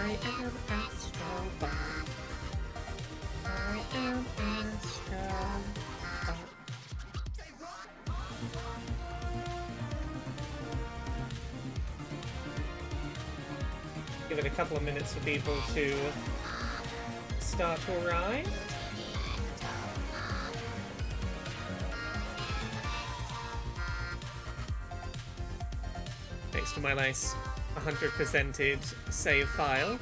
I am Astro. I am Astro. Give it a couple of minutes for people to start to arrive. Next to my nice 100%ed save file.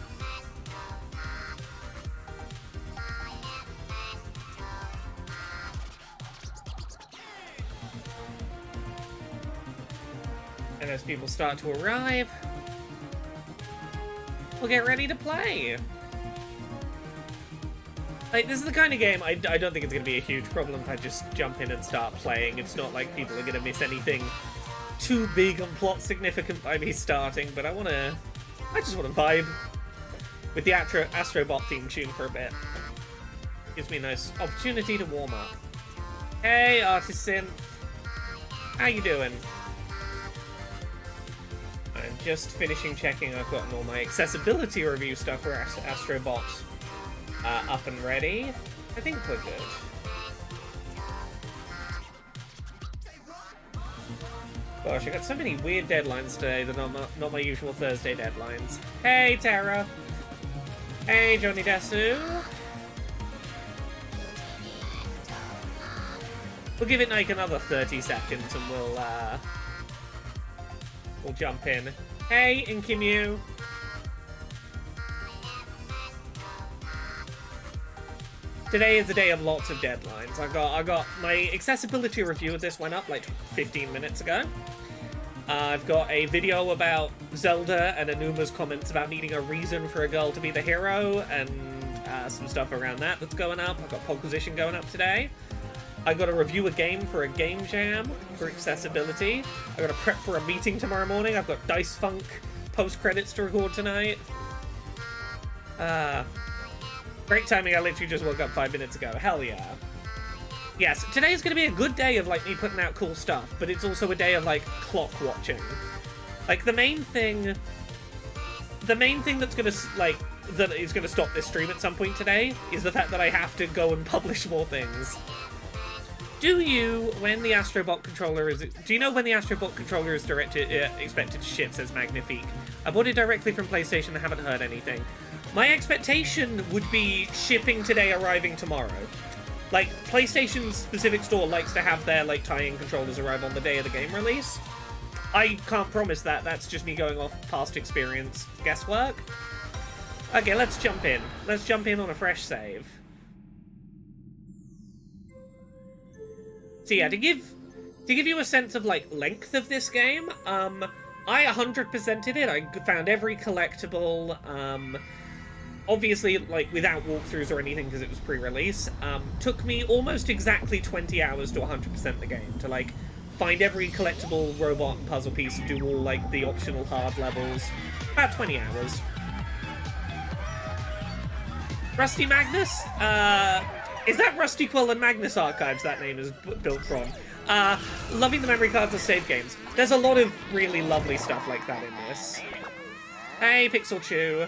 And as people start to arrive, we'll get ready to play. Like, this is the kind of game I don't think it's going to be a huge problem if I just jump in and start playing. It's not like people are going to miss anything too big and plot significant by me starting, but I just want to vibe with the Astrobot theme tune for a bit. Gives me a nice opportunity to warm up. Hey, Artist Synth. How you doing? I'm just finishing checking I've gotten all my accessibility review stuff for Astrobot up and ready. I think we're good. Gosh, I got so many weird deadlines today that are not my usual Thursday deadlines. Hey, Tara. Hey, Johnny Desu. We'll give it like another 30 seconds and we'll jump in. Hey, Inkimu. Today is a day of lots of deadlines. I got my accessibility review of this went up like 15 minutes ago. I've got a video about Zelda and Anuma's comments about needing a reason for a girl to be the hero and some stuff around that's going up. I've got Poquisition going up today. I got to review a game for a game jam for accessibility. I got to prep for a meeting tomorrow morning. I've got Dice Funk post-credits to record tonight. Great timing, I literally just woke up 5 minutes ago. Hell yeah. Yes, today's gonna be a good day of, like, me putting out cool stuff, but it's also a day of, like, clock watching. Like, the main thing that's gonna, like, that is gonna stop this stream at some point today is the fact that I have to go and publish more things. Do you know when the Astrobot controller is expected to ship, says Magnifique? I bought it directly from PlayStation and haven't heard anything. My expectation would be shipping today, arriving tomorrow. Like, PlayStation's specific store likes to have their, like, tie-in controllers arrive on the day of the game release. I can't promise that. That's just me going off past experience guesswork. Okay, let's jump in. Let's jump in on a fresh save. So yeah, to give you a sense of, like, length of this game, I 100%ed it. I found every collectible, obviously, like, without walkthroughs or anything because it was pre-release. Took me almost exactly 20 hours to 100% the game to, like, find every collectible robot and puzzle piece and do all, like, the optional hard levels. About 20 hours. Rusty Magnus? Is that Rusty Quill and Magnus Archives that name is built from? Loving the memory cards of save games. There's a lot of really lovely stuff like that in this. Hey, Pixel Chew.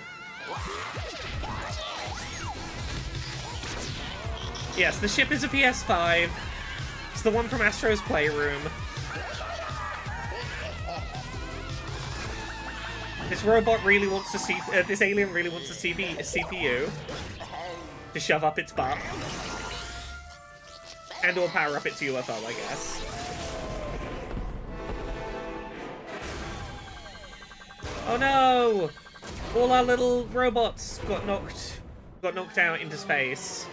Yes, the ship is a PS5. It's the one from Astro's Playroom. This robot really wants to see... this alien really wants a CPU to shove up its butt. And or power up its UFO, I guess. Oh no! All our little robots got knocked out into space.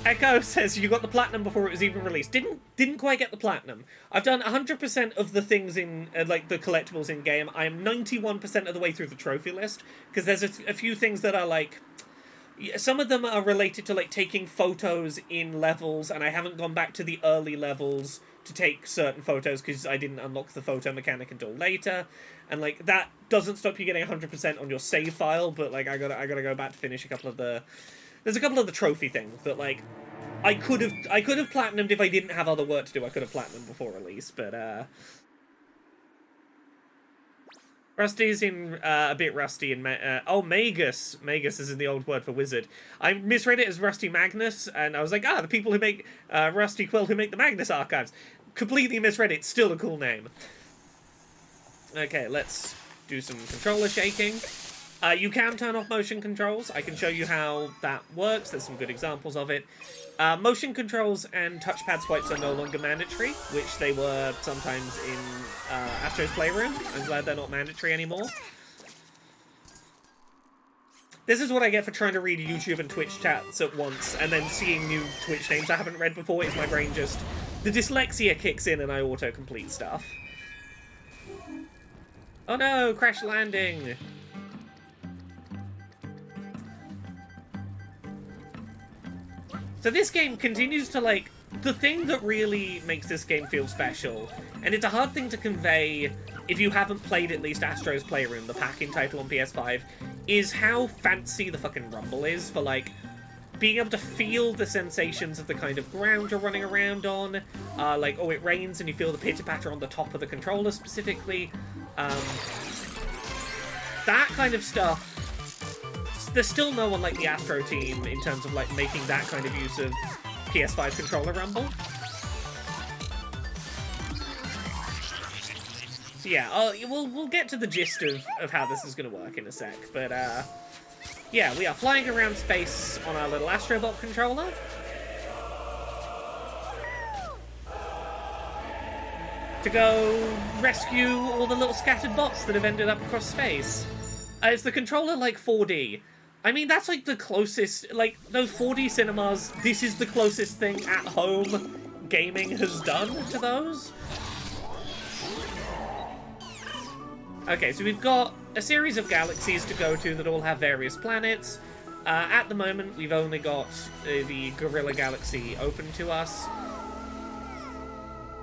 Echo says you got the platinum before it was even released. Didn't quite get the platinum. I've done 100% of the things in, like, the collectibles in game. I am 91% of the way through the trophy list, because there's a few things that are, like... Some of them are related to, like, taking photos in levels, and I haven't gone back to the early levels to take certain photos because I didn't unlock the photo mechanic until later. And, like, that doesn't stop you getting 100% on your save file, but, like, I gotta go back to finish a couple of the... There's a couple of the trophy things that, like, I could have platinumed if I didn't have other work to do. I could have platinumed before release, but, Rusty's in a bit rusty in Magus. Magus is in the old word for wizard. I misread it as Rusty Magnus, and I was like, the people who make Rusty Quill who make the Magnus archives. Completely misread it. Still a cool name. Okay, let's do some controller shaking. You can turn off motion controls. I can show you how that works. There's some good examples of it. Motion controls and touchpad swipes are no longer mandatory, which they were sometimes in Astro's Playroom. I'm glad they're not mandatory anymore. This is what I get for trying to read YouTube and Twitch chats at once, and then seeing new Twitch names I haven't read before. It's my brain just... The dyslexia kicks in and I auto-complete stuff. Oh no, crash landing! So this game continues to, like, the thing that really makes this game feel special, and it's a hard thing to convey if you haven't played at least Astro's Playroom, the pack-in title on PS5, is how fancy the fucking rumble is for, like, being able to feel the sensations of the kind of ground you're running around on, like, oh, it rains and you feel the pitter-patter on the top of the controller specifically. That kind of stuff. There's still no one like the Astro team in terms of, like, making that kind of use of PS5 controller rumble. So yeah, we'll get to the gist of how this is going to work in a sec, but yeah, we are flying around space on our little Astrobot controller. To go rescue all the little scattered bots that have ended up across space. Is the controller like 4D? I mean, that's like the closest, like, those 4D cinemas, this is the closest thing at home gaming has done to those. Okay, so we've got a series of galaxies to go to that all have various planets. At the moment, we've only got the Gorilla Galaxy open to us.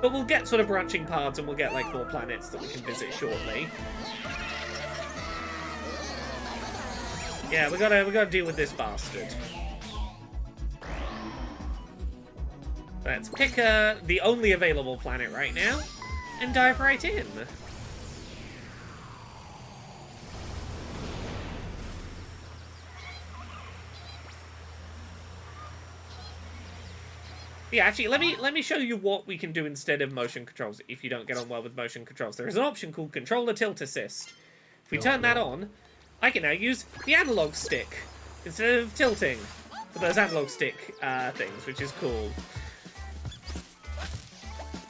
But we'll get sort of branching paths and we'll get, like, more planets that we can visit shortly. Yeah, we gotta deal with this bastard. Let's pick the only available planet right now and dive right in. Yeah, actually, let me show you what we can do instead of motion controls if you don't get on well with motion controls. There is an option called Controller Tilt Assist. If we turn that on, I can now use the analog stick instead of tilting for those analog stick things, which is cool.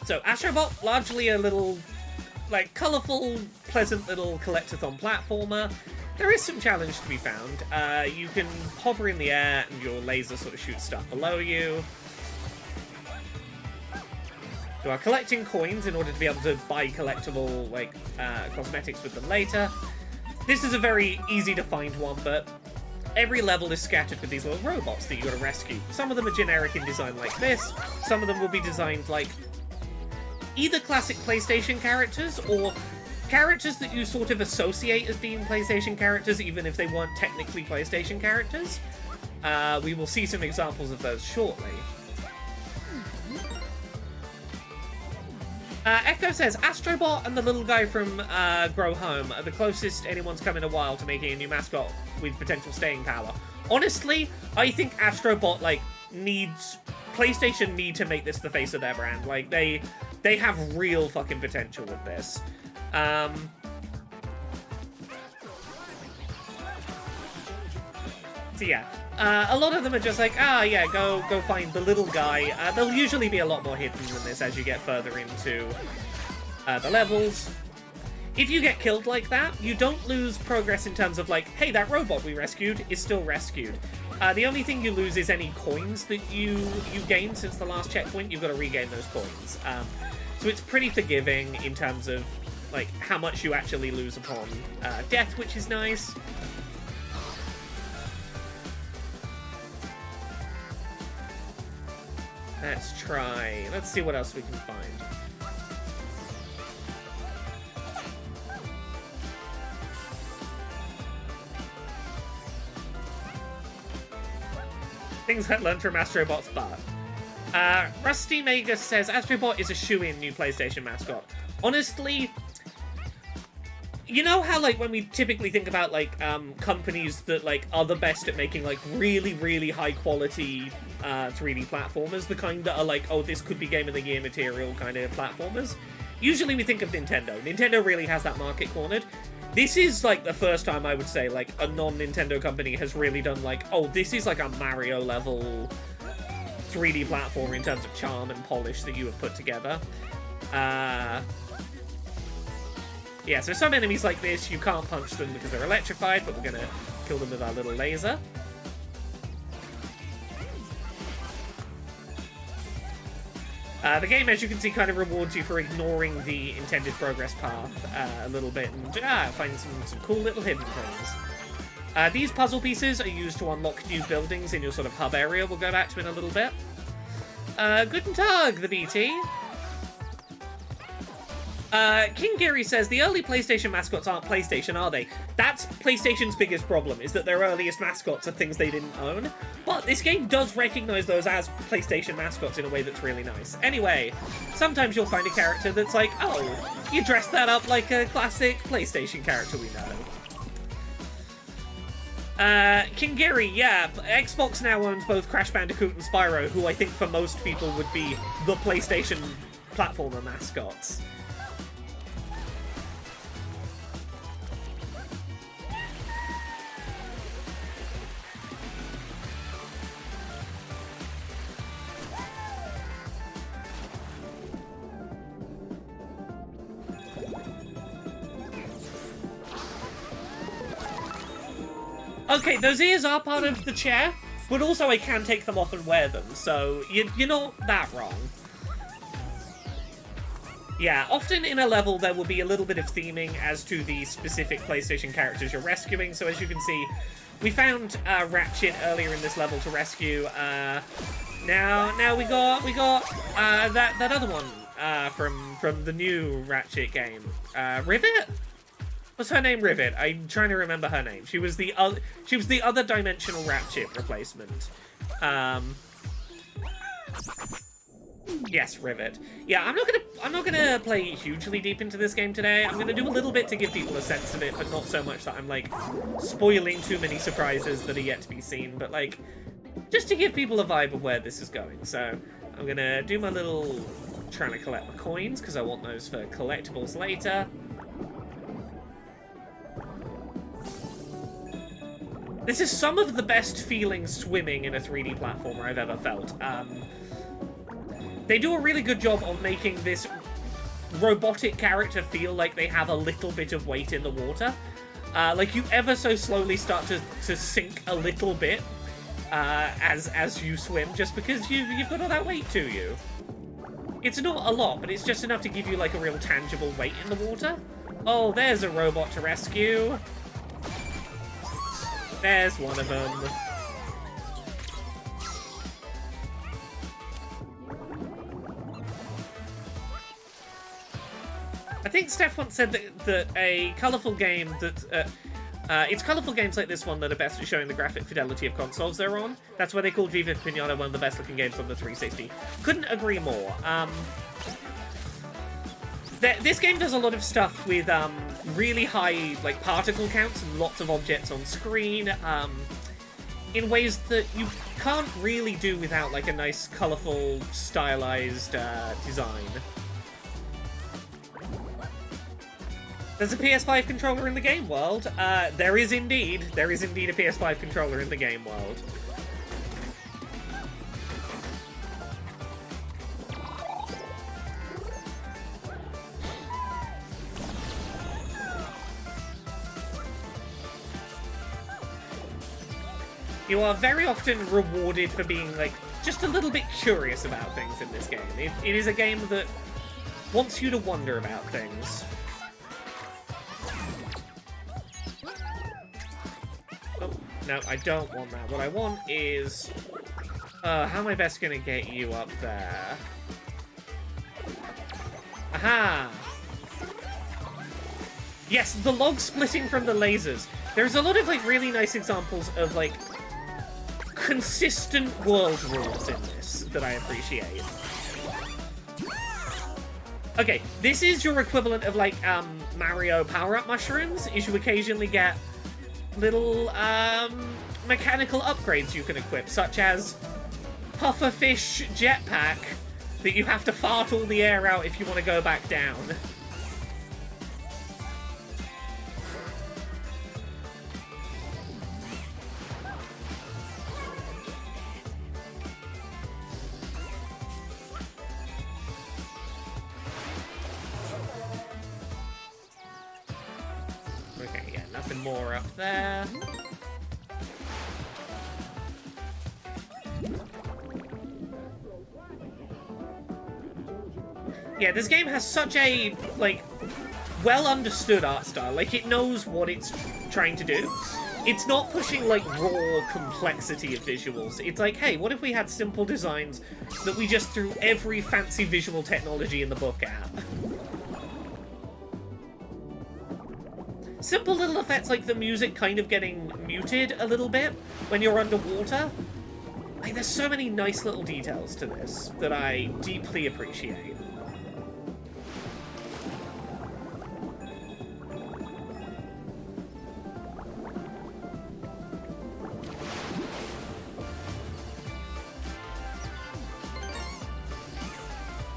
So, Astrobot, largely a little, like, colourful, pleasant little collectathon platformer. There is some challenge to be found. You can hover in the air and your laser sort of shoots stuff below you. You are collecting coins in order to be able to buy collectible, like, cosmetics with them later. This is a very easy to find one, but every level is scattered with these little robots that you gotta rescue. Some of them are generic in design like this, some of them will be designed like either classic PlayStation characters or characters that you sort of associate as being PlayStation characters even if they weren't technically PlayStation characters. We will see some examples of those shortly. Echo says, Astrobot and the little guy from Grow Home are the closest anyone's come in a while to making a new mascot with potential staying power. Honestly, I think Astrobot, like, PlayStation need to make this the face of their brand. Like, they have real fucking potential with this. So yeah. A lot of them are just like, yeah, go find the little guy. They'll usually be a lot more hidden than this as you get further into the levels. If you get killed like that, you don't lose progress in terms of like, hey, that robot we rescued is still rescued. The only thing you lose is any coins that you gained since the last checkpoint. You've got to regain those coins. So it's pretty forgiving in terms of like how much you actually lose upon death, which is nice. Let's see what else we can find. Things I learned from Astrobot's butt. Rusty Magus says, Astrobot is a shoo-in new PlayStation mascot. Honestly, You know how, like, when we typically think about, like, companies that, like, are the best at making, like, really, really high-quality 3D platformers, the kind that are like, oh, this could be Game of the Year material kind of platformers? Usually we think of Nintendo. Nintendo really has that market cornered. This is, like, the first time I would say, like, a non-Nintendo company has really done, like, oh, this is, like, a Mario-level 3D platformer in terms of charm and polish that you have put together. Yeah, so some enemies like this, you can't punch them because they're electrified, but we're gonna kill them with our little laser. The game, as you can see, kind of rewards you for ignoring the intended progress path a little bit and finding some cool little hidden things. These puzzle pieces are used to unlock new buildings in your sort of hub area. We'll go back to in a little bit. Guten Tag, the BT. King Gary says, the early PlayStation mascots aren't PlayStation, are they? That's PlayStation's biggest problem, is that their earliest mascots are things they didn't own. But this game does recognize those as PlayStation mascots in a way that's really nice. Anyway, sometimes you'll find a character that's like, oh, you dressed that up like a classic PlayStation character we know. King Gary, yeah, Xbox now owns both Crash Bandicoot and Spyro, who I think for most people would be the PlayStation platformer mascots. Okay, those ears are part of the chair, but also I can take them off and wear them, so you're not that wrong. Yeah, often in a level there will be a little bit of theming as to the specific PlayStation characters you're rescuing, so as you can see, we found Ratchet earlier in this level to rescue. Now we got that other one from the new Ratchet game. Rivet? What's her name? Rivet. I'm trying to remember her name. She was the other dimensional Ratchet replacement. Yes, Rivet. Yeah, I'm not gonna play hugely deep into this game today. I'm gonna do a little bit to give people a sense of it, but not so much that I'm like spoiling too many surprises that are yet to be seen, but like just to give people a vibe of where this is going. So I'm gonna do my little trying to collect my coins because I want those for collectibles later. This is some of the best feeling swimming in a 3D platformer I've ever felt. They do a really good job on making this robotic character feel like they have a little bit of weight in the water. Like you ever so slowly start to sink a little bit as you swim, just because you've got all that weight to you. It's not a lot, but it's just enough to give you like a real tangible weight in the water. Oh, there's a robot to rescue. There's one of them. I think Steph once said that a colourful game that... it's colourful games like this one that are best at showing the graphic fidelity of consoles they're on. That's why they called Viva Pinata one of the best looking games on the 360. Couldn't agree more. This game does a lot of stuff with really high like particle counts and lots of objects on screen in ways that you can't really do without like a nice, colourful, stylized design. There's a PS5 controller in the game world. There is indeed a PS5 controller in the game world. You are very often rewarded for being, like, just a little bit curious about things in this game. It is a game that wants you to wonder about things. Oh, no, I don't want that. What I want is... how am I best gonna get you up there? Aha! Yes, the log splitting from the lasers. There's a lot of, like, really nice examples of, like, consistent world rules in this that I appreciate. Okay, this is your equivalent of, like, Mario power-up mushrooms is you occasionally get little mechanical upgrades you can equip, such as pufferfish jetpack that you have to fart all the air out if you want to go back down. Okay, yeah, nothing more up there. Yeah, this game has such a, like, well-understood art style. Like, it knows what it's trying to do. It's not pushing, like, raw complexity of visuals. It's like, hey, what if we had simple designs that we just threw every fancy visual technology in the book at? Simple little effects like the music kind of getting muted a little bit when you're underwater. Like, there's so many nice little details to this that I deeply appreciate.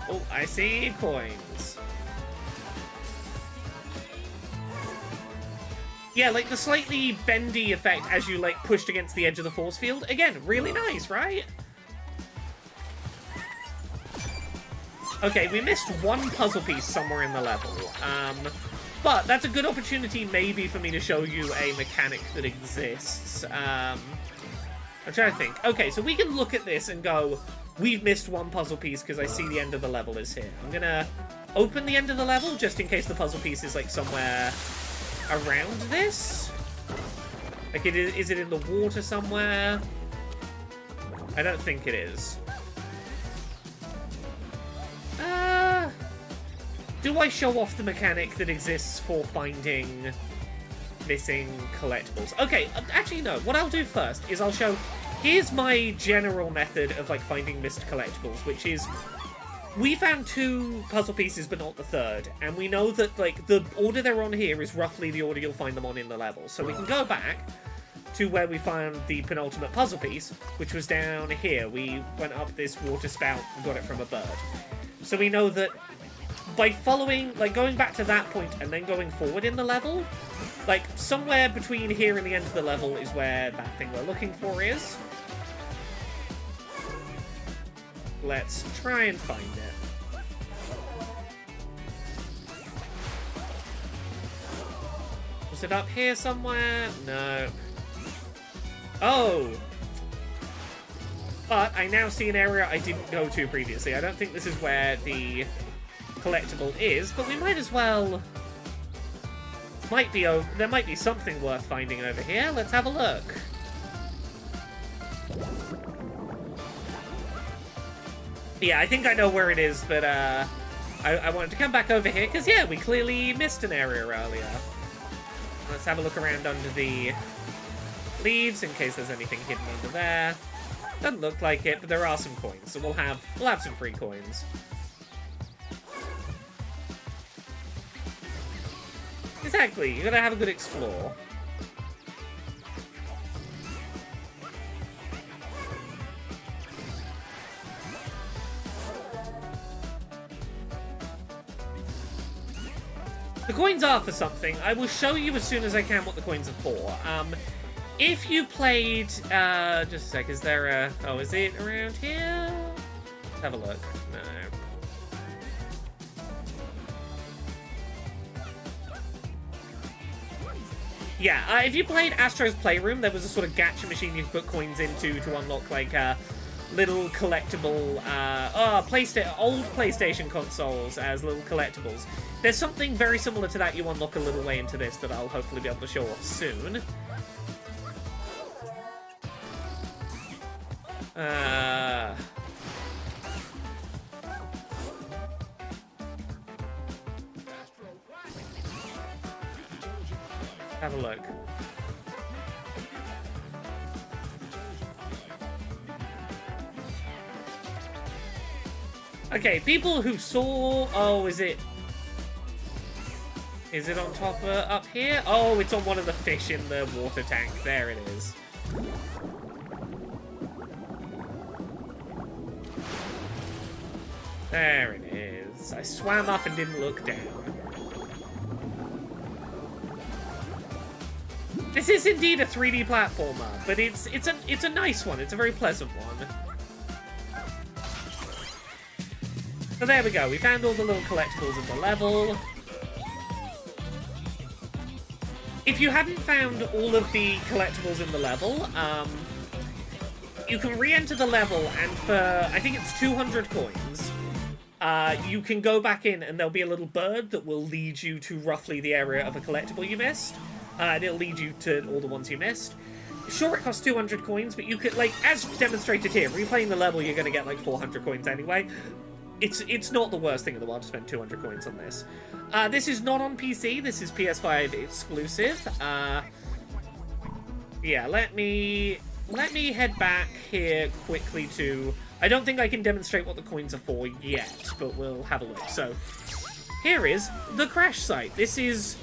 Oh, I see coins. Yeah, like the slightly bendy effect as you, like, pushed against the edge of the force field. Again, really nice, right? Okay, we missed one puzzle piece somewhere in the level. But that's a good opportunity maybe for me to show you a mechanic that exists. I'm trying to think. Okay, so we can look at this and go, we've missed one puzzle piece because I see the end of the level is here. I'm gonna open the end of the level just in case the puzzle piece is, like, somewhere around this? Like, is it in the water somewhere? I don't think it is. Do I show off the mechanic that exists for finding missing collectibles? Okay, actually no. What I'll do first is I'll show... Here's my general method of, like, finding missed collectibles, which is... We found 2 puzzle pieces, but not the third, and we know that, like, the order they're on here is roughly the order you'll find them on in the level. So we can go back to where we found the penultimate puzzle piece, which was down here. We went up this water spout and got it from a bird. So we know that by following, like, going back to that point and then going forward in the level, like, somewhere between here and the end of the level is where that thing we're looking for is. Let's try and find it. Was it up here somewhere? No. Oh! But I now see an area I didn't go to previously. I don't think this is where the collectible is, but we might as well... There might be something worth finding over here. Let's have a look. Yeah, I think I know where it is, but I wanted to come back over here, because, yeah, we clearly missed an area earlier. Let's have a look around under the leaves, in case there's anything hidden under there. Doesn't look like it, but there are some coins, so we'll have some free coins. Exactly, you gotta have a good explore. The coins are for something. I will show you as soon as I can what the coins are for. If you played, just a sec, is there a, oh, is it around here? Let's have a look. No. Yeah, if you played Astro's Playroom, there was a sort of gacha machine you could put coins into to unlock, like, little collectible, old PlayStation consoles as little collectibles. There's something very similar to that you unlock a little way into this that I'll hopefully be able to show off soon. Have a look. Okay, people who saw... Oh, is it... Is it on top up here? Oh, it's on one of the fish in the water tank. There it is. There it is. I swam up and didn't look down. This is indeed a 3D platformer, but it's a nice one. It's a very pleasant one. So there we go. We found all the little collectibles in the level. If you hadn't found all of the collectibles in the level, you can re-enter the level, and for, I think it's 200 coins, you can go back in and there'll be a little bird that will lead you to roughly the area of a collectible you missed. And it'll lead you to all the ones you missed. Sure, it costs 200 coins, but you could, like, as demonstrated here, replaying the level, you're going to get, like, 400 coins anyway. It's not the worst thing in the world to spend 200 coins on this. This is not on PC. This is PS5 exclusive. Yeah, let me head back here quickly to... I don't think I can demonstrate what the coins are for yet, but we'll have a look. So, here is the crash site. This is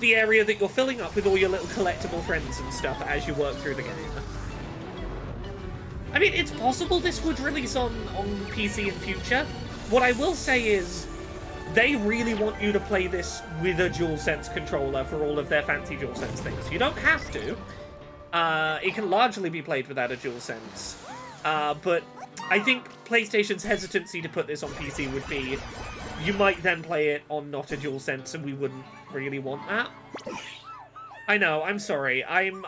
the area that you're filling up with all your little collectible friends and stuff as you work through the game. I mean, it's possible this would release on PC in future. What I will say is, they really want you to play this with a DualSense controller for all of their fancy DualSense things. You don't have to. It can largely be played without a DualSense. But I think PlayStation's hesitancy to put this on PC would be, you might then play it on not a DualSense, and we wouldn't really want that. I know, I'm sorry. I'm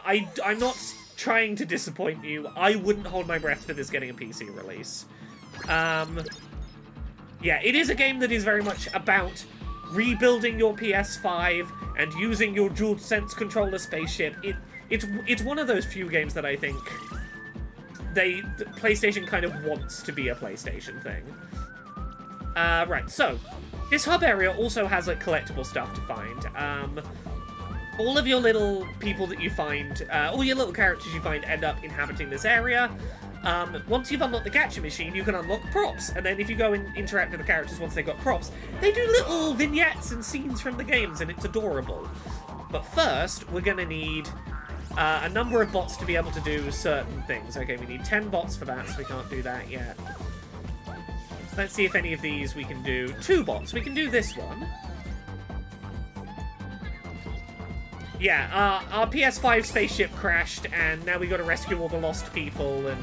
not trying to disappoint you. I wouldn't hold my breath for this getting a PC release. Yeah, it is a game that is very much about rebuilding your PS5 and using your DualSense controller spaceship. It's one of those few games that I think PlayStation kind of wants to be a PlayStation thing. Right, so this hub area also has like collectible stuff to find. All of your little people that you find, all your little characters you find end up inhabiting this area. Once you've unlocked the gacha machine, you can unlock props, and then if you go and interact with the characters once they've got props, they do little vignettes and scenes from the games, and it's adorable. But first, we're gonna need a number of bots to be able to do certain things. Okay, we need 10 bots for that, so we can't do that yet. Let's see if any of these we can do. 2 bots. We can do this one. Yeah, our PS5 spaceship crashed, and now we got to rescue all the lost people, and...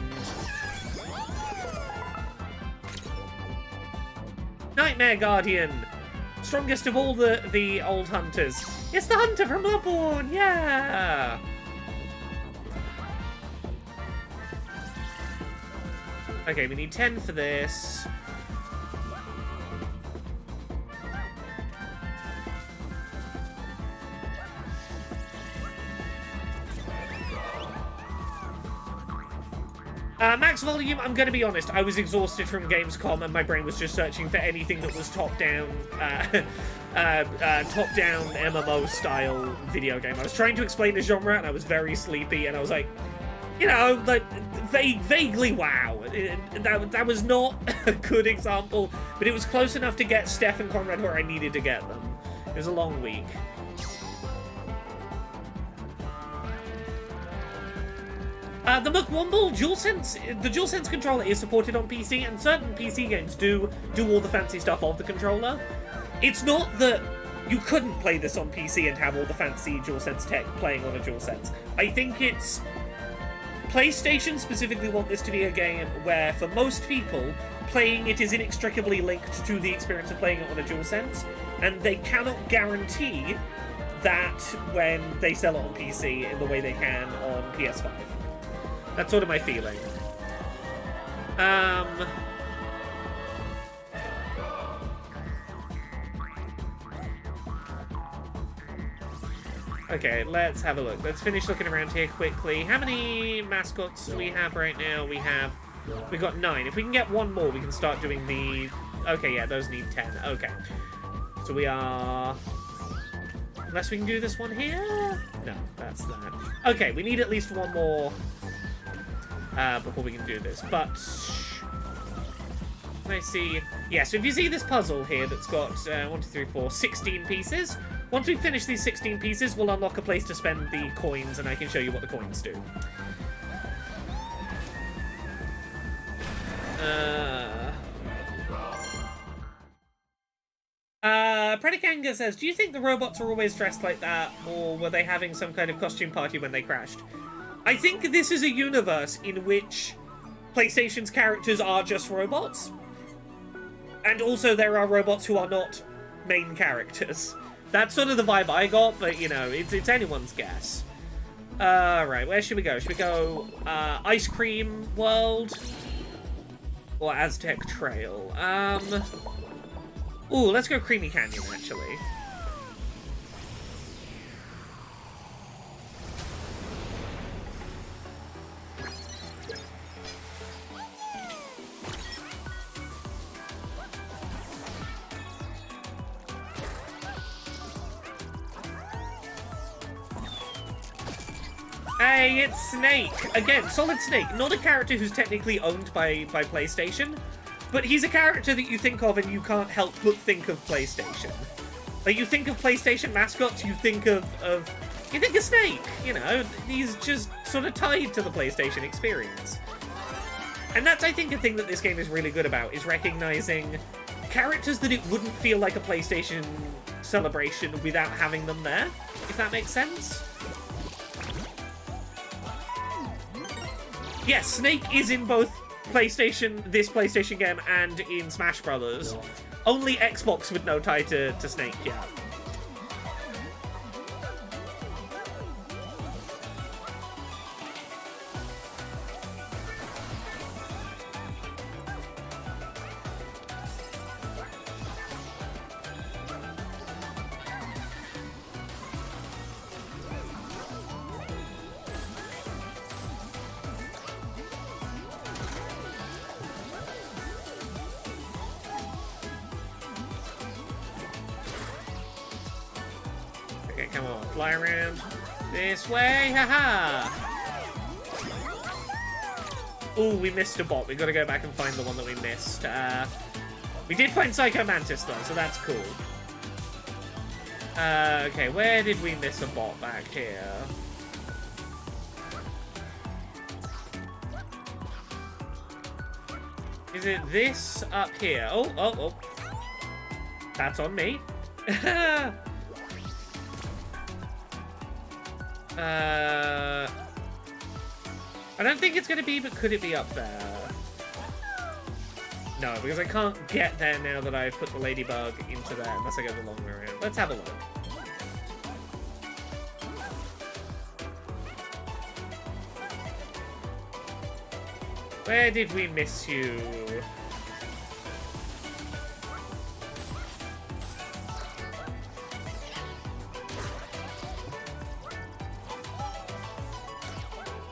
Nightmare Guardian! Strongest of all the old hunters. It's the hunter from Bloodborne, yeah! Okay, we need 10 for this. Max volume, I'm gonna be honest, I was exhausted from Gamescom and my brain was just searching for anything that was top-down MMO-style video game. I was trying to explain the genre and I was very sleepy and I was like, you know, like, vaguely WoW. That was not a good example, but it was close enough to get Steph and Conrad where I needed to get them. It was a long week. The McWomble the DualSense controller is supported on PC, and certain PC games do all the fancy stuff of the controller. It's not that you couldn't play this on PC and have all the fancy DualSense tech playing on a DualSense. I think it's... PlayStation specifically want this to be a game where, for most people, playing it is inextricably linked to the experience of playing it on a DualSense, and they cannot guarantee that when they sell it on PC in the way they can on PS5. That's sort of my feeling. Okay, let's have a look. Let's finish looking around here quickly. How many mascots do we have right now? We've got 9. If we can get one more, we can start doing the... Okay, yeah, those need 10. Okay. So we are... Unless we can do this one here? No, that's that. Okay, we need at least one more... before we can do this, but I see. Yeah, so if you see this puzzle here that's got 1, 2, 3, 4, 16 pieces, Once we finish these 16 pieces, we'll unlock a place to spend the coins, and I can show you what the coins do. Predicanga says, do you think the robots are always dressed like that, or were they having some kind of costume party when they crashed? I think this is a universe in which PlayStation's characters are just robots. And also there are robots who are not main characters. That's sort of the vibe I got, but, you know, it's anyone's guess. Right, where should we go? Should we go, Ice Cream World? Or Aztec Trail? Ooh, let's go Creamy Canyon, actually. Hey, it's Snake! Again, Solid Snake. Not a character who's technically owned by PlayStation, but he's a character that you think of and you can't help but think of PlayStation. Like, you think of PlayStation mascots, you think of Snake, you know? He's just sort of tied to the PlayStation experience. And that's, I think, a thing that this game is really good about, is recognizing characters that it wouldn't feel like a PlayStation celebration without having them there, if that makes sense. Yes, Snake is in both this PlayStation game and in Smash Brothers. Only Xbox would know tie to Snake, yeah. Okay, come on, fly around this way, haha! Ooh, we missed a bot. We gotta go back and find the one that we missed. We did find Psycho Mantis though, so that's cool. Okay, where did we miss a bot back here? Is it this up here? Oh. That's on me. I don't think it's going to be, but could it be up there? No, because I can't get there now that I've put the ladybug into there, unless I go the long way around. Let's have a look. Where did we miss you?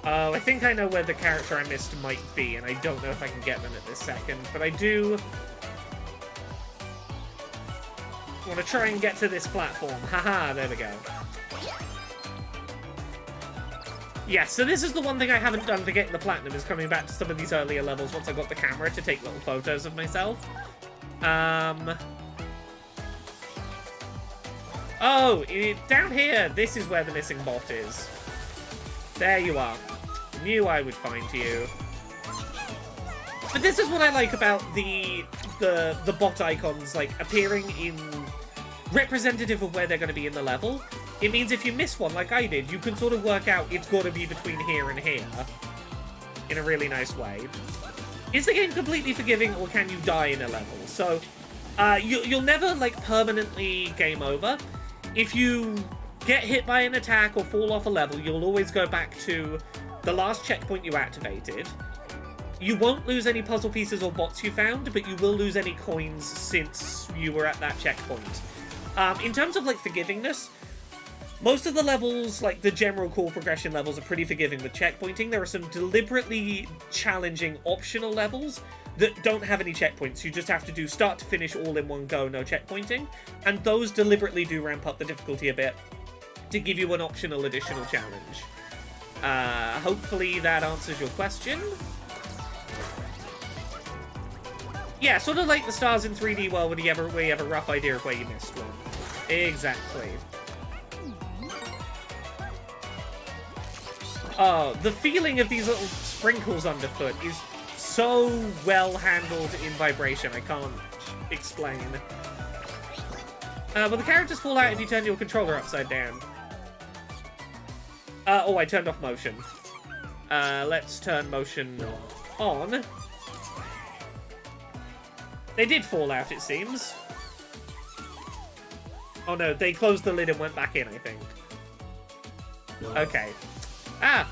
Oh, I think I know where the character I missed might be, and I don't know if I can get them at this second, but I do want to try and get to this platform. Haha, there we go. Yeah, so this is the one thing I haven't done for getting the platinum, is coming back to some of these earlier levels once I got the camera to take little photos of myself. Oh, down here, this is where the missing bot is. There you are. Knew I would find you. But this is what I like about the bot icons, like, appearing in representative of where they're going to be in the level. It means if you miss one, like I did, you can sort of work out it's got to be between here and here in a really nice way. Is the game completely forgiving, or can you die in a level? So, you'll never, like, permanently game over. If you get hit by an attack or fall off a level, you'll always go back to the last checkpoint you activated. You won't lose any puzzle pieces or bots you found, but you will lose any coins since you were at that checkpoint. In terms of, like, forgivingness, most of the levels, like the general core progression levels, are pretty forgiving with checkpointing. There are some deliberately challenging optional levels that don't have any checkpoints. You just have to do start to finish all in one go, no checkpointing. And those deliberately do ramp up the difficulty a bit to give you an optional additional challenge. Hopefully that answers your question. Yeah, sort of like the stars in 3D world where you have a rough idea of where you missed one. Exactly. Oh, the feeling of these little sprinkles underfoot is so well handled in vibration, I can't explain. Well, the characters fall out if you turn your controller upside down. Oh, I turned off motion. Let's turn motion on. They did fall out, it seems. Oh no, they closed the lid and went back in, I think. Okay. Ah!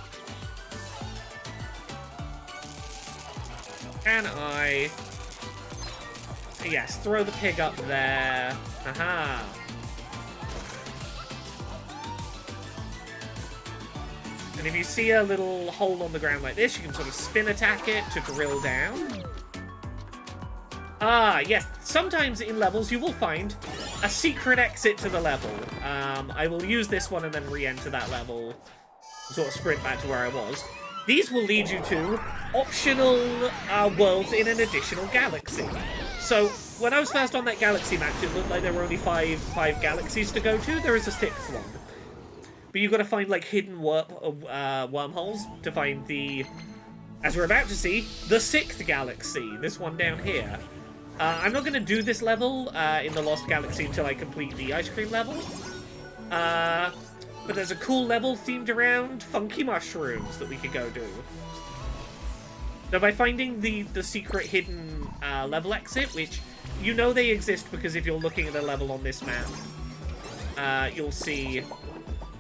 Can I... Yes, throw the pig up there. Aha! And if you see a little hole on the ground like this, you can sort of spin attack it to drill down. Ah, yes. Sometimes in levels you will find a secret exit to the level. I will use this one and then re-enter that level. Sort of sprint back to where I was. These will lead you to optional worlds in an additional galaxy. So, when I was first on that galaxy map, it looked like there were only five galaxies to go to. There is a sixth one. But you've got to find, like, hidden wormholes to find the, as we're about to see, the sixth galaxy. This one down here. I'm not going to do this level in the Lost Galaxy until I complete the ice cream level. But there's a cool level themed around funky mushrooms that we could go do. Now, by finding the secret hidden level exit, which you know they exist because if you're looking at a level on this map, you'll see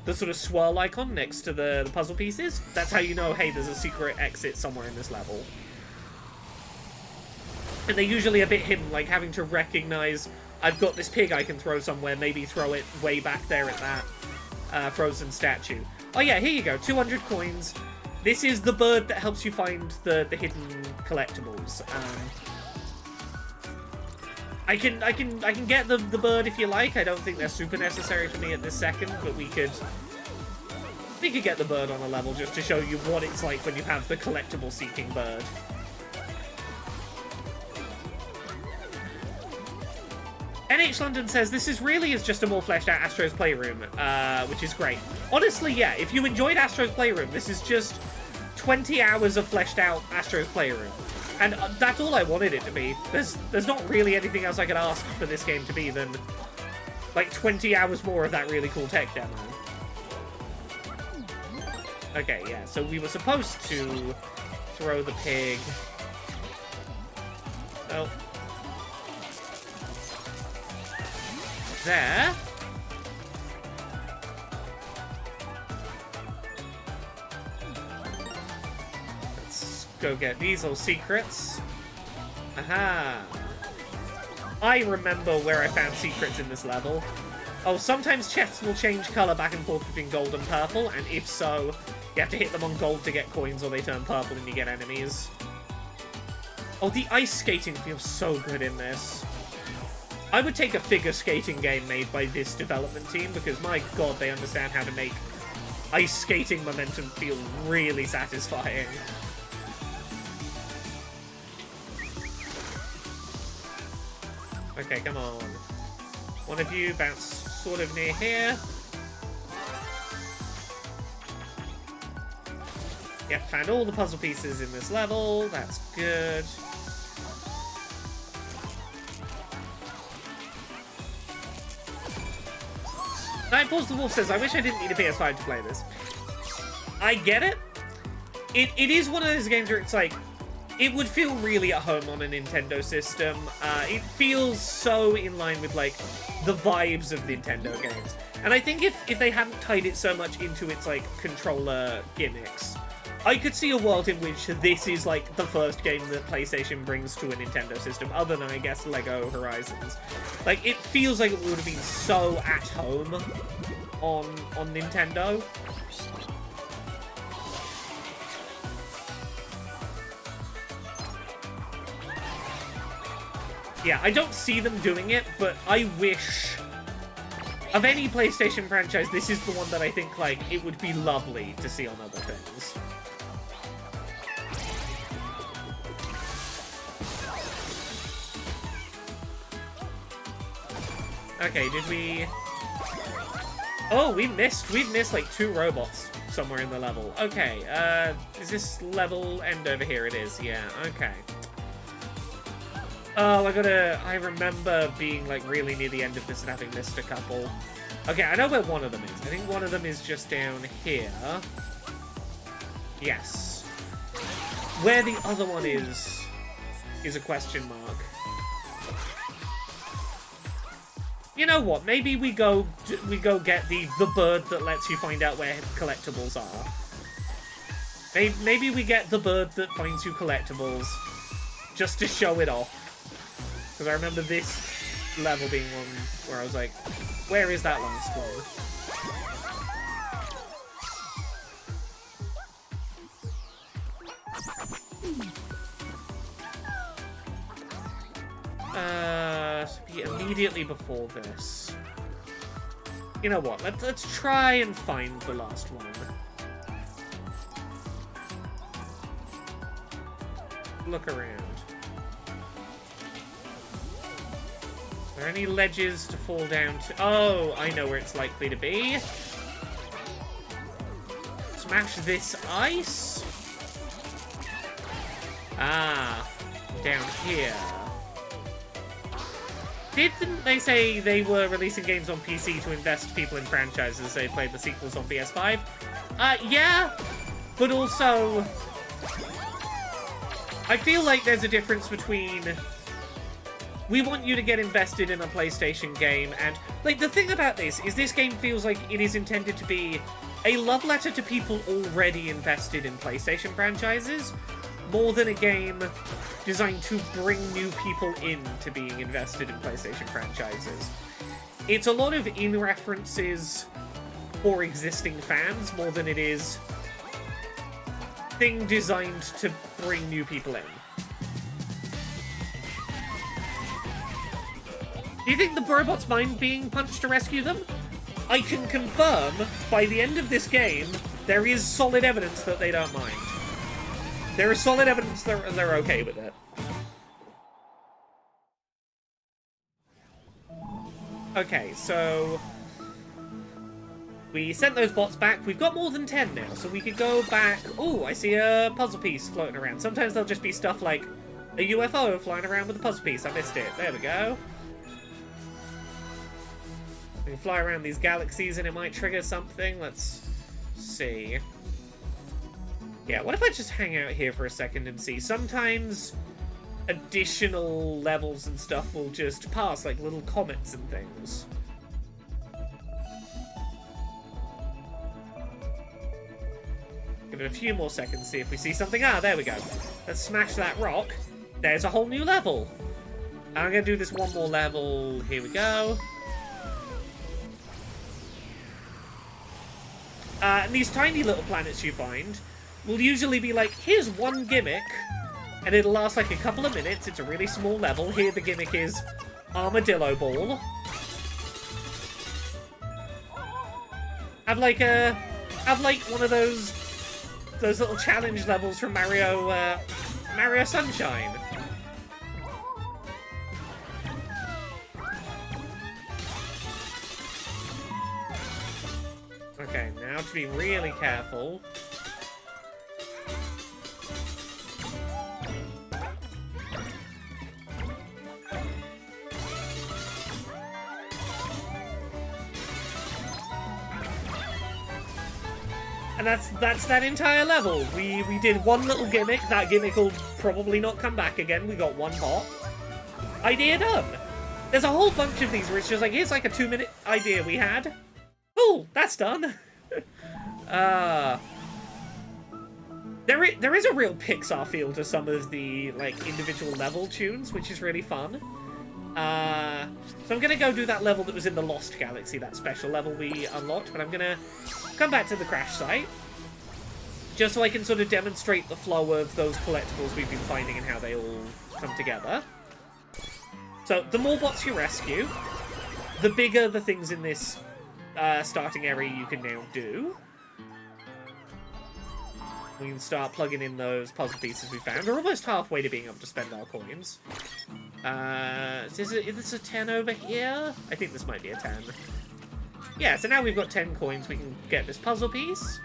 the sort of swirl icon next to the puzzle pieces. That's how you know, hey, there's a secret exit somewhere in this level. And they're usually a bit hidden, like having to recognize, I've got this pig I can throw somewhere, maybe throw it way back there at that frozen statue. Oh yeah, here you go, 200 coins. This is the bird that helps you find the hidden collectibles. I can get the bird if you like. I don't think they're super necessary for me at this second, but we could get the bird on a level just to show you what it's like when you have the collectible seeking bird. NH London says, this is just a more fleshed out Astro's Playroom, which is great. Honestly, yeah, if you enjoyed Astro's Playroom, this is just 20 hours of fleshed out Astro's Playroom. And that's all I wanted it to be. There's not really anything else I could ask for this game to be than, like, 20 hours more of that really cool tech demo. Okay, yeah, so we were supposed to throw the pig. Oh. There. Let's go get these little secrets. Aha. I remember where I found secrets in this level. Oh, sometimes chests will change colour back and forth between gold and purple, and if so, you have to hit them on gold to get coins or they turn purple and you get enemies. Oh, the ice skating feels so good in this. I would take a figure skating game made by this development team because, my god, they understand how to make ice skating momentum feel really satisfying. Okay, come on. One of you bounce sort of near here. Yep, found all the puzzle pieces in this level. That's good. Night Pulse the Wolf says, I wish I didn't need a PS5 to play this. I get it. It is one of those games where it's like, it would feel really at home on a Nintendo system. It feels so in line with, like, the vibes of Nintendo games. And I think if they hadn't tied it so much into its, like, controller gimmicks, I could see a world in which this is, like, the first game that PlayStation brings to a Nintendo system, other than, I guess, Lego Horizons. Like, it feels like it would have been so at home on Nintendo. Yeah, I don't see them doing it, but I wish... Of any PlayStation franchise, this is the one that I think, like, it would be lovely to see on other things. Okay, did we... Oh, we've missed like 2 robots somewhere in the level. Okay, is this level end over here? It is, yeah, okay. Oh, I remember being, like, really near the end of this and having missed a couple. Okay, I know where one of them is. I think one of them is just down here. Yes. Where the other one is a question mark. You know what? Maybe we go get the bird that lets you find out where collectibles are. Maybe we get the bird that finds you collectibles just to show it off. Because I remember this level being one where I was like, where is that last one? Immediately before this. You know what? Let's try and find the last one. Look around. Are there any ledges to fall down to? Oh, I know where it's likely to be. Smash this ice. Ah, down here. Didn't they say they were releasing games on PC to invest people in franchises? They played the sequels on PS5. Yeah, but also, I feel like there's a difference between we want you to get invested in a PlayStation game, and, like, the thing about this is this game feels like it is intended to be a love letter to people already invested in PlayStation franchises, more than a game designed to bring new people into being invested in PlayStation franchises. It's a lot of in-references for existing fans, more than it is thing designed to bring new people in. Do you think the robots mind being punched to rescue them? I can confirm, by the end of this game, there is solid evidence that they don't mind. There is solid evidence that they're okay with it. Okay, so we sent those bots back. We've got more than 10 now, so we could go back. Oh, I see a puzzle piece floating around. Sometimes there'll just be stuff like a UFO flying around with a puzzle piece. I missed it. There we go. We can fly around these galaxies and it might trigger something. Let's see. Yeah, what if I just hang out here for a second and see? Sometimes additional levels and stuff will just pass, like little comets and things. Give it a few more seconds, see if we see something. Ah, there we go. Let's smash that rock. There's a whole new level. I'm going to do this one more level. Here we go. And these tiny little planets you find will usually be like, here's one gimmick, and it'll last like a couple of minutes. It's a really small level. Here the gimmick is Armadillo Ball. Have like one of those little challenge levels from Mario Sunshine. Okay, now to be really careful. And that's that entire level. We did one little gimmick. That gimmick will probably not come back again. We got one bot. Idea done. There's a whole bunch of these where it's just like, here's like a 2-minute idea we had. Cool, that's done. There is a real Pixar feel to some of the like individual level tunes, which is really fun. So I'm gonna go do that level that was in the Lost Galaxy, that special level we unlocked, but I'm gonna come back to the crash site just so I can sort of demonstrate the flow of those collectibles we've been finding and how they all come together. So the more bots you rescue, the bigger the things in this starting area you can now do. We can start plugging in those puzzle pieces we found. We're almost halfway to being able to spend our coins. Is this a 10 over here? I think this might be a 10. Yeah, so now we've got 10 coins, we can get this puzzle piece.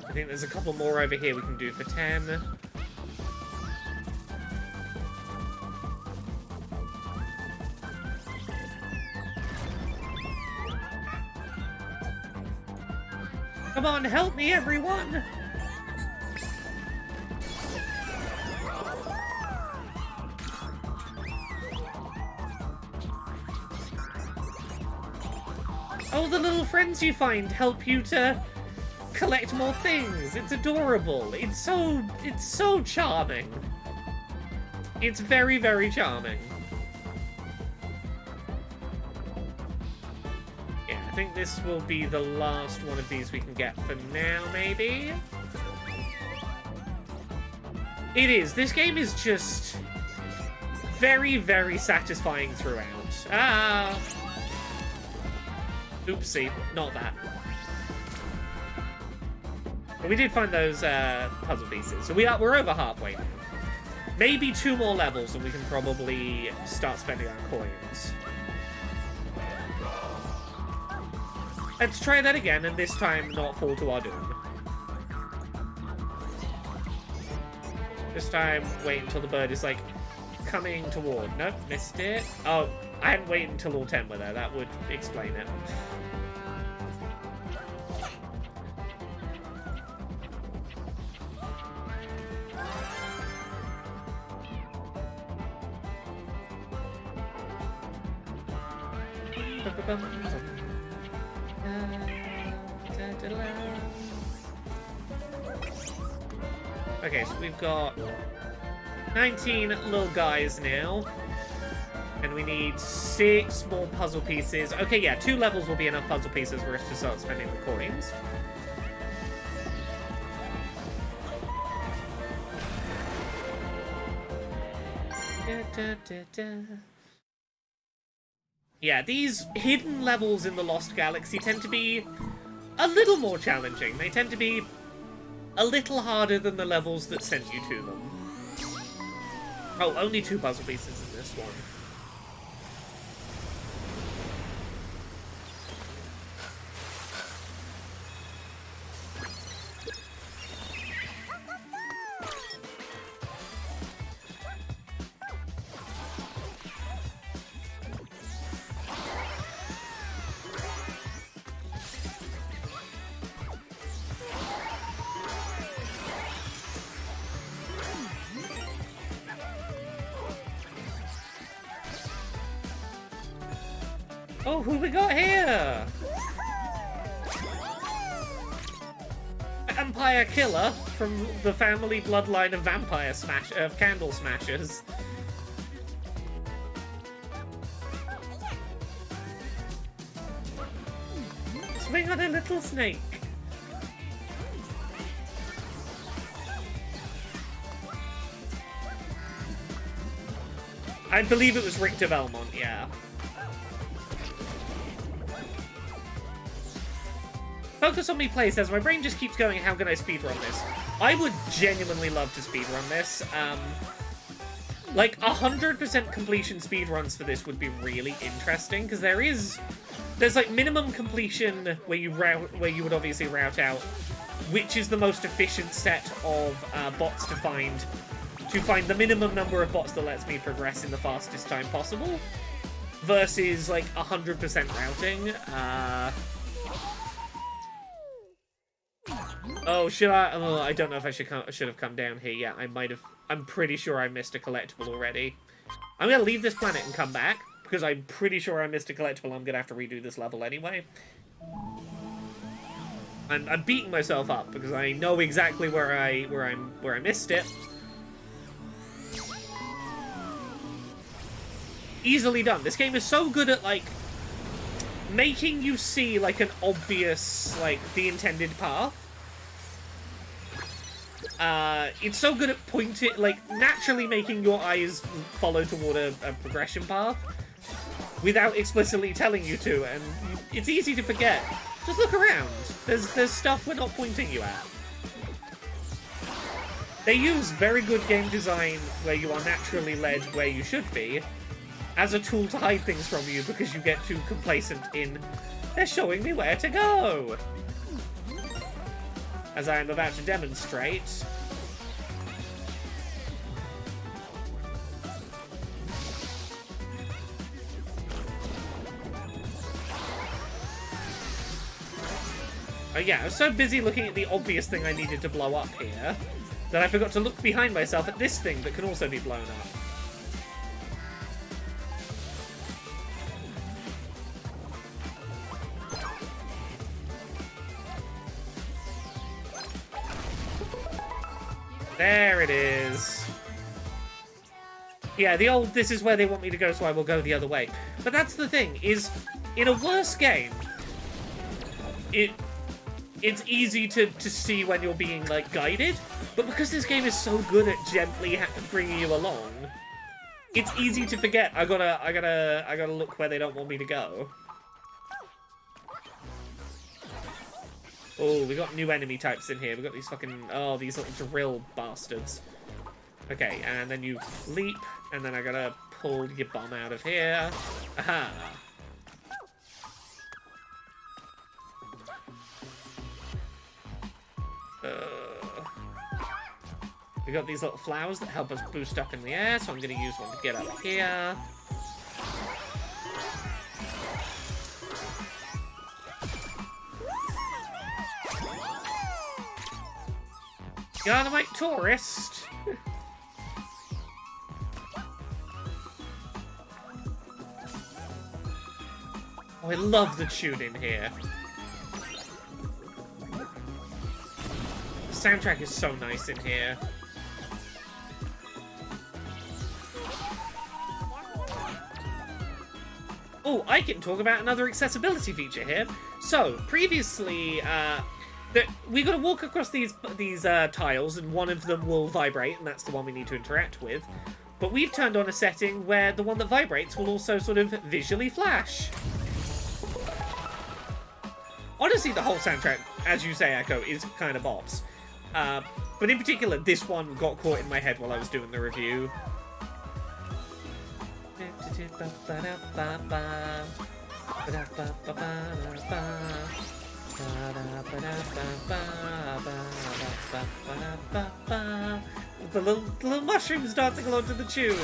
I think there's a couple more over here we can do for 10. Come on, help me, everyone! Oh, the little friends you find help you to collect more things. It's adorable. It's so charming. It's very, very charming. Yeah, I think this will be the last one of these we can get for now, maybe? It is. This game is just very, very satisfying throughout. Ah! Oopsie, not that. But we did find those puzzle pieces, so we're over halfway now. Maybe 2 more levels and we can probably start spending our coins. Let's try that again, and this time not fall to our doom. This time, wait until the bird is, like, coming toward. Nope, missed it. Oh, I hadn't waited until all 10 were there. That would explain it. Okay, so we've got 19 little guys now. And we need 6 more puzzle pieces. Okay, yeah, 2 levels will be enough puzzle pieces for us to start spending the coins. Yeah, these hidden levels in the Lost Galaxy tend to be a little more challenging. They tend to be a little harder than the levels that sent you to them. Oh, only 2 puzzle pieces in this one. Oh, who we got here? Vampire Killer from the family bloodline of candle smashers. Swing on a little snake. I believe it was Rick de Belmont, yeah. Focus on Me Play says, my brain just keeps going, how can I speedrun this? I would genuinely love to speedrun this. Like, 100% completion speedruns for this would be really interesting, because there's like minimum completion where you would obviously route out which is the most efficient set of bots to find the minimum number of bots that lets me progress in the fastest time possible, versus like 100% routing. Oh, should I? Oh, I don't know if I should have come down here. Yeah, I might have. I'm pretty sure I missed a collectible already. I'm gonna leave this planet and come back because I'm pretty sure I missed a collectible. I'm gonna have to redo this level anyway. I'm beating myself up because I know exactly where I missed it. Easily done. This game is so good at like making you see like an obvious the intended path. It's so good at naturally making your eyes follow toward a progression path without explicitly telling you to, and it's easy to forget. Just look around. There's stuff we're not pointing you at. They use very good game design where you are naturally led where you should be as a tool to hide things from you because you get too complacent in they're showing me where to go. As I am about to demonstrate. Oh yeah, I was so busy looking at the obvious thing I needed to blow up here that I forgot to look behind myself at this thing that can also be blown up. There it is. Yeah, the old, this is where they want me to go, so I will go the other way. But that's the thing, is, in a worse game, it's easy to see when you're being, like, guided, but because this game is so good at gently bringing you along, it's easy to forget. I gotta look where they don't want me to go. Oh, we got new enemy types in here. We got these fucking, oh, these little drill bastards. Okay, and then you leap, and then I gotta pull your bomb out of here. Aha! We got these little flowers that help us boost up in the air, so I'm gonna use one to get up here. Dynamite tourist! Oh, I love the tune in here. The soundtrack is so nice in here. Oh, I can talk about another accessibility feature here. So, previously, we got to walk across these tiles, and one of them will vibrate, and that's the one we need to interact with. But we've turned on a setting where the one that vibrates will also sort of visually flash. Honestly, the whole soundtrack, as you say, Echo, is kind of bops. But in particular, this one got caught in my head while I was doing the review. The little mushrooms dancing along to the tune.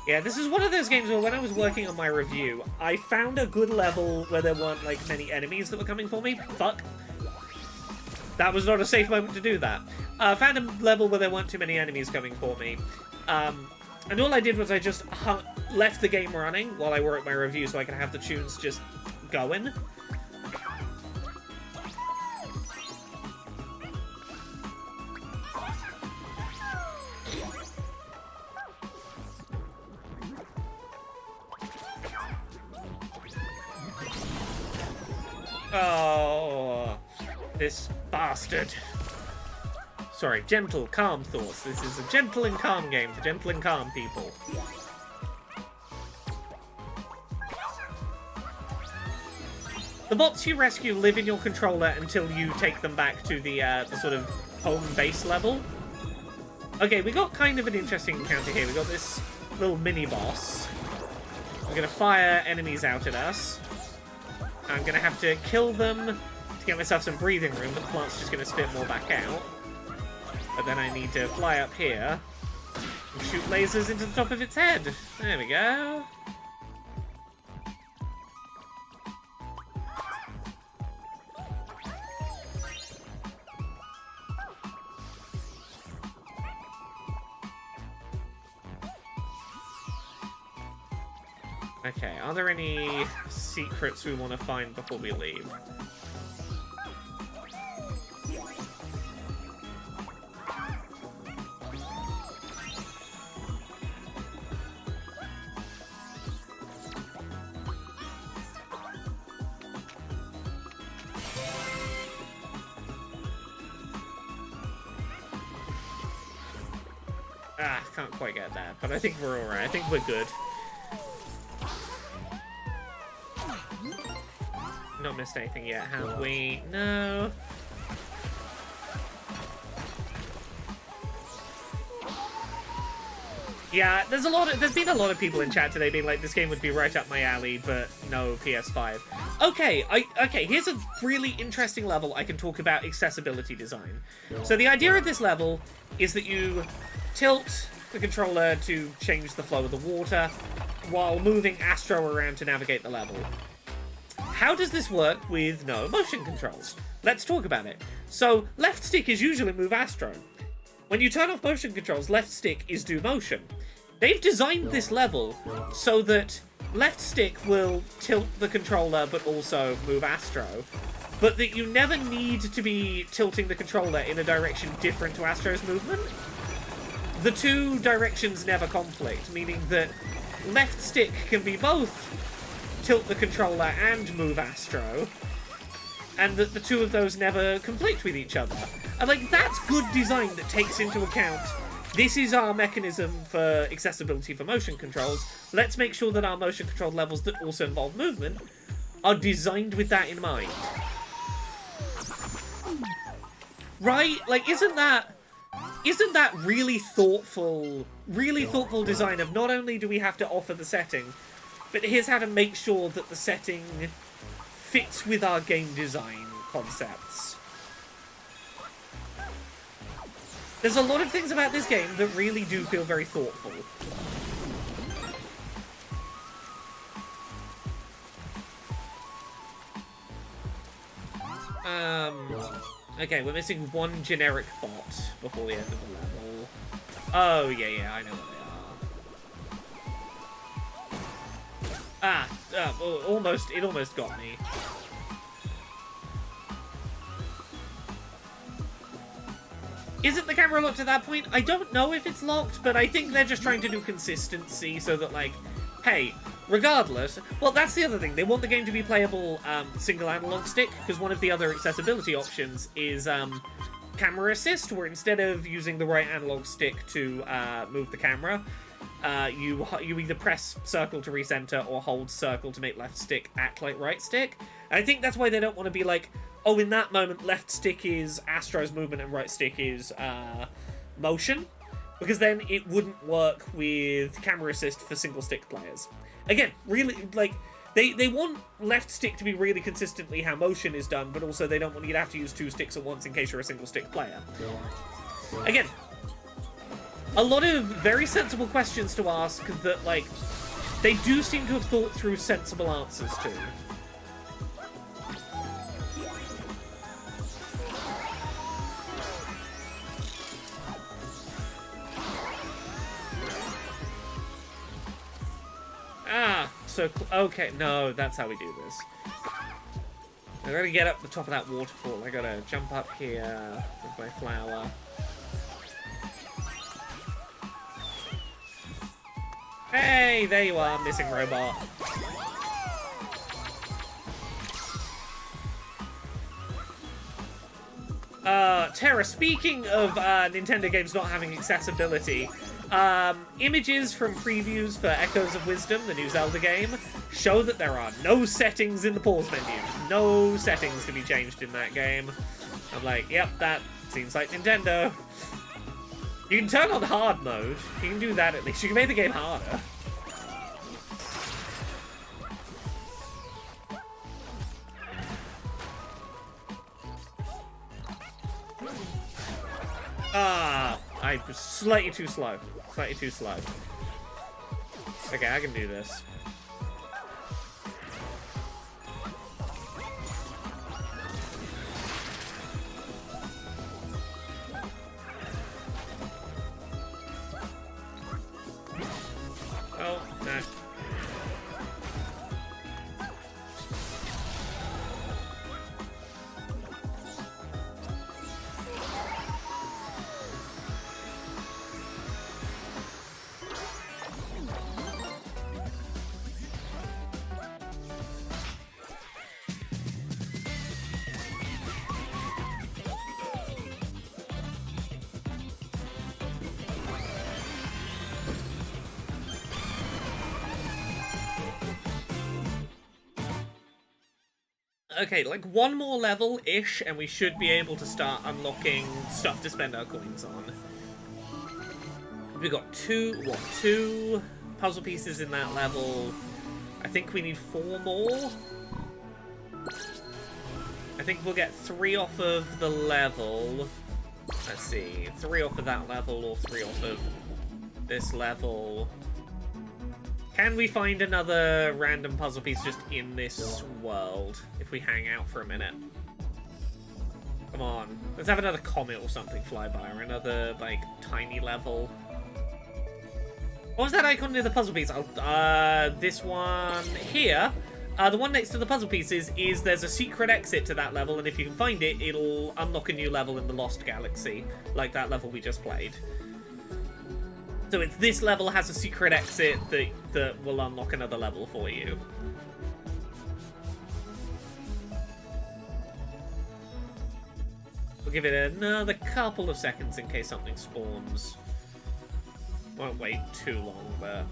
Yeah, this is one of those games where when I was working on my review, I found a good level where there weren't, like, many enemies that were coming for me. Fuck. That was not a safe moment to do that. I found a level where there weren't too many enemies coming for me. And all I did was I just left the game running while I wrote my review so I could have the tunes just going. Oh, this bastard. Sorry, gentle, calm thoughts. This is a gentle and calm game for gentle and calm people. The bots you rescue live in your controller until you take them back to the sort of home base level. Okay, we got kind of an interesting encounter here. We got this little mini-boss. We're gonna fire enemies out at us. I'm gonna have to kill them to get myself some breathing room, but the plant's just gonna spit more back out. But then I need to fly up here and shoot lasers into the top of its head. There we go. Okay, are there any secrets we want to find before we leave? Ah, can't quite get there, but I think we're alright. I think we're good. Not missed anything yet, have we? No. Yeah, there's been a lot of people in chat today being like, this game would be right up my alley, but no PS5. Okay, okay, here's a really interesting level I can talk about accessibility design. So the idea of this level is that you tilt the controller to change the flow of the water while moving Astro around to navigate the level. How does this work with no motion controls? Let's talk about it. So, left stick is usually move Astro. When you turn off motion controls, left stick is do motion. They've designed this level so that left stick will tilt the controller but also move Astro, but that you never need to be tilting the controller in a direction different to Astro's movement. The two directions never conflict, meaning that left stick can be both tilt the controller and move Astro, and that the two of those never conflict with each other. And, like, that's good design that takes into account, this is our mechanism for accessibility for motion controls. Let's make sure that our motion control levels that also involve movement are designed with that in mind. Right? Like, isn't that really thoughtful design of not only do we have to offer the setting, but here's how to make sure that the setting fits with our game design concepts. There's a lot of things about this game that really do feel very thoughtful. Okay, we're missing one generic bot before the end of the level. Oh, yeah, I know what they are. It almost got me. Isn't the camera locked at that point? I don't know if it's locked, but I think they're just trying to do consistency so that, like, hey, regardless... Well, that's the other thing. They want the game to be playable single analog stick, because one of the other accessibility options is camera assist, where instead of using the right analog stick to move the camera, you either press circle to recenter or hold circle to make left stick act like right stick. And I think that's why they don't want to be like, oh, in that moment, left stick is Astro's movement and right stick is motion. Because then it wouldn't work with camera assist for single stick players. Again, really, like, they want left stick to be really consistently how motion is done, but also they don't want you to have to use two sticks at once in case you're a single stick player. Again, a lot of very sensible questions to ask that, like, they do seem to have thought through sensible answers to. So, okay, no, that's how we do this. I gotta get up the top of that waterfall. I gotta jump up here with my flower. Hey, there you are, missing robot. Terra, speaking of Nintendo games not having accessibility, images from previews for Echoes of Wisdom, the new Zelda game, show that there are no settings in the pause menu. No settings to be changed in that game. I'm like, yep, that seems like Nintendo. You can turn on hard mode. You can do that at least. You can make the game harder. I was slightly too slow. Slightly too slow. Okay, I can do this. Oh, no. Okay, like one more level-ish, and we should be able to start unlocking stuff to spend our coins on. We got two puzzle pieces in that level. I think we need 4 more. I think we'll get 3 off of the level. Let's see, 3 off of that level or 3 off of this level. Can we find another random puzzle piece just in this world if we hang out for a minute? Come on, let's have another comet or something fly by, or another, like, tiny level. What was that icon near the puzzle piece? This one here. The one next to the puzzle pieces is there's a secret exit to that level, and if you can find it, it'll unlock a new level in the Lost Galaxy, like that level we just played. So it's this level has a secret exit that will unlock another level for you. We'll give it another couple of seconds in case something spawns. Won't wait too long, but...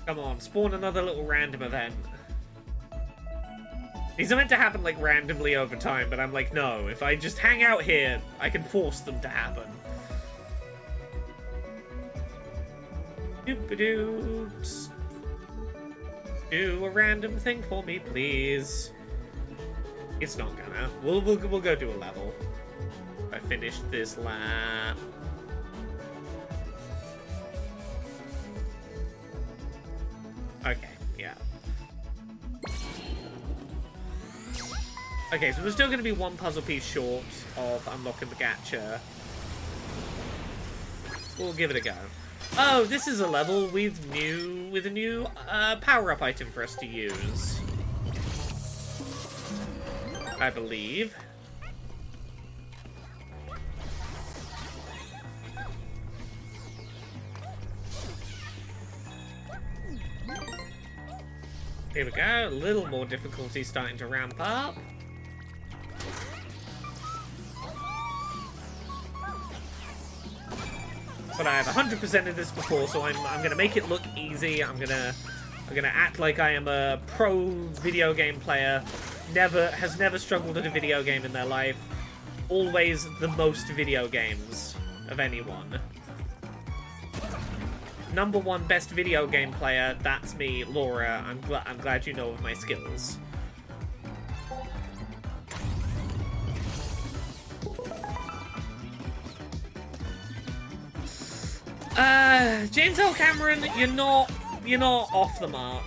Come on, spawn another little random event. These are meant to happen, like, randomly over time, but I'm like, no, if I just hang out here, I can force them to happen. Doop-a-doo. Do a random thing for me, please. It's not gonna. We'll go do a level. I finished this lap. Okay, yeah. Okay, so we're still gonna be 1 puzzle piece short of unlocking the gacha. We'll give it a go. Oh, this is a level with a new power-up item for us to use. I believe. Here we go, a little more difficulty starting to ramp up. But I have 100% of this before, so I'm gonna make it look easy. I'm gonna act like I am a pro video game player. Has never struggled at a video game in their life. Always the most video games of anyone. #1 best video game player, that's me, Laura. I'm glad you know of my skills. James L. Cameron, you're not off the mark.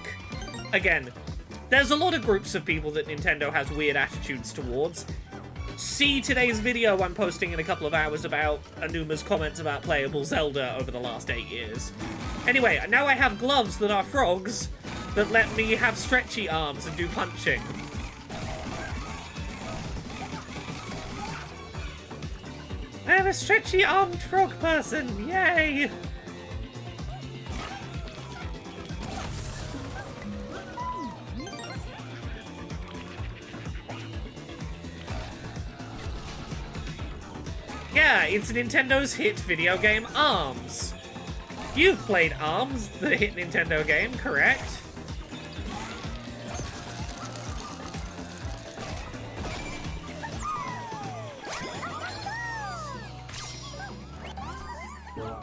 Again, there's a lot of groups of people that Nintendo has weird attitudes towards. See today's video I'm posting in a couple of hours about Anuma's comments about playable Zelda over the last 8 years. Anyway, now I have gloves that are frogs that let me have stretchy arms and do punching. I am a stretchy armed frog person, yay! Yeah, it's Nintendo's hit video game, ARMS. You've played ARMS, the hit Nintendo game, correct?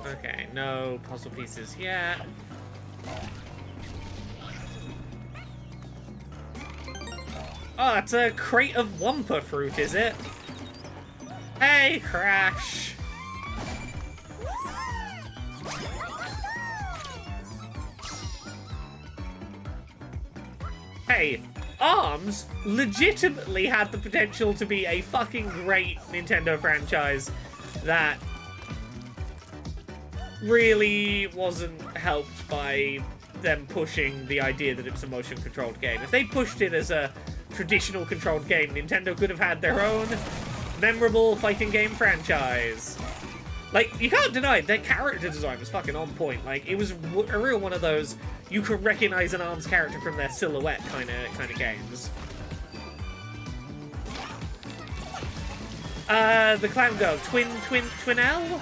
Okay, no puzzle pieces yet. Oh, it's a crate of Wumpa fruit, is it? Hey, Crash! Hey, ARMS legitimately had the potential to be a fucking great Nintendo franchise that really wasn't helped by them pushing the idea that it was a motion-controlled game. If they pushed it as a traditional controlled game, Nintendo could have had their own memorable fighting game franchise. Like, you can't deny their character design was fucking on point. Like, it was a real one of those you could recognize an ARMS character from their silhouette kind of games. The clown girl, Twinelle?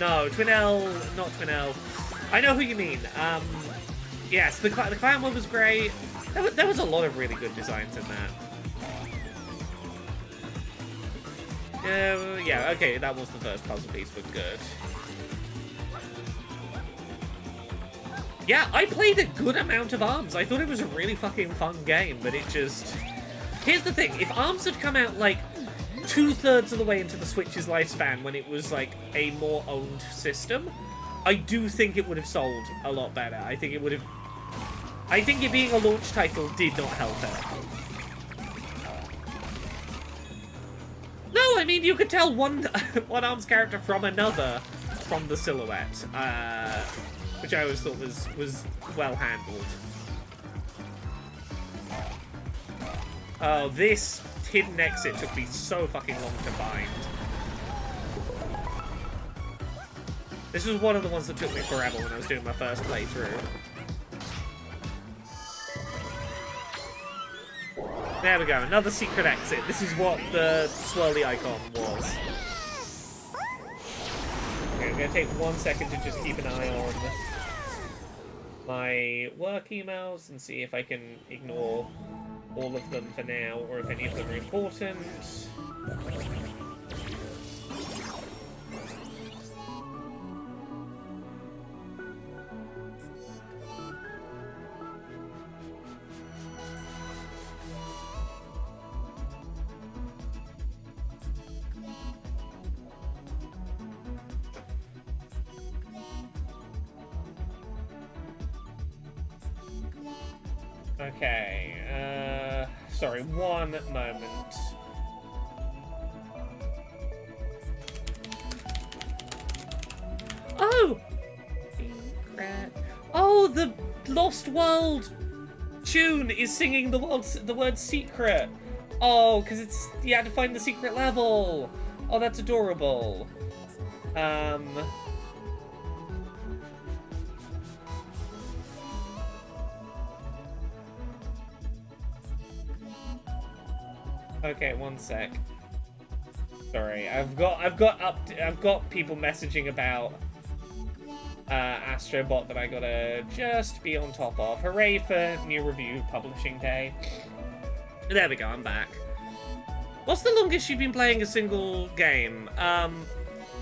No, Twinelle, not Twinelle. I know who you mean. Yes, the clown one was great. There was a lot of really good designs in that. Yeah, okay, that was the first puzzle piece, but good. Yeah, I played a good amount of ARMS. I thought it was a really fucking fun game, but it just... Here's the thing, if ARMS had come out, like, 2/3 of the way into the Switch's lifespan when it was, like, a more owned system, I do think it would have sold a lot better. I think it would have... I think it being a launch title did not help it. No, I mean, you could tell one ARMS character from another from the silhouette, which I always thought was well handled. Oh, this hidden exit took me so fucking long to find. This was one of the ones that took me forever when I was doing my first playthrough. There we go, another secret exit. This is what the swirly icon was. Okay, I'm gonna take 1 second to just keep an eye on my work emails and see if I can ignore all of them for now, or if any of them are important. Okay, sorry, one moment. Oh! Secret. Oh, the Lost World tune is singing the word secret. Oh, because it's, you had to find the secret level. Oh, that's adorable. Okay, 1 sec. Sorry, I've got people messaging about Astro bot that I gotta just be on top of. Hooray for new review publishing day. There we go, I'm back. What's the longest you've been playing a single game?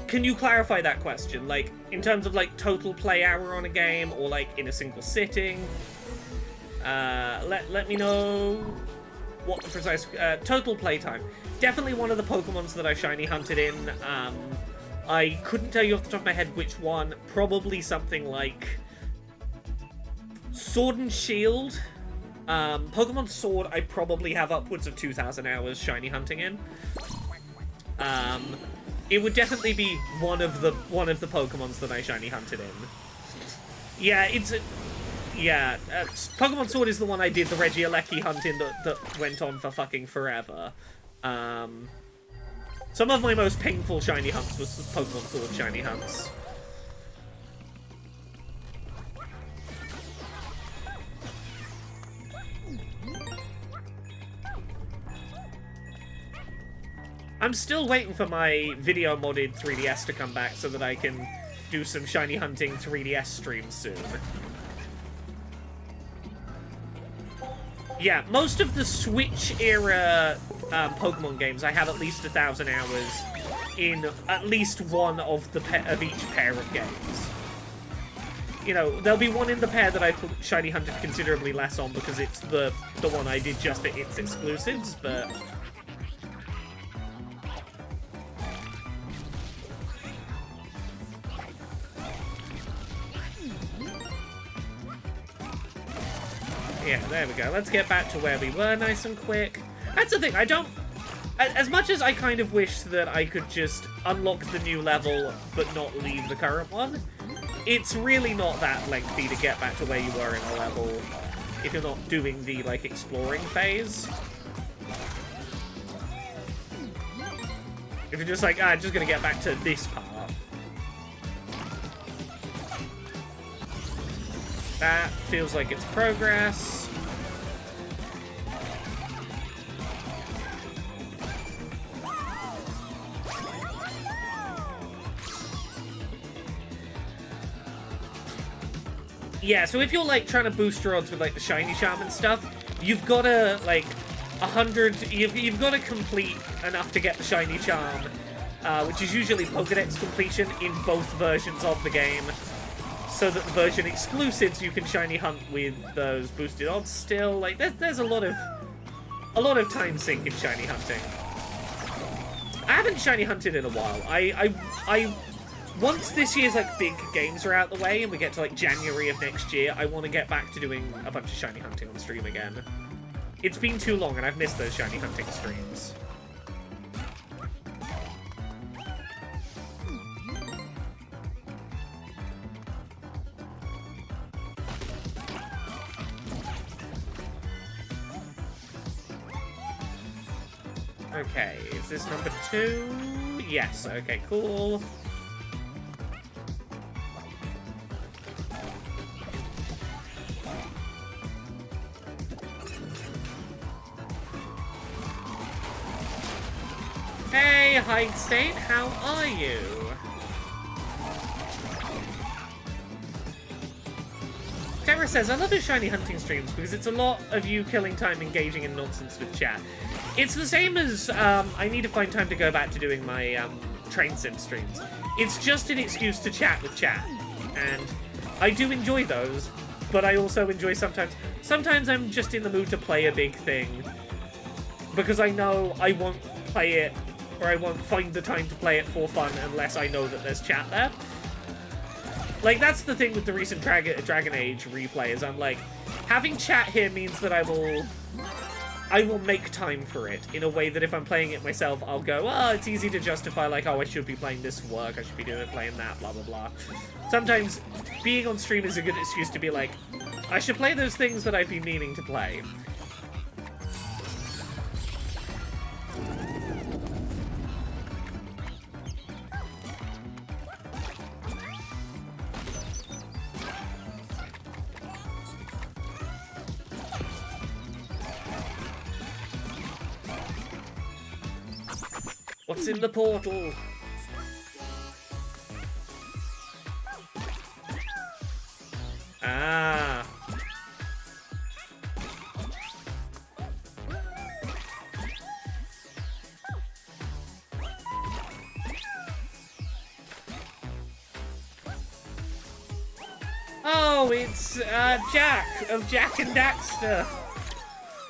Can you clarify that question? Like, in terms of, like, total play hour on a game, or, like, in a single sitting? Let me know what the precise total playtime. Definitely one of the Pokemons that I shiny hunted in. I couldn't tell you off the top of my head which one. Probably something like Sword and Shield. Pokemon Sword, I probably have upwards of 2,000 hours shiny hunting in. It would definitely be one of the Pokemons that I shiny hunted in. Yeah, Pokemon Sword is the one I did the Regieleki hunt in that went on for fucking forever. Some of my most painful shiny hunts was Pokemon Sword shiny hunts. I'm still waiting for my video modded 3DS to come back so that I can do some shiny hunting 3DS streams soon. Yeah, most of the Switch-era Pokemon games, I have at least 1,000 hours in at least one of each pair of games. You know, there'll be one in the pair that I've shiny hunted considerably less on because it's the one I did just for its exclusives, but... Yeah, there we go. Let's get back to where we were nice and quick. That's the thing, I don't... As much as I kind of wish that I could just unlock the new level but not leave the current one, it's really not that lengthy to get back to where you were in a level if you're not doing the, like, exploring phase. If you're just like, I'm just gonna get back to this part. That feels like it's progress. Yeah, so if you're, like, trying to boost your odds with, like, the shiny charm and stuff, you've got to, like, 100... You've got to complete enough to get the shiny charm, which is usually Pokedex completion in both versions of the game, so that the version exclusives you can shiny hunt with those boosted odds still. Like, there's a lot of time sink in shiny hunting. I haven't shiny hunted in a while. I once this year's, like, big games are out the way and we get to, like, January of next year, I want to get back to doing a bunch of shiny hunting on stream again. It's been too long and I've missed those shiny hunting streams. Okay, is this number 2? Yes, okay, cool. Hey, Hide State, how are you? Terra says, I love his shiny hunting streams because it's a lot of you killing time engaging in nonsense with chat. It's the same as, I need to find time to go back to doing my train sim streams. It's just an excuse to chat with chat. And I do enjoy those, but I also enjoy sometimes I'm just in the mood to play a big thing. Because I know I won't play it, or I won't find the time to play it for fun unless I know that there's chat there. Like, that's the thing with the recent Dragon Age replays. I'm like, having chat here means that I will make time for it in a way that if I'm playing it myself, I'll go, oh, it's easy to justify, like, oh, I should be playing this work, I should be playing that, blah, blah, blah. Sometimes being on stream is a good excuse to be like, I should play those things that I've been meaning to play. What's in the portal? Ah. Oh, it's Jack of Jack and Daxter.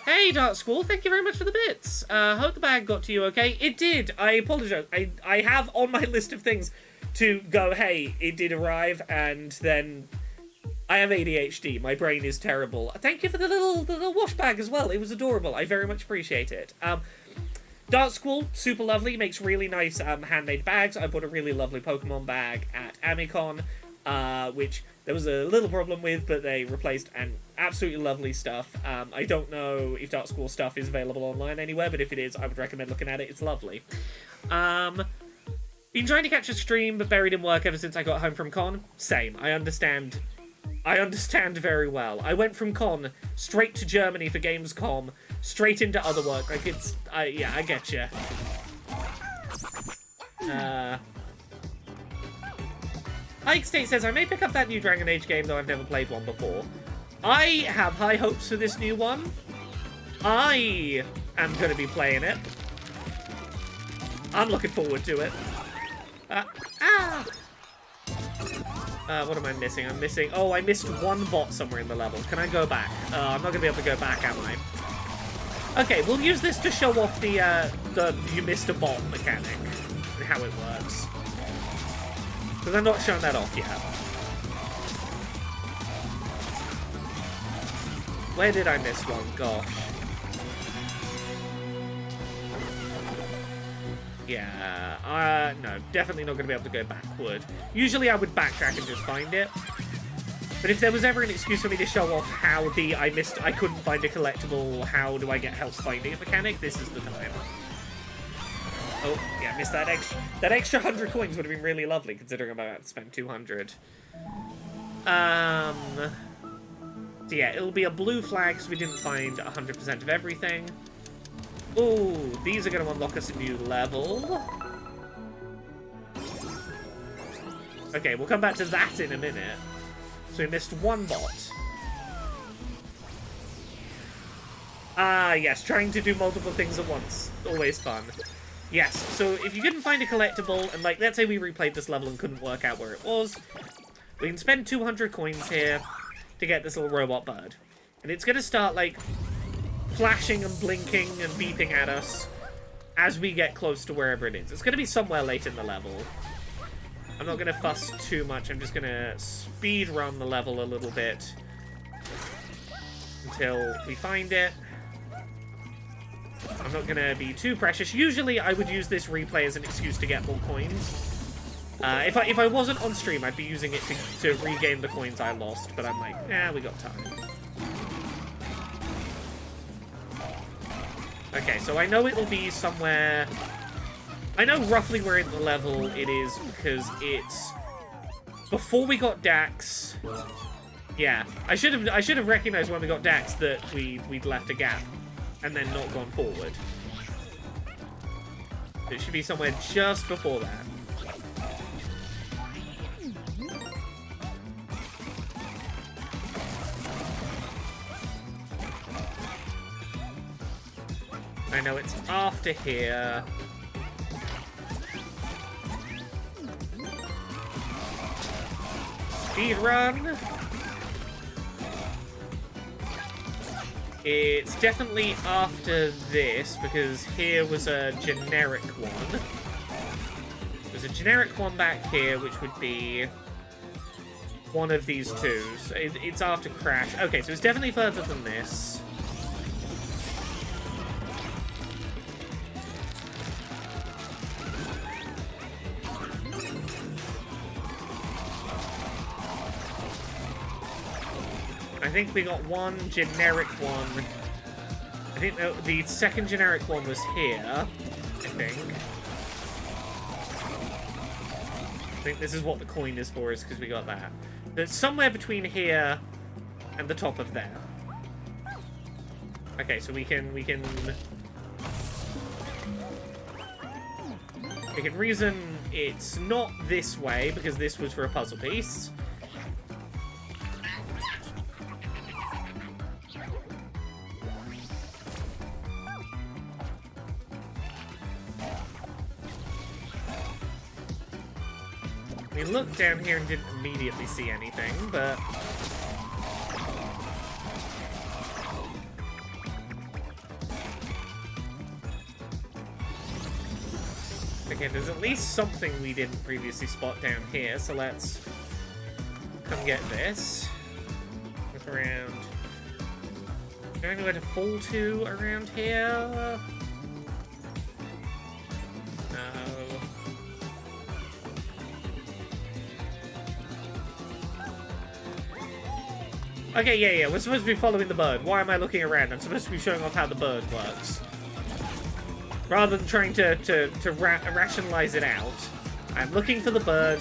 Hey, Dark Squall, thank you very much for the bits. Hope the bag got to you okay. It did. I apologize. I have on my list of things to go, hey, it did arrive, and then I have ADHD. My brain is terrible. Thank you for the little wash bag as well. It was adorable. I very much appreciate it. Dark Squall, super lovely, makes really nice handmade bags. I bought a really lovely Pokemon bag at Amicon, which there was a little problem with, but they replaced, and absolutely lovely stuff. I don't know if Dark Squall stuff is available online anywhere, but if it is, I would recommend looking at it. It's lovely. Been trying to catch a stream, but buried in work ever since I got home from con. Same. I understand very well. I went from con straight to Germany for Gamescom, straight into other work. Like, it's... yeah, I get you. Ike State says, I may pick up that new Dragon Age game, though I've never played one before. I have high hopes for this new one. I am going to be playing it. I'm looking forward to it. What am I missing? Oh, I missed one bot somewhere in the level. Can I go back? I'm not going to be able to go back, am I? Okay, we'll use this to show off the you missed a bot mechanic and how it works. Because I'm not showing that off yet. Where did I miss one? Gosh. Yeah, no, definitely not going to be able to go backward. Usually I would backtrack and just find it. But if there was ever an excuse for me to show off how I couldn't find a collectible, how do I get help finding a mechanic, this is the time. Oh, yeah, missed that extra. That extra 100 coins would have been really lovely, considering I'm about to spend 200. So yeah, it'll be a blue flag, because we didn't find 100% of everything. Ooh, these are going to unlock us a new level. Okay, we'll come back to that in a minute. So we missed one bot. Ah, yes, trying to do multiple things at once. Always fun. Yes, so if you couldn't find a collectible, and like, let's say we replayed this level and couldn't work out where it was, we can spend 200 coins here to get this little robot bird. And it's gonna start, like, flashing and blinking and beeping at us as we get close to wherever it is. It's gonna be somewhere late in the level. I'm not gonna fuss too much, I'm just gonna speed run the level a little bit until we find it. I'm not gonna be too precious. Usually I would use this replay as an excuse to get more coins. If I wasn't on stream, I'd be using it to regain the coins I lost, but I'm like, we got time. Okay, so I know it'll be somewhere... I know roughly where in the level it is, because it's... Before we got Dax... Yeah, I should have recognized when we got Dax that we'd left a gap, and then not gone forward. It should be somewhere just before that. I know it's after here. Speed run. It's definitely after this, because here was a generic one. There's a generic one back here, which would be one of these two. So it's after Crash. Okay, so it's definitely further than this. I think we got one generic one. I think the second generic one was here, I think this is what the coin is for, is because we got that. There's somewhere between here and the top of there. Okay, so we can reason it's not this way, because this was for a puzzle piece. We looked down here and didn't immediately see anything, but... Okay, there's at least something we didn't previously spot down here, so let's come get this. Look around. Is there anywhere to fall to around here? Okay, yeah, we're supposed to be following the bird. Why am I looking around? I'm supposed to be showing off how the bird works. Rather than trying to rationalize it out, I'm looking for the bird.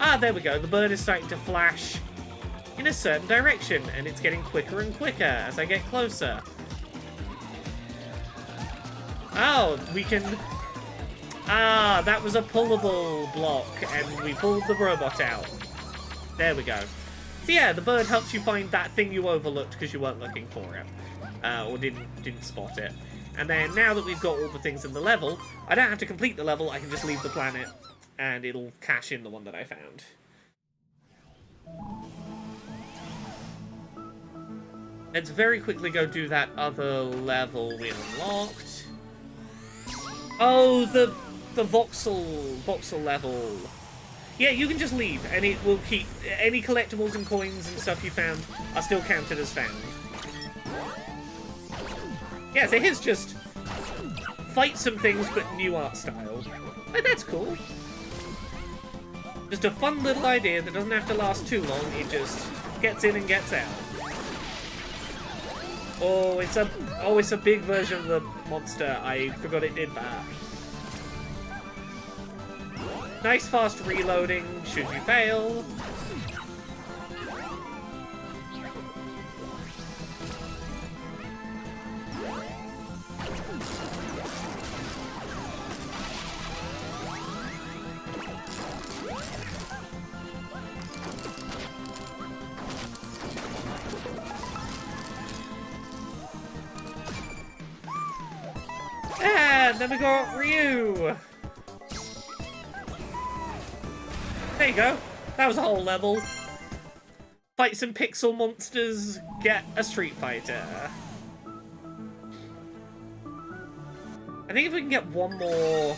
Ah, there we go. The bird is starting to flash in a certain direction, and it's getting quicker and quicker as I get closer. Oh, we can... Ah, that was a pullable block, and we pulled the robot out. There we go. So yeah, the bird helps you find that thing you overlooked because you weren't looking for it. Or didn't spot it. And then now that we've got all the things in the level, I don't have to complete the level, I can just leave the planet and it'll cache in the one that I found. Let's very quickly go do that other level we unlocked. Oh, the voxel level. Yeah, you can just leave, and it will keep... Any collectibles and coins and stuff you found are still counted as found. Yeah, so here's just... Fight some things, but new art style. Oh, that's cool. Just a fun little idea that doesn't have to last too long, it just gets in and gets out. Oh, it's a big version of the monster. I forgot it did that. Nice fast reloading, should you fail. and then we got Ryu. There you go. That was a whole level. Fight some pixel monsters, get a Street Fighter. I think if we can get one more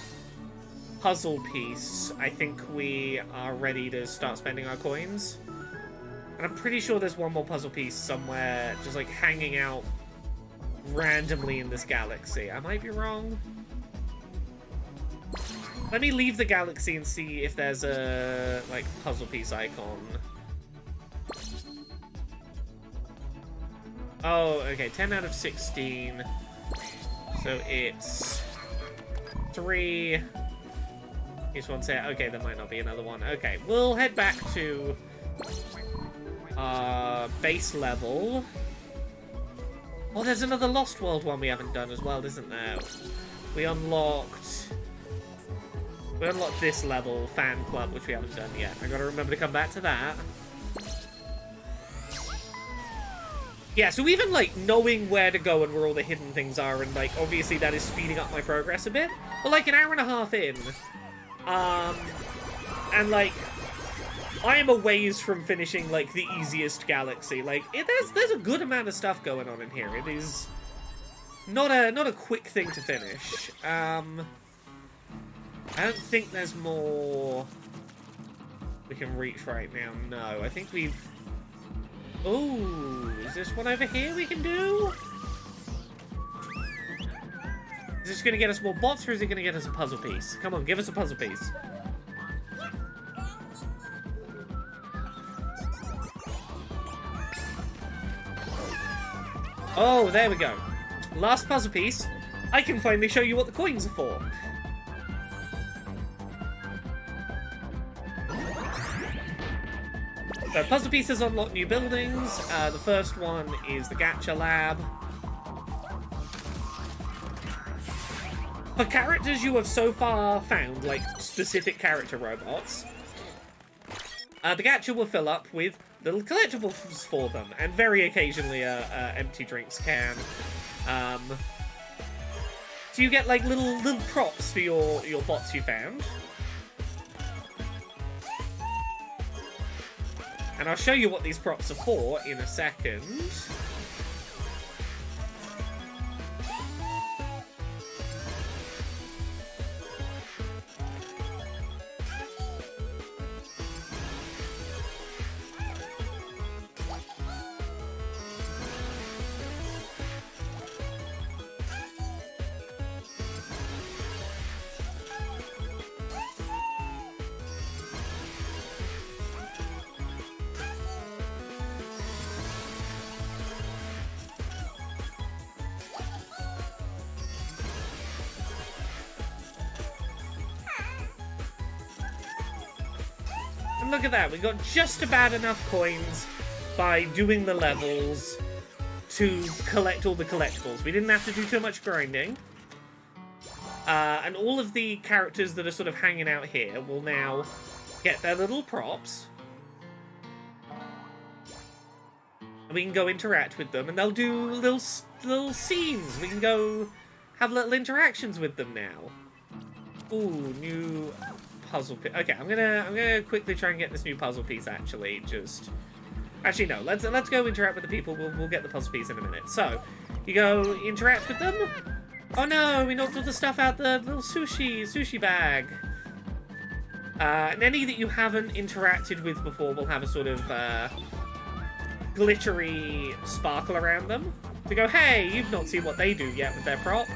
puzzle piece, I think we are ready to start spending our coins. And I'm pretty sure there's one more puzzle piece somewhere just like hanging out randomly in this galaxy. I might be wrong. Let me leave the galaxy and see if there's a like puzzle piece icon. Oh, okay, 10 out of 16. So it's 3. Here's one set. Okay, there might not be another one. Okay, we'll head back to base level. Oh, there's another Lost World one we haven't done as well, isn't there? We unlocked this level, Fan Club, which we haven't done yet. I gotta remember to come back to that. Yeah, so even, like, knowing where to go and where all the hidden things are, and, like, obviously that is speeding up my progress a bit. But, like, an hour and a half in, and, like, I am a ways from finishing, like, the easiest galaxy. Like, there's a good amount of stuff going on in here. It is not a quick thing to finish. I don't think there's more we can reach right now. No, I think we've... Oh, is this one over here we can do? Is this going to get us more bots, or is it going to get us a puzzle piece? Come on, give us a puzzle piece. Oh, there we go. Last puzzle piece. I can finally show you what the coins are for. So, puzzle pieces unlock new buildings. The first one is the Gacha Lab. For characters you have so far found, like specific character robots, the Gacha will fill up with little collectibles for them, and very occasionally a empty drinks can. So you get like little props for your bots you found. And I'll show you what these props are for in a second. And look at that, we got just about enough coins by doing the levels to collect all the collectibles. We didn't have to do too much grinding. And all of the characters that are sort of hanging out here will now get their little props. And we can go interact with them, and they'll do little scenes. We can go have little interactions with them now. Ooh, new puzzle piece. Okay, I'm gonna quickly try and get this new puzzle piece. Actually, no. Let's go interact with the people. We'll get the puzzle piece in a minute. So, you go interact with them. Oh no, we knocked all the stuff out the little sushi bag. And any that you haven't interacted with before will have a sort of glittery sparkle around them to go, hey, you've not seen what they do yet with their prop.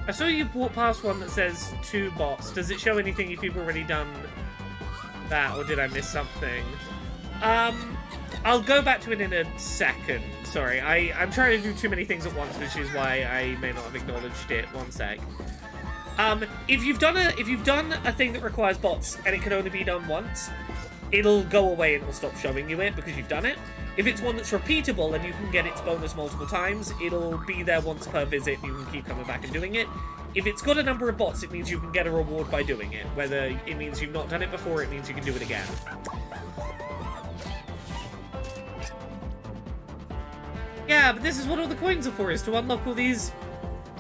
I saw you walk past one that says 2 bots. Does it show anything if you've already done that, or did I miss something? I'll go back to it in a second. Sorry, I'm trying to do too many things at once, which is why I may not have acknowledged it. One sec. If you've done a thing that requires bots and it can only be done once, it'll go away and it'll stop showing you it because you've done it. If it's one that's repeatable and you can get its bonus multiple times, it'll be there once per visit and you can keep coming back and doing it. If it's got a number of bots, it means you can get a reward by doing it. Whether it means you've not done it before, it means you can do it again. Yeah, but this is what all the coins are for, is to unlock all these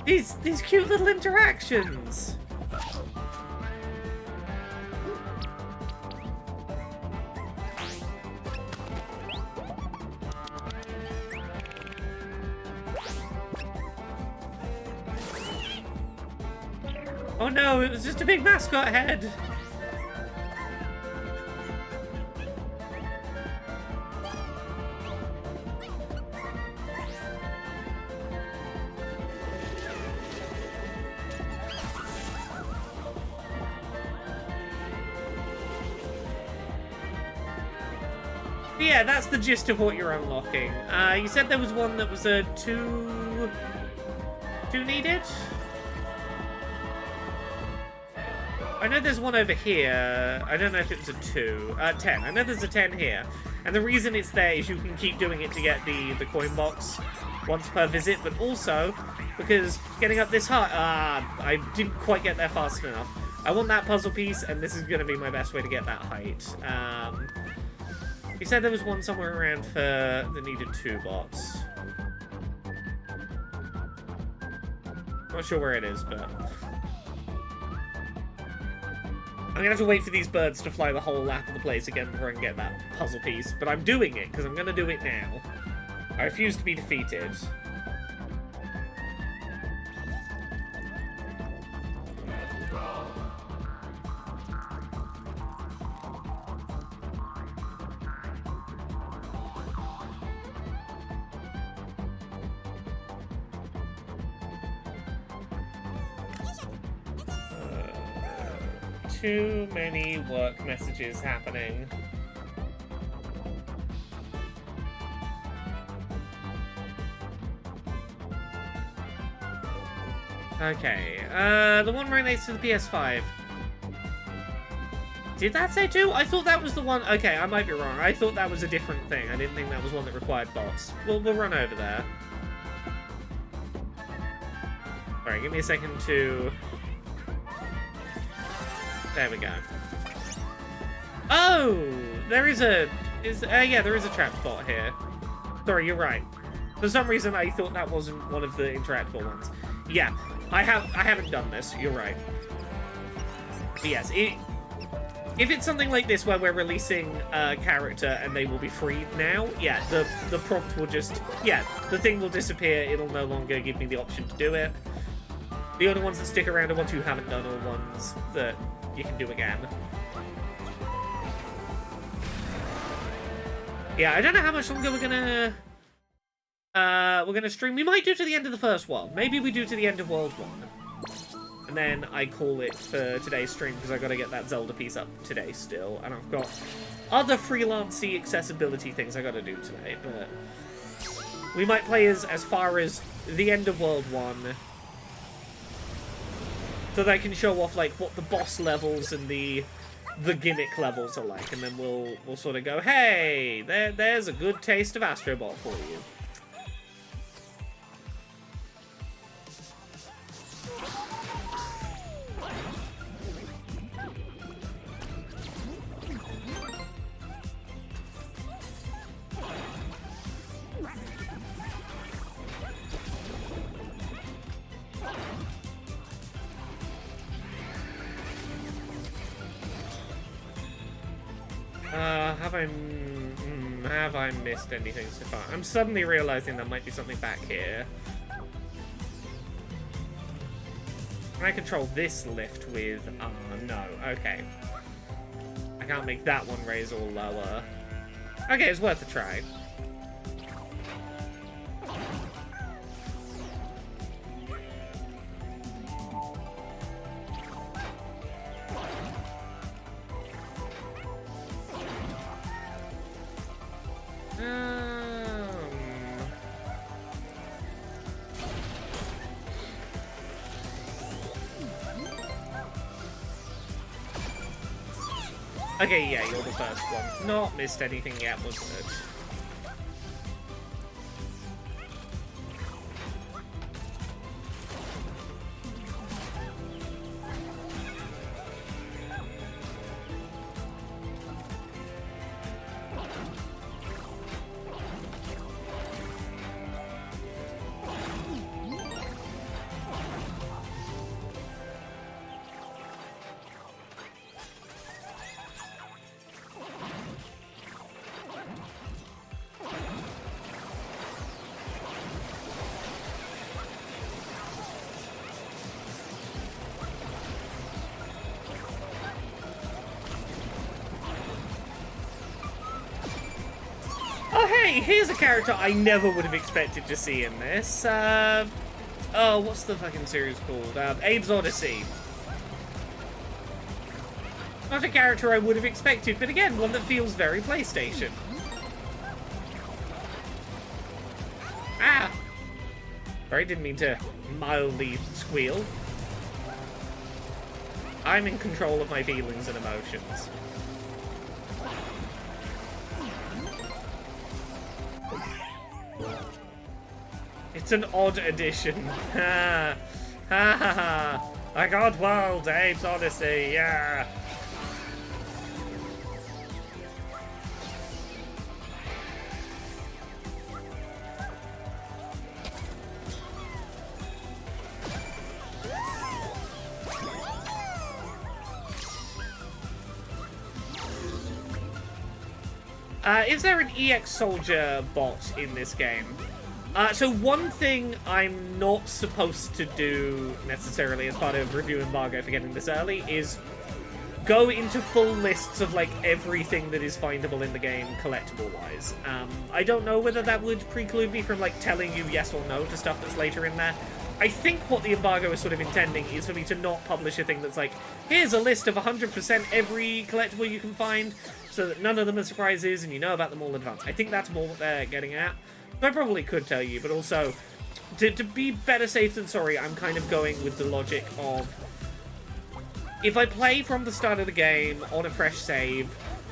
cute little interactions. Oh no, it was just a big mascot head. But yeah, that's the gist of what you're unlocking. You said there was one that was a two needed? I know there's one over here. I don't know if it was a 10. I know there's a 10 here. And the reason it's there is you can keep doing it to get the coin box once per visit, but also because getting up this high... I didn't quite get there fast enough. I want that puzzle piece, and this is going to be my best way to get that height. You said there was one somewhere around that needed 2 bots. Not sure where it is, but... I'm gonna have to wait for these birds to fly the whole lap of the place again before I can get that puzzle piece. But I'm doing it, because I'm gonna do it now. I refuse to be defeated. Too many work messages happening. Okay, the one right next to the PS5. Did that say 2? I thought that was the one... Okay, I might be wrong. I thought that was a different thing. I didn't think that was one that required bots. We'll run over there. Alright, give me a second to... There we go. Oh! There is a... yeah, there is a trap spot here. Sorry, you're right. For some reason, I thought that wasn't one of the interactable ones. Yeah, I haven't done this. You're right. But yes, if it's something like this where we're releasing a character and they will be freed now, yeah, the prompt will just... Yeah, the thing will disappear. It'll no longer give me the option to do it. The only ones that stick around are ones who haven't done, or ones that you can do again. Yeah, I don't know how much longer we're gonna stream. We might do to the end of the first one. Maybe we do to the end of World 1. And then I call it for today's stream, because I've got to get that Zelda piece up today still. And I've got other freelancey accessibility things I got to do today. But we might play as far as the end of World 1. So that I can show off, like, what the boss levels and the gimmick levels are like, and then we'll sort of go, hey, there's a good taste of Astro Bot for you. Have I missed anything so far? I'm suddenly realizing there might be something back here. Can I control this lift with... no. Okay. I can't make that one raise or lower. Okay, it's worth a try. Okay, yeah, you're the first one. Not missed anything yet, wasn't it? Oh, hey, here's a character I never would have expected to see in this. Oh, what's the fucking series called? Abe's Odyssey. Not a character I would have expected, but again, one that feels very PlayStation. Ah! Sorry, didn't mean to mildly squeal. I'm in control of my feelings and emotions. It's an odd addition. Ha ha ha ha. I got world, Abe's Odyssey, yeah. Is there an EX Soldier bot in this game? So one thing I'm not supposed to do necessarily as part of review embargo for getting this early is go into full lists of like everything that is findable in the game collectible-wise. I don't know whether that would preclude me from like telling you yes or no to stuff that's later in there. I think what the embargo is sort of intending is for me to not publish a thing that's like, here's a list of 100% every collectible you can find, so that none of them are surprises and you know about them all in advance. I think that's more what they're getting at. I probably could tell you, but also, to be better safe than sorry, I'm kind of going with the logic of, if I play from the start of the game on a fresh save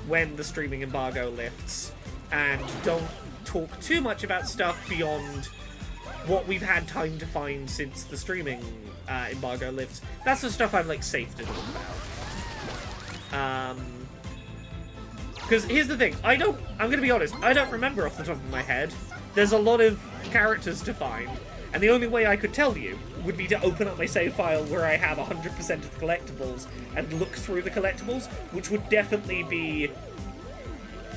when the streaming embargo lifts, and don't talk too much about stuff beyond what we've had time to find since the streaming embargo lifts, that's the stuff I'm like safe to talk about. Because here's the thing, I'm gonna be honest, I don't remember off the top of my head. There's a lot of characters to find, and the only way I could tell you would be to open up my save file where I have 100% of the collectibles and look through the collectibles, which would definitely be...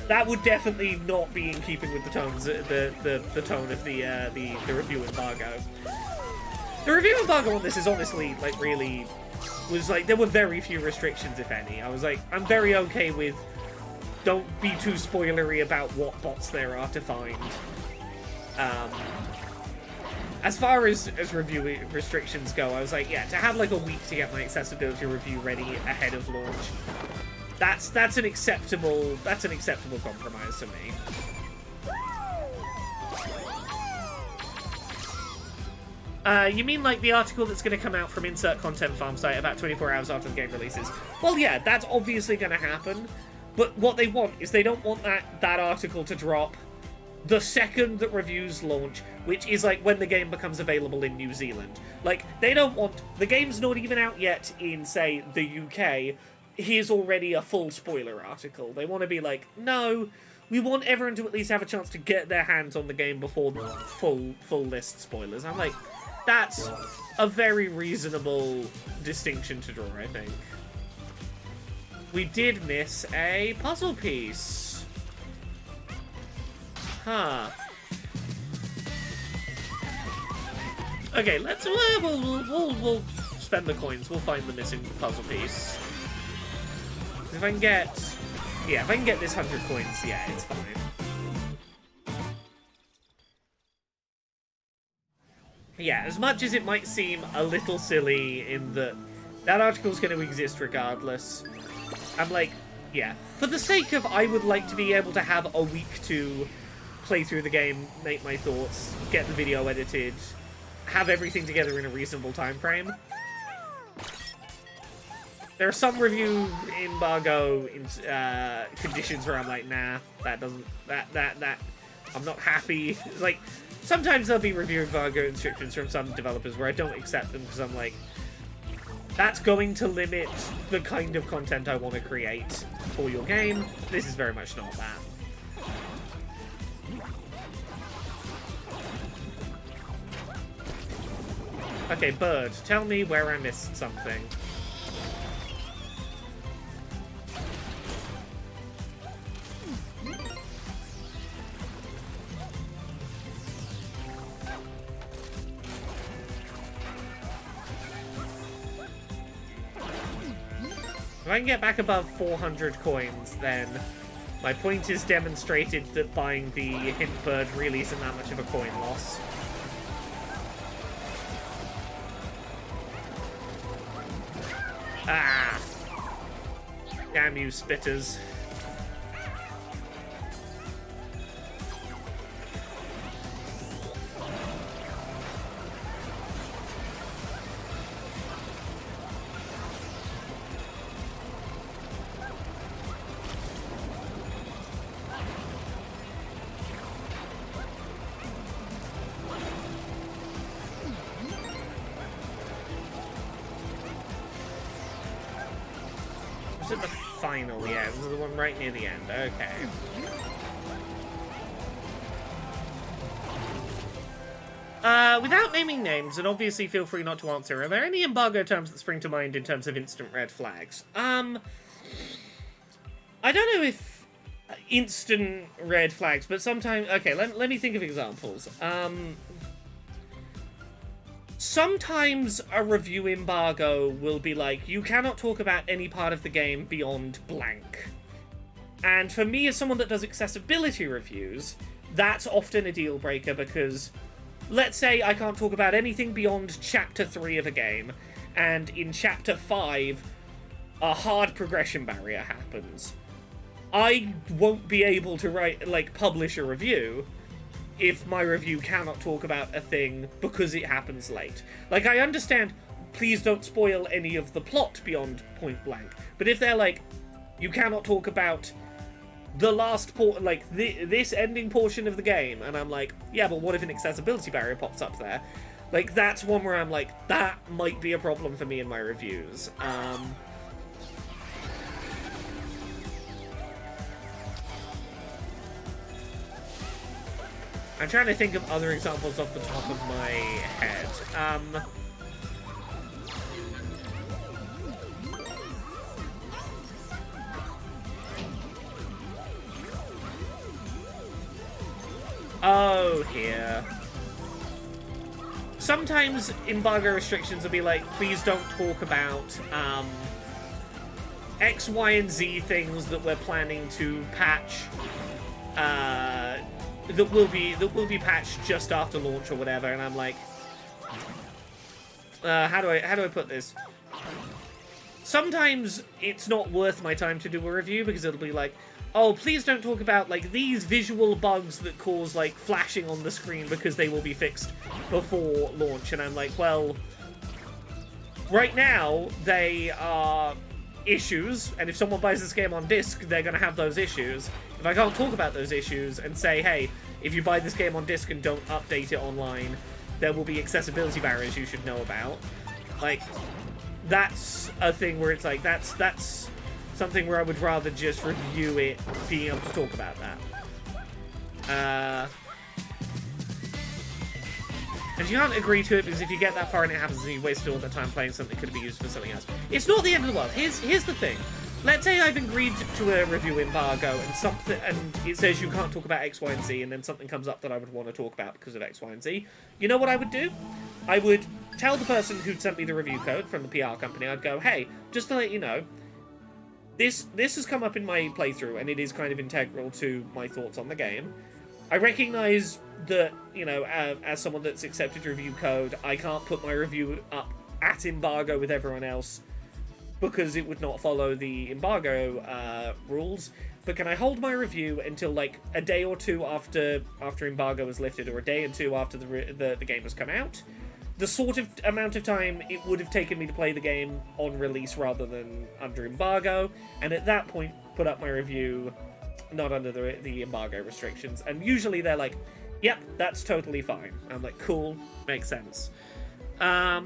That would definitely not be in keeping with the tones, the tone of the review embargo. The review embargo on this is honestly, like, really... was like, there were very few restrictions, if any. I was like, I'm very okay with... Don't be too spoilery about what bots there are to find. As far as review restrictions go, I was like, yeah, to have like a week to get my accessibility review ready ahead of launch, that's an acceptable compromise to me. You mean like the article that's going to come out from Insert Content Farm site about 24 hours after the game releases? Well, yeah, that's obviously going to happen, but what they want is they don't want that article to drop the second that reviews launch, which is like when the game becomes available in New Zealand. Like, they don't want... The game's not even out yet in, say, the UK. Here's already a full spoiler article. They want to be like, no, we want everyone to at least have a chance to get their hands on the game before the full list spoilers. I'm like, that's a very reasonable distinction to draw, I think. We did miss a puzzle piece. Huh. Okay, let's... We'll spend the coins. We'll find the missing puzzle piece. If I can get... Yeah, if I can get this 100 coins, yeah, it's fine. Yeah, as much as it might seem a little silly in that article's going to exist regardless, I'm like, yeah, for the sake of I would like to be able to have a week to play through the game, make my thoughts, get the video edited, have everything together in a reasonable time frame. There are some review embargo conditions where I'm like, nah, that doesn't, I'm not happy. Like, sometimes there'll be review embargo instructions from some developers where I don't accept them because I'm like, that's going to limit the kind of content I want to create for your game. This is very much not that. Okay, Bird, tell me where I missed something. If I can get back above 400 coins, then my point is demonstrated that buying the hint bird really isn't that much of a coin loss. Ah! Damn you, spitters. Was it the final? Yeah, it was the one right near the end. Okay. Without naming names, and obviously feel free not to answer, are there any embargo terms that spring to mind in terms of instant red flags? I don't know if instant red flags, but sometimes... Okay, let me think of examples. Sometimes a review embargo will be like, you cannot talk about any part of the game beyond blank. And for me, as someone that does accessibility reviews, that's often a deal breaker because, let's say I can't talk about anything beyond Chapter 3 of a game, and in Chapter 5, a hard progression barrier happens. I won't be able to publish a review if my review cannot talk about a thing because it happens late. Like, I understand, please don't spoil any of the plot beyond point blank, but if they're like, you cannot talk about the last this ending portion of the game, and I'm like, yeah, but what if an accessibility barrier pops up there? Like, that's one where I'm like, that might be a problem for me in my reviews. I'm trying to think of other examples off the top of my head. Oh, here. Sometimes embargo restrictions will be like, please don't talk about X, Y, and Z things that we're planning to patch. That will be patched just after launch or whatever, and I'm like, how do I put this? Sometimes it's not worth my time to do a review because it'll be like, oh, please don't talk about like these visual bugs that cause like flashing on the screen because they will be fixed before launch, and I'm like, well, right now they are issues, and if someone buys this game on disc, they're going to have those issues. If I can't talk about those issues and say, hey, if you buy this game on disc and don't update it online, there will be accessibility barriers you should know about. Like, that's a thing where it's like, that's something where I would rather just review it, being able to talk about that. And you can't agree to it because if you get that far and it happens and you wasted all that time playing something that could be used for something else. It's not the end of the world. Here's the thing. Let's say I've agreed to a review embargo and it says you can't talk about X, Y, and Z, and then something comes up that I would want to talk about because of X, Y, and Z. You know what I would do? I would tell the person who'd sent me the review code from the PR company, I'd go, hey, just to let you know, this has come up in my playthrough and it is kind of integral to my thoughts on the game. I recognise that, you know, as someone that's accepted review code, I can't put my review up at embargo with everyone else because it would not follow the embargo rules. But can I hold my review until like a day or two after embargo is lifted, or a day or two after the game has come out? the sort of amount of time it would have taken me to play the game on release rather than under embargo, and at that point put up my review not under the embargo restrictions. And usually they're like, yep, that's totally fine. I'm like, cool, makes sense. Hey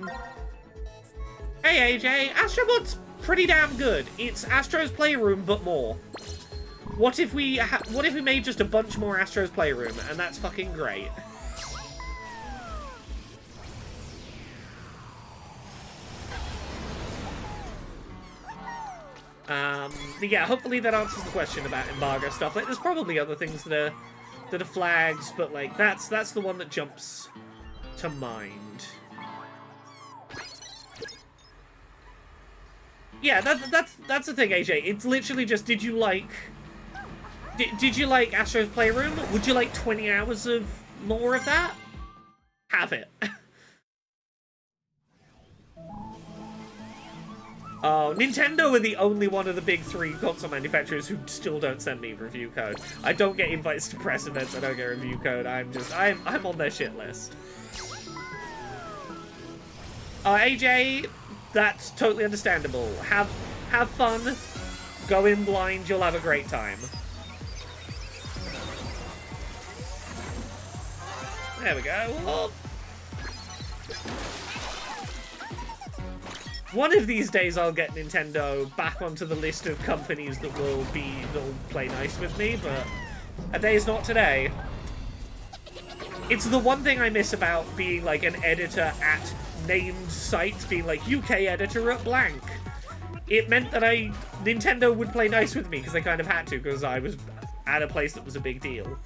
AJ, Astrobot's pretty damn good. It's Astro's Playroom, but more. What if we made just a bunch more Astro's Playroom, and that's fucking great. But yeah, hopefully that answers the question about embargo stuff. Like, there's probably other things that are flags, but like that's the one that jumps to mind. Yeah, that's the thing, AJ. It's literally just, did you like Astro's Playroom? Would you like 20 hours of more of that? Have it. Oh, Nintendo are the only one of the big three console manufacturers who still don't send me review code. I don't get invites to press events, I don't get review code. I'm on their shit list. AJ, that's totally understandable. Have fun. Go in blind, you'll have a great time. There we go. Oh. One of these days I'll get Nintendo back onto the list of companies that will play nice with me, but a day is not today. It's the one thing I miss about being like an editor at named sites, being like UK editor at blank. It meant that Nintendo would play nice with me because they kind of had to, because I was at a place that was a big deal.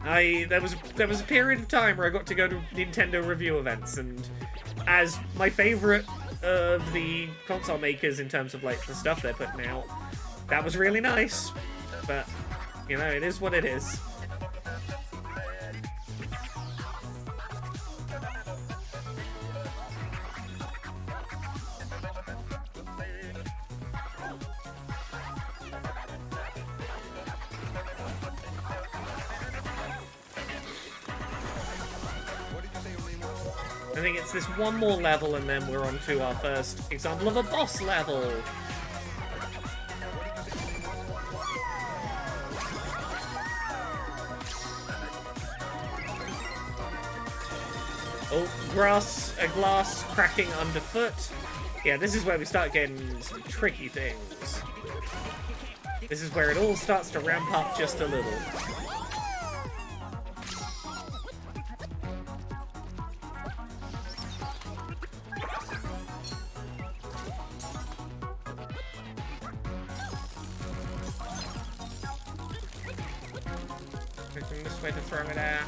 There was a period of time where I got to go to Nintendo review events, and as my favorite of the console makers in terms of like the stuff they're putting out, that was really nice. But you know, it is what it is. I think it's this one more level and then we're on to our first example of a boss level. Oh, a glass cracking underfoot. Yeah, this is where we start getting some tricky things. This is where it all starts to ramp up just a little. This way to throw it at.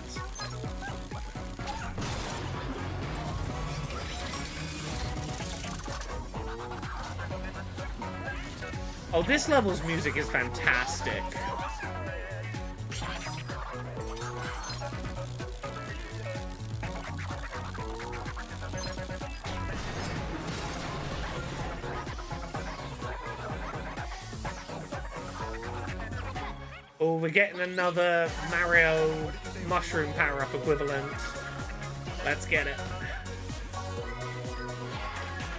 Oh, this level's music is fantastic. Oh, we're getting another Mario mushroom power-up equivalent. Let's get it.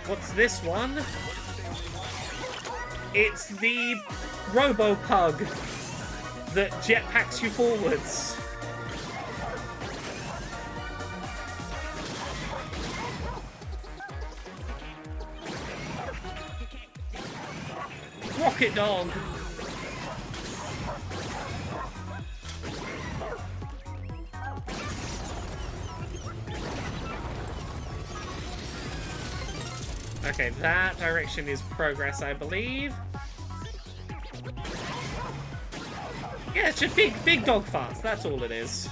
What's this one? It's the Robo-Pug that jetpacks you forwards. Rocket Dog. Okay, that direction is progress, I believe. Yeah, it's just big dog farts, that's all it is.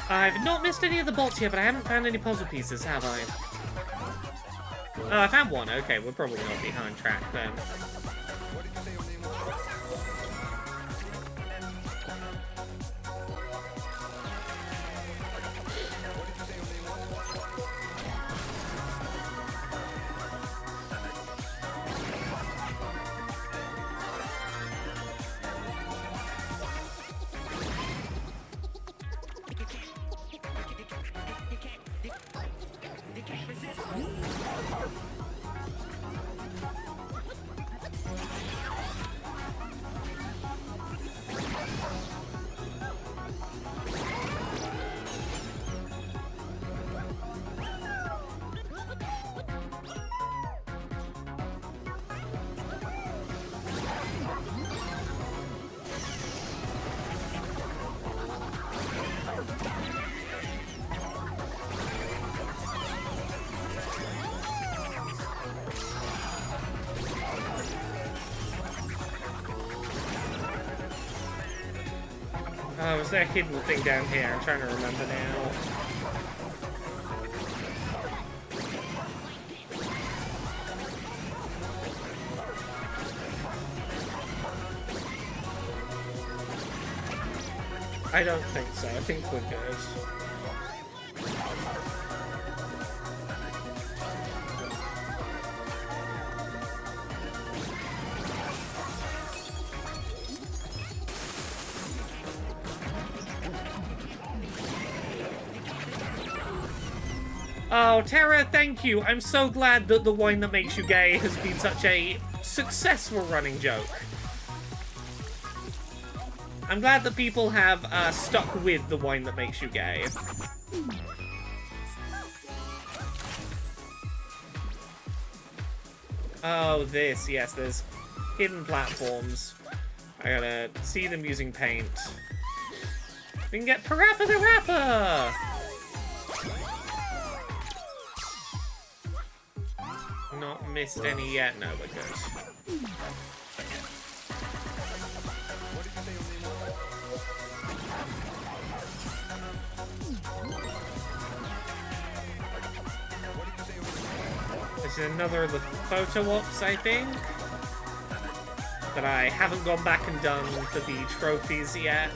I've not missed any of the bots yet, but I haven't found any puzzle pieces, have I? Oh, I found one. Okay, we're probably not behind track then. was there a hidden thing down here? I'm trying to remember now. I don't think so. I think we're good. Oh, Tara, thank you. I'm so glad that the wine that makes you gay has been such a successful running joke. I'm glad that people have stuck with the wine that makes you gay. Oh, this. Yes, there's hidden platforms. I gotta see them using paint. We can get Parappa the Rapper! Not missed any yet. No, we're good. This is another of the photo ops, I think, that I haven't gone back and done for the trophies yet.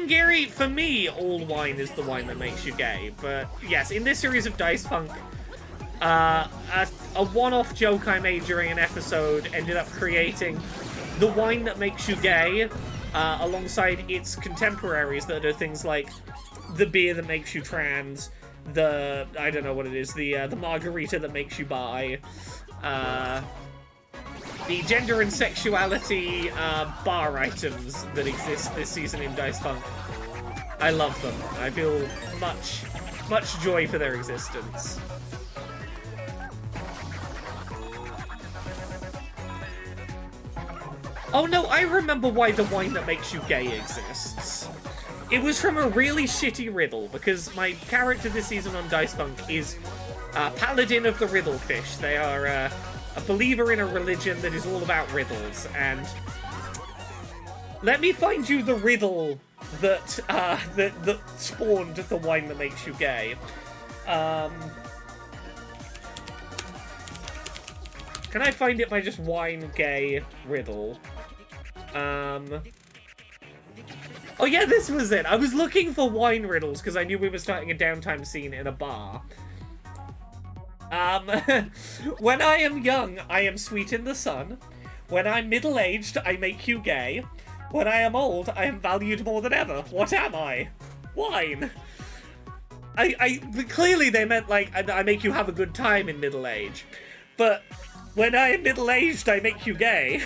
Gary, for me, all wine is the wine that makes you gay. But yes, in this series of Dice Funk, a one-off joke I made during an episode ended up creating the wine that makes you gay, alongside its contemporaries that are things like the beer that makes you trans, the, I don't know what it is, the margarita that makes you bi, the gender and sexuality bar items that exist this season in Dice Funk. I love them. I feel much joy for their existence. Oh no, I remember why the wine that makes you gay exists. It was from a really shitty riddle, because my character this season on Dice Funk is Paladin of the Riddle Fish. They are a believer in a religion that is all about riddles, and let me find you the riddle that that spawned the wine that makes you gay. Can I find it by just wine gay riddle? Oh yeah, this was it. I was looking for wine riddles because I knew we were starting a downtime scene in a bar. When I am young, I am sweet in the sun. When I'm middle-aged, I make you gay. When I am old, I am valued more than ever. What am I? Wine. Clearly they meant, like, I make you have a good time in middle age. But when I am middle-aged, I make you gay.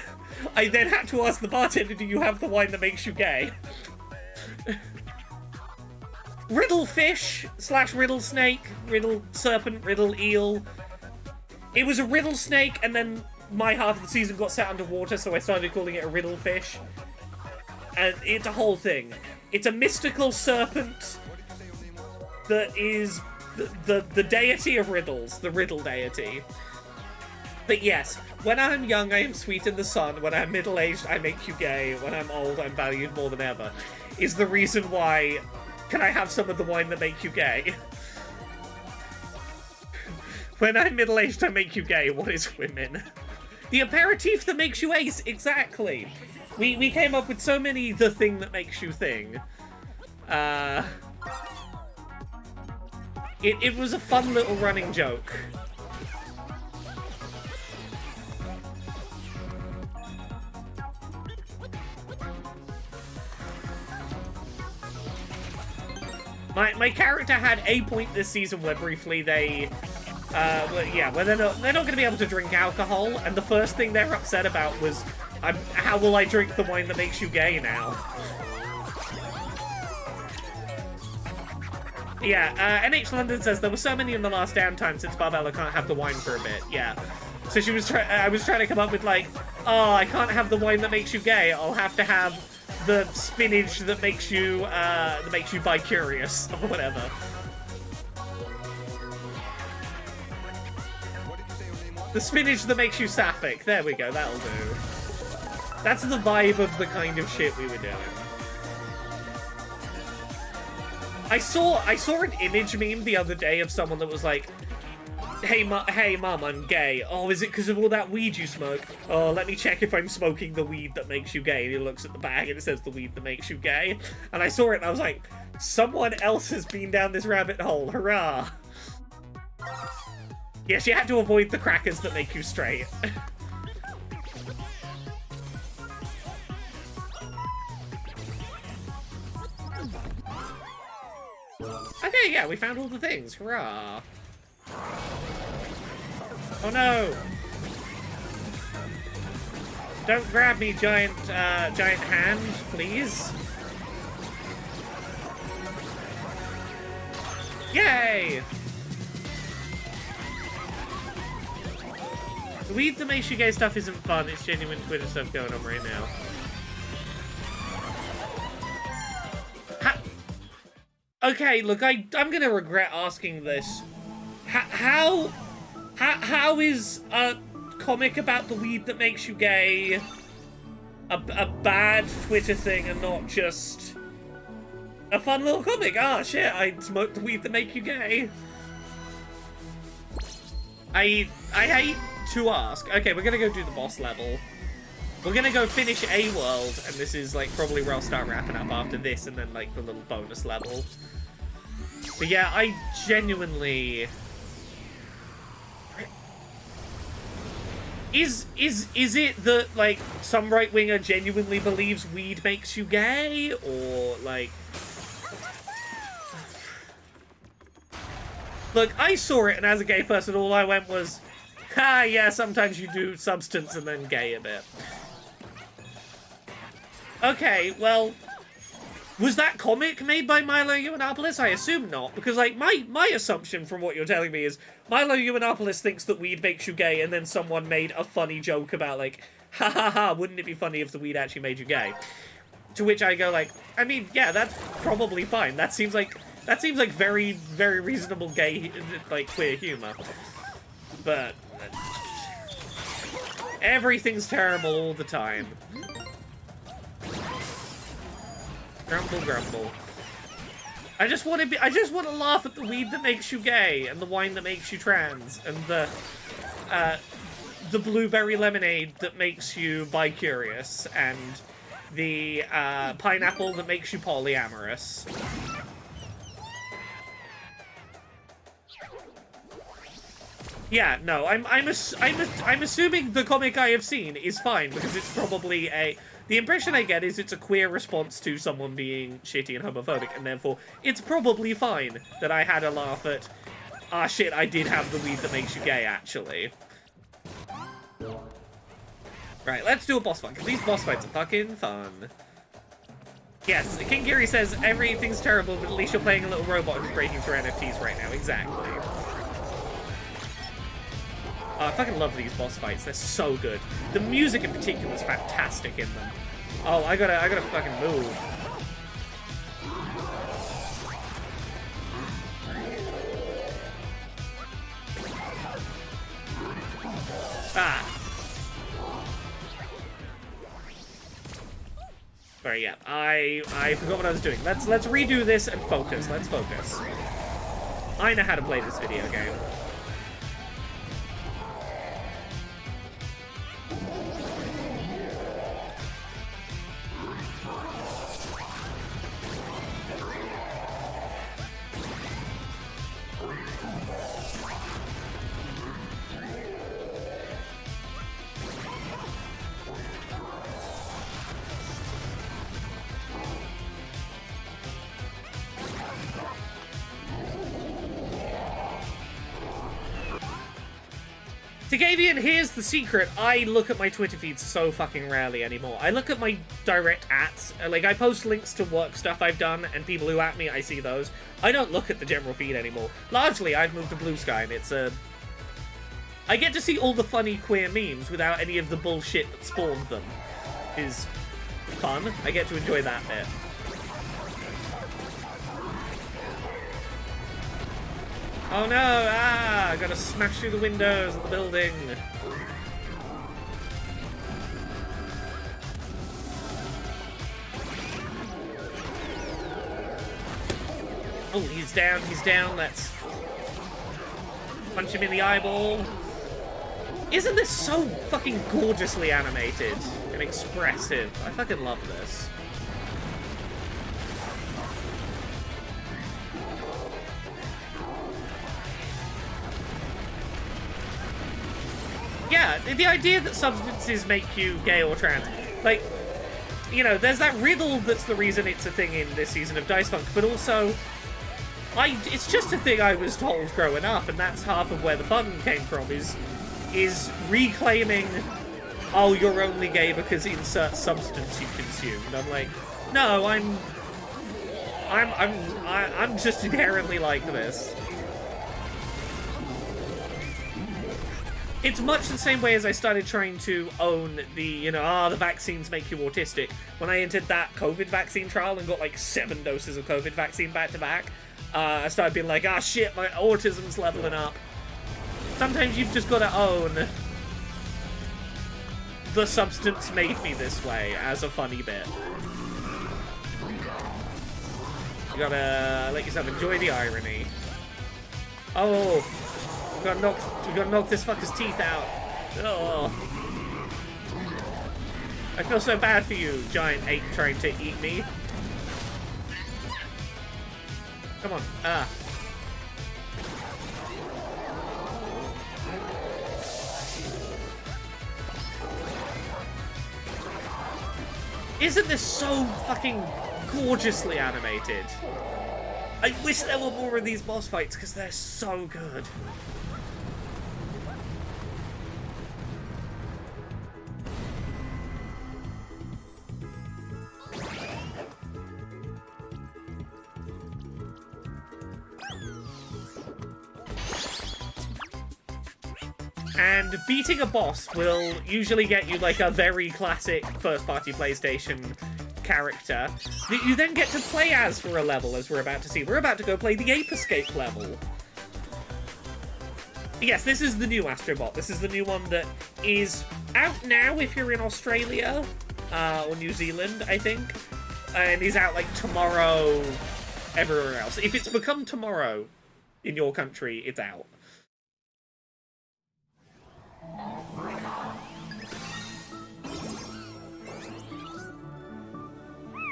I then had to ask the bartender, do you have the wine that makes you gay? Riddle fish / riddle snake, riddle serpent, riddle eel. It was a riddle snake, and then my half of the season got set underwater, so I started calling it a riddle fish. And it's a whole thing. It's a mystical serpent that is the deity of riddles, the riddle deity. But yes, when I'm young, I am sweet in the sun. When I'm middle-aged, I make you gay. When I'm old, I'm valued more than ever. Is the reason why... Can I have some of the wine that make you gay? When I'm middle-aged, I make you gay. What is women? The aperitif that makes you ace. Exactly. We came up with so many the thing that makes you thing. It was a fun little running joke. My character had a point this season where briefly they, where they're not going to be able to drink alcohol, and the first thing they're upset about was, how will I drink the wine that makes you gay now? Yeah, NH London says there were so many in the last downtime since Barbella can't have the wine for a bit. Yeah, so she was I was trying to come up with like, oh, I can't have the wine that makes you gay. I'll have to have the spinach that makes you bi-curious, or whatever. The spinach that makes you sapphic. There we go, that'll do. That's the vibe of the kind of shit we were doing. I saw an image meme the other day of someone that was like, hey mum, I'm gay. Oh, is it because of all that weed you smoke? Oh, let me check if I'm smoking the weed that makes you gay. And he looks at the bag and it says the weed that makes you gay. And I saw it and I was like, someone else has been down this rabbit hole. Hurrah. Yes, you had to avoid the crackers that make you straight. Okay, yeah, we found all the things. Hurrah. Oh no! Don't grab me, giant hand, please. Yay! The weed that makes you gay stuff isn't fun, it's genuine Twitter stuff going on right now. Okay, look, I'm gonna regret asking this. How is a comic about the weed that makes you gay a bad Twitter thing and not just a fun little comic? Ah, shit, I smoked the weed that make you gay. I hate to ask. Okay, we're gonna go do the boss level. We're gonna go finish a world, and this is, like, probably where I'll start wrapping up after this, and then, like, the little bonus level. But yeah, I genuinely... Is it that, like, some right-winger genuinely believes weed makes you gay? Or, like... Look, I saw it, and as a gay person, all I went was, ha, yeah, sometimes you do substance and then gay a bit. Okay, well, was that comic made by Milo Yiannopoulos? I assume not, because, like, my assumption from what you're telling me is Milo Yiannopoulos thinks that weed makes you gay, and then someone made a funny joke about, like, ha ha ha, wouldn't it be funny if the weed actually made you gay? To which I go, like, I mean, yeah, that's probably fine. That seems like very, very reasonable gay, like, queer humor. But everything's terrible all the time. Grumble, grumble. I just want to laugh at the weed that makes you gay, and the wine that makes you trans, and the blueberry lemonade that makes you bi-curious, and the pineapple that makes you polyamorous. Yeah, no, I'm assuming the comic I have seen is fine, because it's probably the impression I get is it's a queer response to someone being shitty and homophobic, and therefore it's probably fine that I had a laugh at, ah shit, I did have the weed that makes you gay, actually. Right, let's do a boss fight, because these boss fights are fucking fun. Yes, King Giri says everything's terrible, but at least you're playing a little robot who's breaking through NFTs right now, exactly. Oh, I fucking love these boss fights. They're so good. The music in particular is fantastic in them. Oh, I gotta fucking move. Ah. Sorry, yeah. I forgot what I was doing. Let's redo this and focus. Let's focus. I know how to play this video game. Tagavian, here's the secret. I look at my Twitter feed so fucking rarely anymore. I look at my direct ats. Like, I post links to work stuff I've done, and people who at me, I see those. I don't look at the general feed anymore. Largely, I've moved to Blue Sky, and it's I get to see all the funny queer memes without any of the bullshit that spawned them. Is fun. I get to enjoy that bit. Oh no! Ah! I gotta smash through the windows of the building. Oh, he's down, let's punch him in the eyeball. Isn't this so fucking gorgeously animated and expressive? I fucking love this. Yeah, the idea that substances make you gay or trans, like, you know, there's that riddle that's the reason it's a thing in this season of Dice Funk, but also, it's just a thing I was told growing up, and that's half of where the fun came from, is reclaiming, oh, you're only gay because insert substance you consumed. I'm like, no, I'm just inherently like this. It's much the same way as I started trying to own the, you know, the vaccines make you autistic. When I entered that COVID vaccine trial and got like 7 doses of COVID vaccine back to back, I started being like, ah, shit, my autism's leveling up. Sometimes you've just got to own the substance made me this way as a funny bit. You gotta let yourself enjoy the irony. Oh, we gotta knock this fucker's teeth out. Oh. I feel so bad for you, giant ape trying to eat me. Come on, Isn't this so fucking gorgeously animated? I wish there were more of these boss fights, because they're so good. And beating a boss will usually get you like a very classic first-party PlayStation character that you then get to play as for a level, as we're about to see. We're about to go play the Ape Escape level. Yes, this is the new Astrobot. This is the new one that is out now if you're in Australia or New Zealand, I think. And is out like tomorrow everywhere else. If it's become tomorrow in your country, it's out.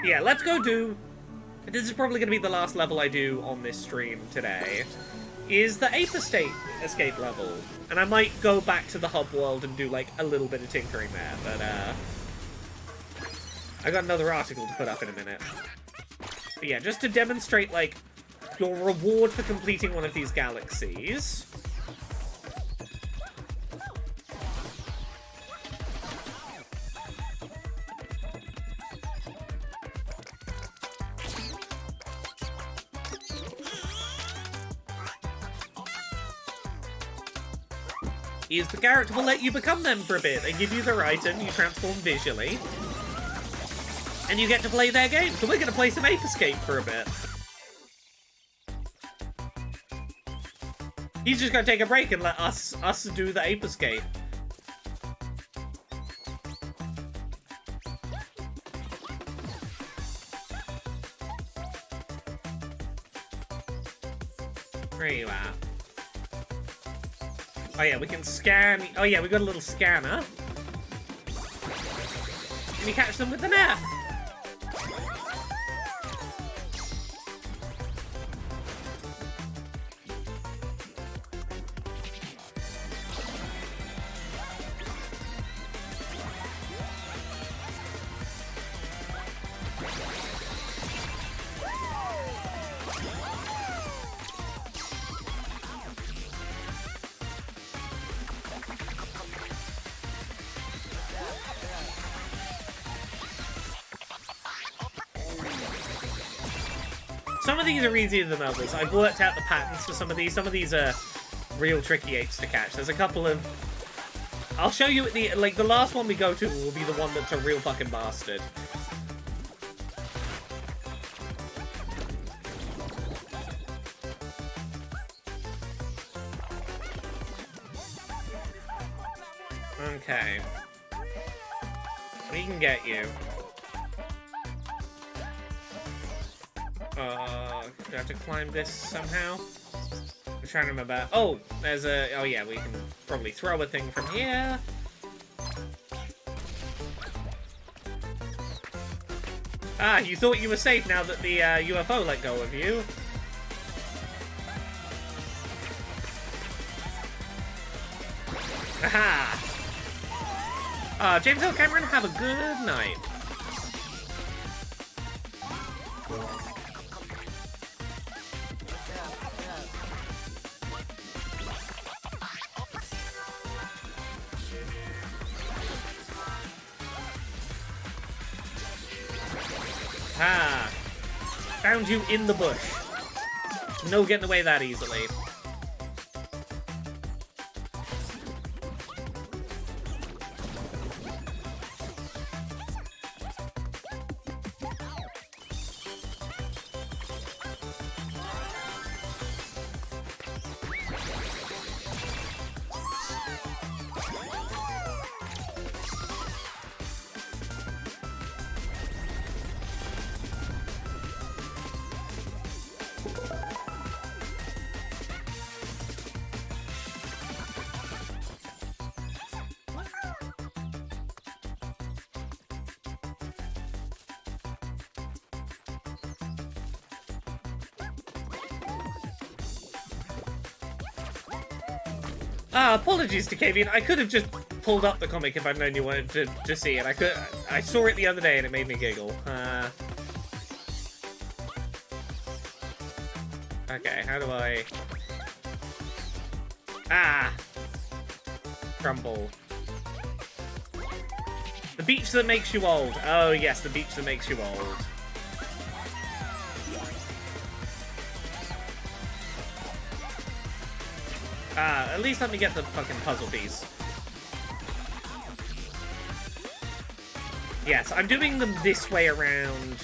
Yeah, let's go do... This is probably going to be the last level I do on this stream today. Is the Ape Escape level. And I might go back to the hub world and do, like, a little bit of tinkering there. But, I got another article to put up in a minute. But yeah, just to demonstrate, like, your reward for completing one of these galaxies... is the character will let you become them for a bit. They give you their item, you transform visually, and you get to play their game. So we're going to play some Ape Escape for a bit. He's just going to take a break and let us do the Ape Escape. Where are you at? Oh yeah, we can scan... Oh yeah, we got a little scanner. Can you catch them with the net? Some of these are easier than others. I've worked out the patterns for some of these. Some of these are real tricky apes to catch. There's a couple of... I'll show you at the... Like, the last one we go to will be the one that's a real fucking bastard. Okay. We can get you. Do I have to climb this somehow? I'm trying to remember. Oh, there's a... Oh, yeah, we can probably throw a thing from here. Ah, you thought you were safe now that the UFO let go of you. Aha! James L. Cameron, have a good night. Ah! Found you in the bush. No getting away that easily. Apologies to Kavian. I could have just pulled up the comic if I'd known you wanted to see it. I saw it the other day and it made me giggle. Okay, how do I... Ah! Crumble. The beach that makes you old. Oh yes, the beach that makes you old. At least let me get the fucking puzzle piece. Yes, I'm doing them this way around,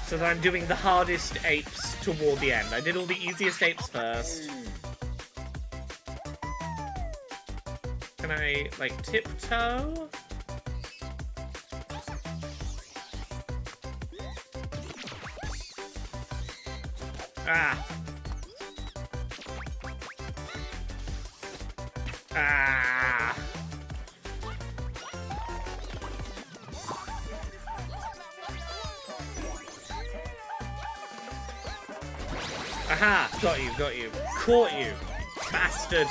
so that I'm doing the hardest apes toward the end. I did all the easiest apes first. Can I, like, tiptoe? Ah! Ah! Aha! Got you, got you. Caught you, bastard!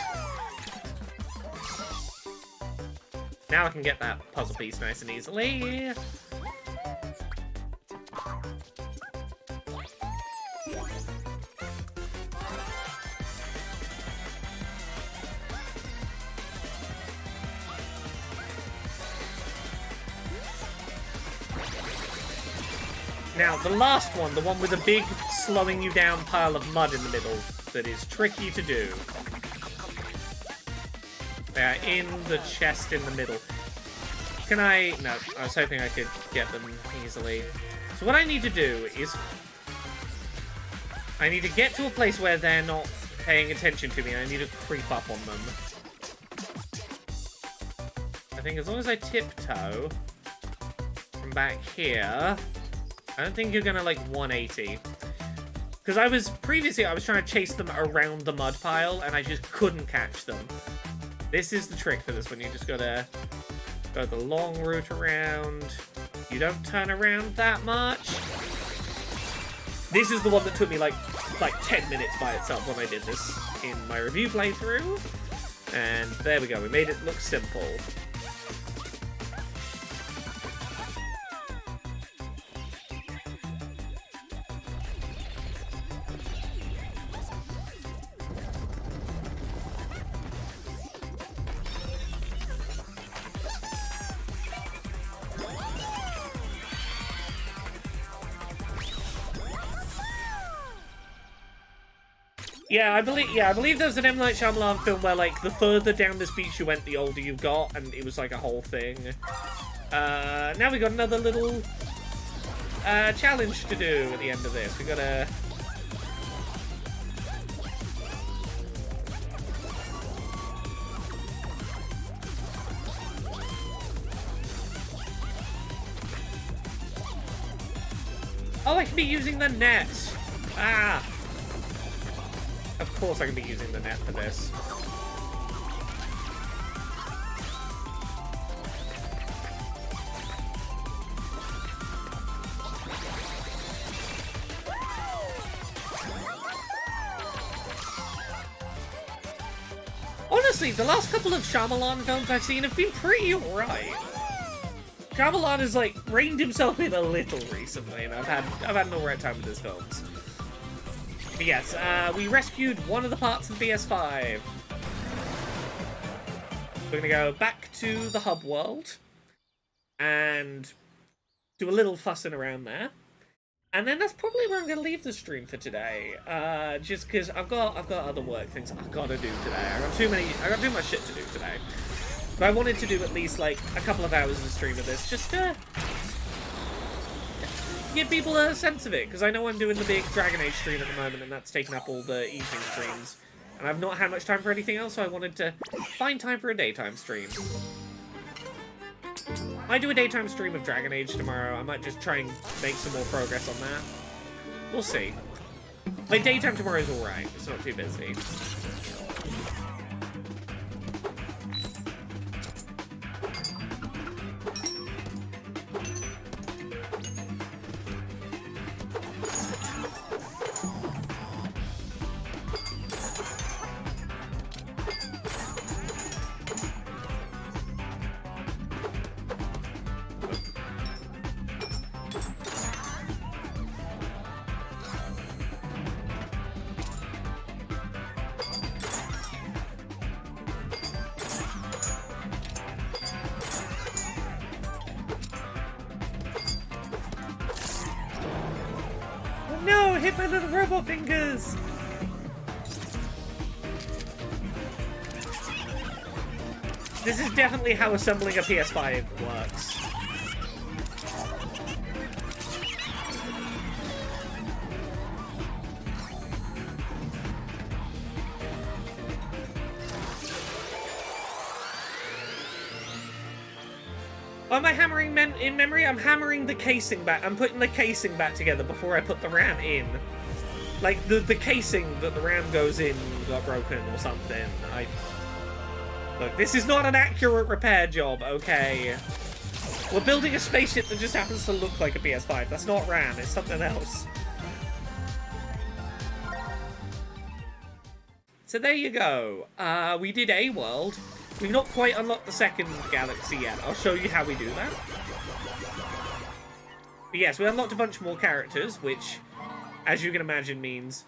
Now I can get that puzzle piece nice and easily. Now, the last one, the one with a big, slowing you down pile of mud in the middle that is tricky to do. They are in the chest in the middle. Can I... No, I was hoping I could get them easily. So what I need to do is... I need to get to a place where they're not paying attention to me, and I need to creep up on them. I think as long as I tiptoe from back here... I don't think you're gonna, like, 180. Because I was trying to chase them around the mud pile, and I just couldn't catch them. This is the trick for this one. You just gotta go the long route around. You don't turn around that much. This is the one that took me, like 10 minutes by itself when I did this in my review playthrough. And there we go. We made it look simple. Yeah, I believe there's an M. Night Shyamalan film where, like, the further down this beach you went, the older you got, and it was, like, a whole thing. Now we got another little, challenge to do at the end of this. We gotta... Oh, I can be using the net! Ah! Of course I can be using the net for this. Honestly, the last couple of Shyamalan films I've seen have been pretty alright. Shyamalan has, like, reined himself in a little recently, and I've had an alright time with his films. But yes, we rescued one of the parts of the BS5. We're gonna go back to the hub world and do a little fussing around there. And then that's probably where I'm going to leave the stream for today. Just because I've got other work things I've got to do today. I got too much shit to do today. But I wanted to do at least like a couple of hours of stream of this, just to give people a sense of it. Because I know I'm doing the big Dragon Age stream at the moment, and that's taking up all the evening streams. And I've not had much time for anything else, so I wanted to find time for a daytime stream. I might do a daytime stream of Dragon Age tomorrow. I might just try and make some more progress on that. We'll see. My daytime tomorrow is alright. It's not too busy. No, hit my little robot fingers! This is definitely how assembling a PS5 works. Am I hammering in memory? I'm hammering the casing back. I'm putting the casing back together before I put the RAM in. Like, the casing that the RAM goes in got broken or something. Look, this is not an accurate repair job, okay? We're building a spaceship that just happens to look like a PS5. That's not RAM, it's something else. So there you go. We did a world. We've not quite unlocked the second galaxy yet. I'll show you how we do that. But yes, we unlocked a bunch more characters, which, as you can imagine, means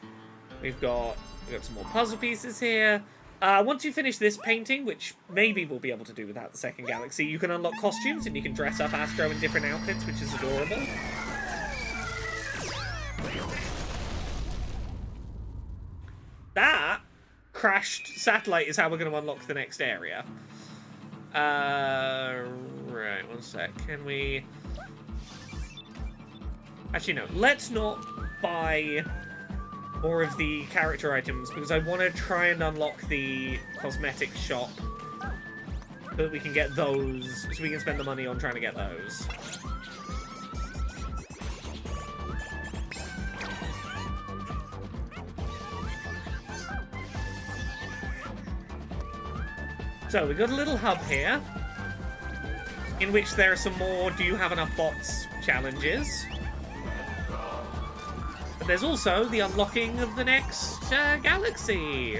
we've got some more puzzle pieces here. Once you finish this painting, which maybe we'll be able to do without the second galaxy, you can unlock costumes and you can dress up Astro in different outfits, which is adorable. That crashed satellite is how we're going to unlock the next area. Right, one sec. Can we... Actually, no. Let's not buy more of the character items, because I want to try and unlock the cosmetic shop so that we can get those, so we can spend the money on trying to get those. So, we've got a little hub here, in which there are some more do you have enough bots challenges. But there's also the unlocking of the next galaxy.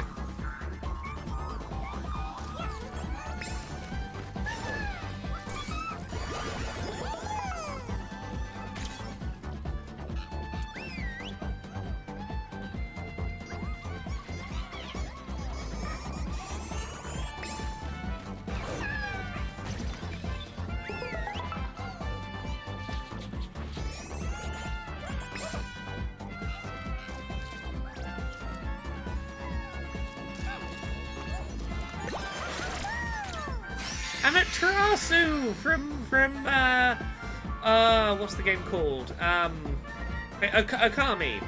Amaterasu from what's the game called? Okami.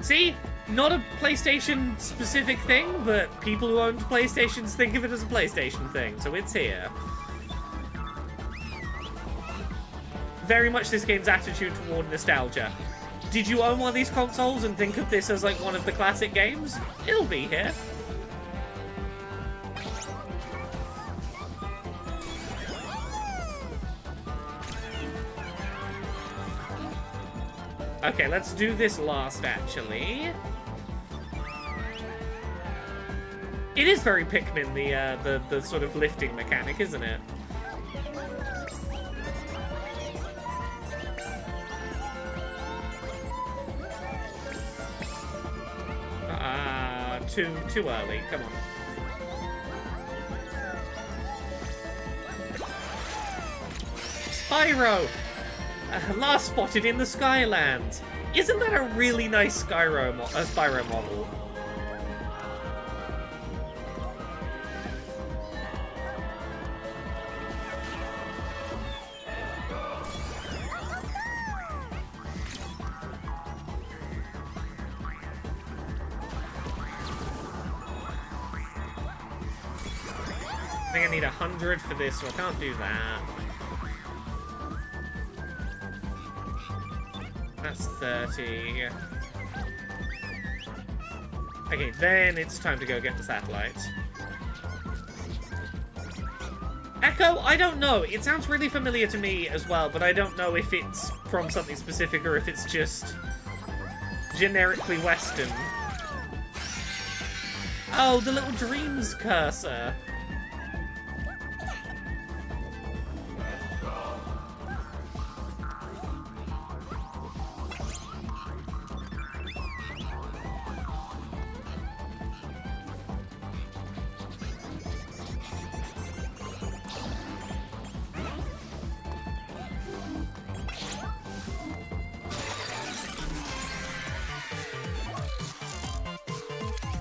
See? Not a PlayStation specific thing, but people who own PlayStations think of it as a PlayStation thing, so it's here. very much this game's attitude toward nostalgia. Did you own one of these consoles and think of this as like one of the classic games? It'll be here. Okay, let's do this last, actually. It is very Pikmin, the sort of lifting mechanic, isn't it? Too early. Come on. Spyro! Last spotted in the Skylands. Isn't that a really nice Spyro model? I think I need 100 for this, so I can't do that. That's 30. Okay, then it's time to go get the satellite. Echo? I don't know. It sounds really familiar to me as well, but I don't know if it's from something specific or if it's just generically Western. Oh, the little Dreams cursor.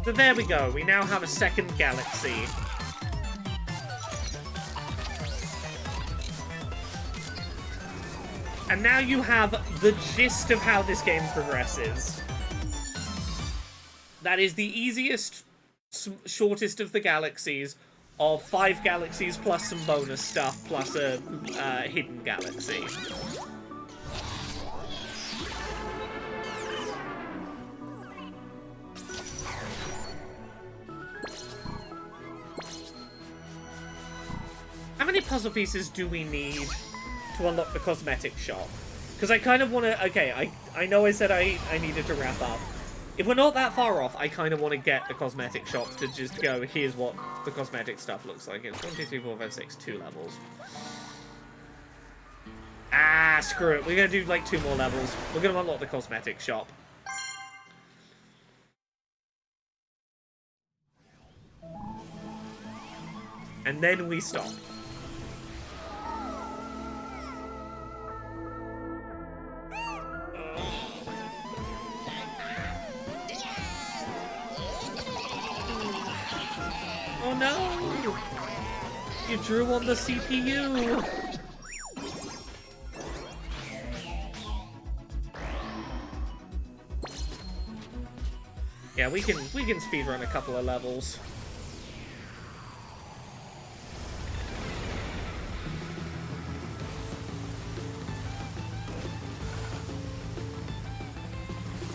So there we go, we now have a second galaxy. And now you have the gist of how this game progresses. That is the easiest, shortest of the galaxies, of 5 galaxies plus some bonus stuff, plus a hidden galaxy. How many puzzle pieces do we need to unlock the cosmetic shop? Because I kind of want to... Okay, I know I said I needed to wrap up. If we're not that far off, I kind of want to get the cosmetic shop to just go, here's what the cosmetic stuff looks like. It's 1, 2, 3, 4, 5, 6, 2 levels. Ah, screw it. We're going to do like 2 more levels. We're going to unlock the cosmetic shop. And then we stop. Oh no! You drew on the CPU! Yeah, we can speedrun a couple of levels.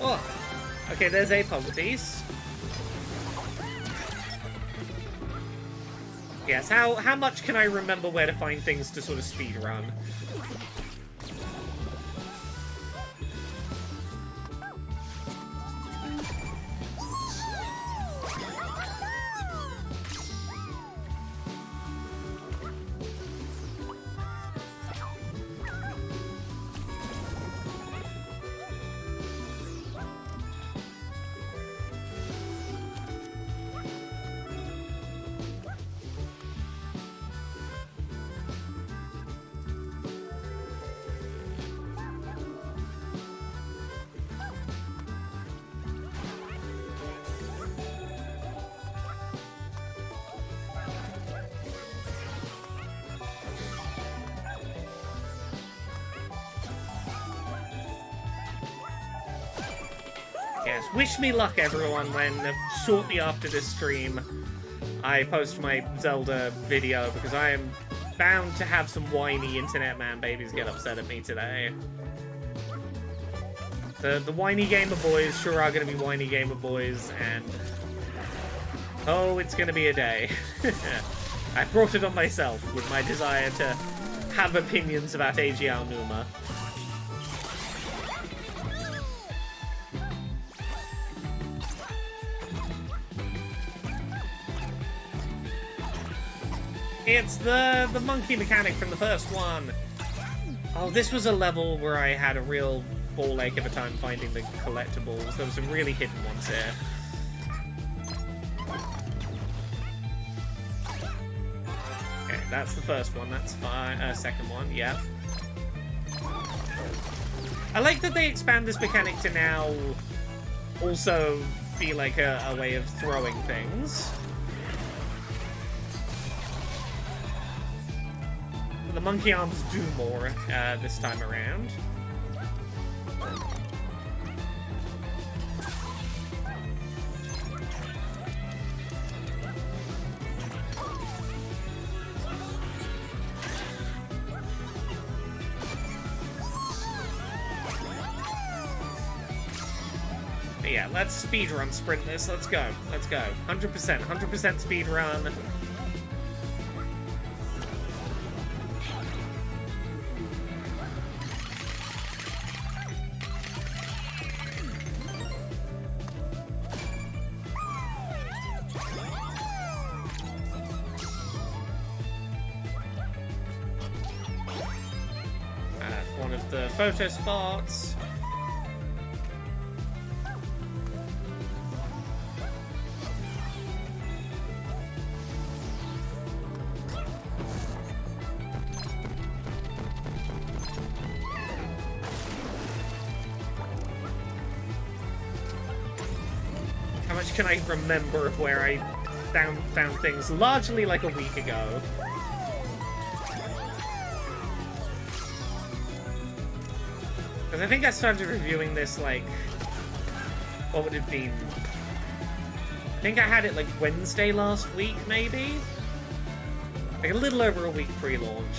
Oh! Okay, there's a puzzle piece. Yes, how much can I remember where to find things to sort of speedrun? Yes, wish me luck, everyone, when shortly after this stream I post my Zelda video, because I am bound to have some whiny internet man babies get upset at me today. The whiny gamer boys sure are going to be whiny gamer boys, and oh, it's going to be a day. I brought it on myself with my desire to have opinions about Eiji Aonuma. It's the monkey mechanic from the first one. Oh, this was a level where I had a real ball ache of a time finding the collectibles. There were some really hidden ones here. Okay, that's the first one. That's fine. Second one, yeah. I like that they expand this mechanic to now also be like a way of throwing things. The monkey arms do more this time around. But yeah, let's speedrun sprint this. Let's go. Let's go. 100%. 100% speedrun. One of the photo spots. How much can I remember of where I found things? Largely like a week ago. Because I think I started reviewing this, like, what would it have been? I think I had it, like, Wednesday last week, maybe? Like, a little over a week pre-launch.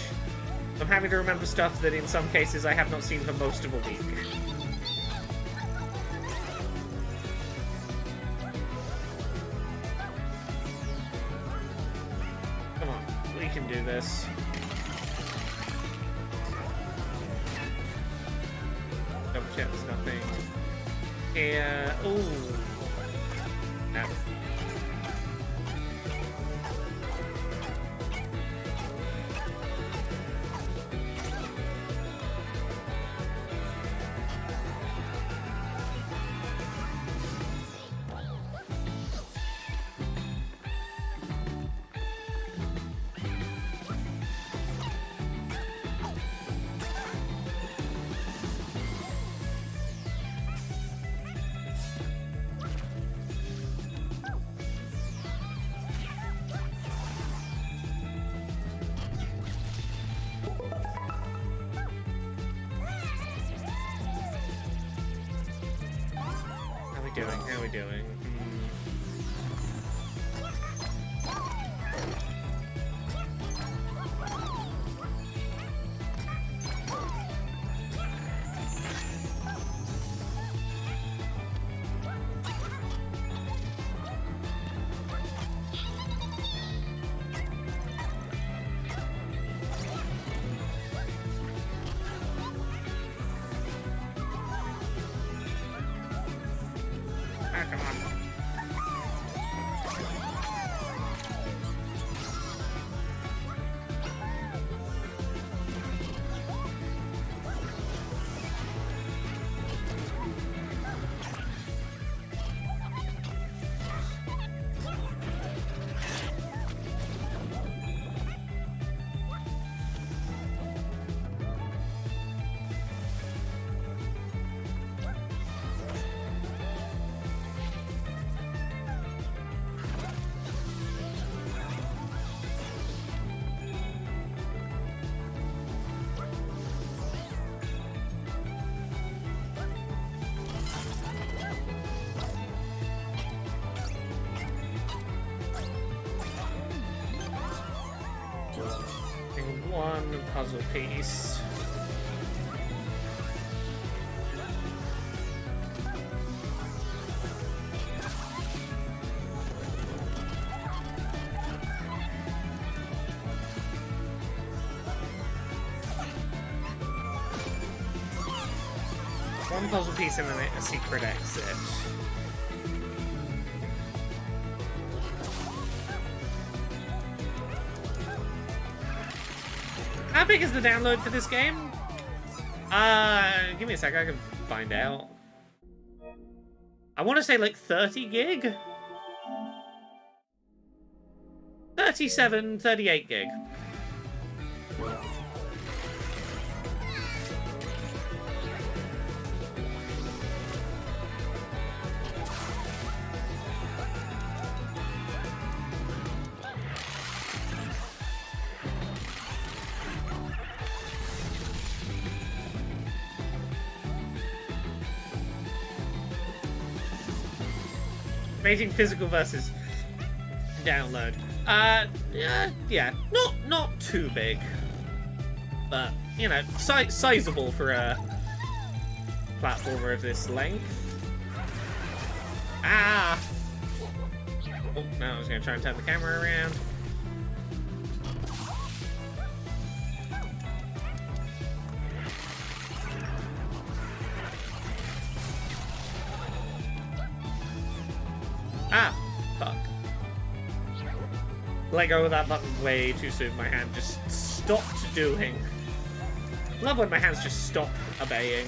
I'm having to remember stuff that, in some cases, I have not seen for most of a week. Come on, we can do this. Double check there's nothing here. Ooh. No. How are we doing? Come on. puzzle piece. One puzzle piece and then a secret exit. How big is the download for this game? Give me a sec, I can find out. I want to say like 30 gig? 37, 38 gig. Rating physical versus download. Yeah, not too big, but you know, sizable for a platformer of this length. Ah! Oh no, I was gonna try and turn the camera around. Ah, fuck. Let go of that button way too soon. My hand just stopped doing. Love when my hands just stop obeying.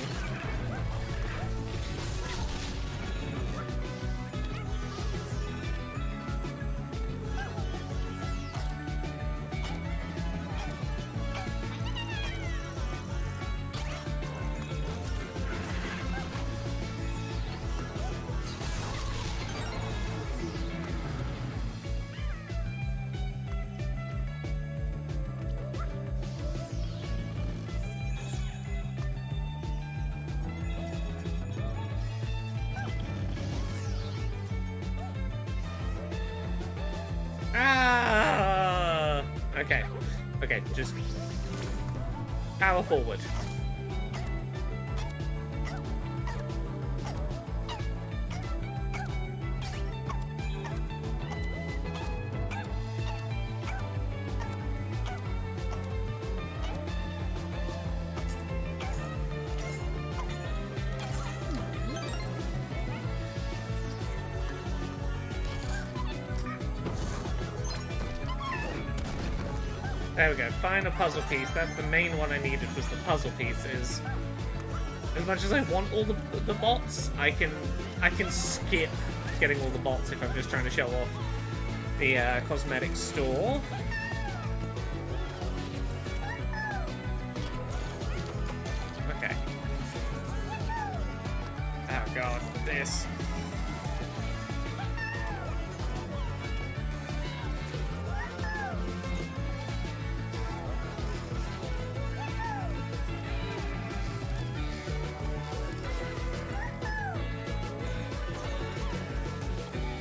Okay, just power forward. There we go, find a puzzle piece. That's the main one I needed, was the puzzle pieces. As much as I want all the bots, I can skip getting all the bots if I'm just trying to show off the cosmetic store. Okay. Oh god, this.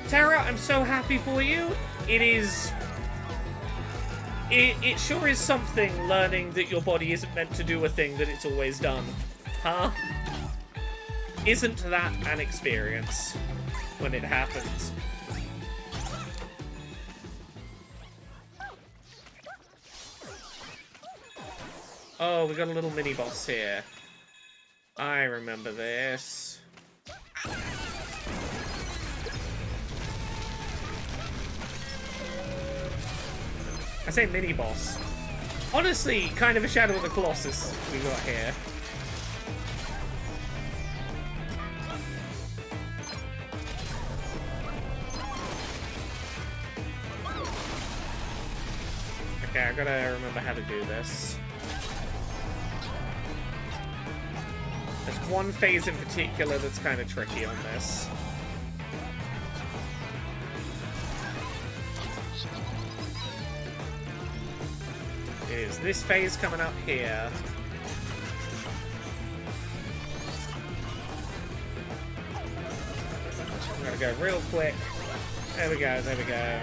Tara, I'm so happy for you. It sure is something learning that your body isn't meant to do a thing that it's always done. Huh? Isn't that an experience when it happens? Oh, we got a little mini boss here. I remember this. I say mini-boss. Honestly, kind of a Shadow of the Colossus we got here. Okay, I gotta remember how to do this. There's one phase in particular that's kind of tricky on this. Is this phase coming up here? I'm gonna go real quick. There we go, there we go.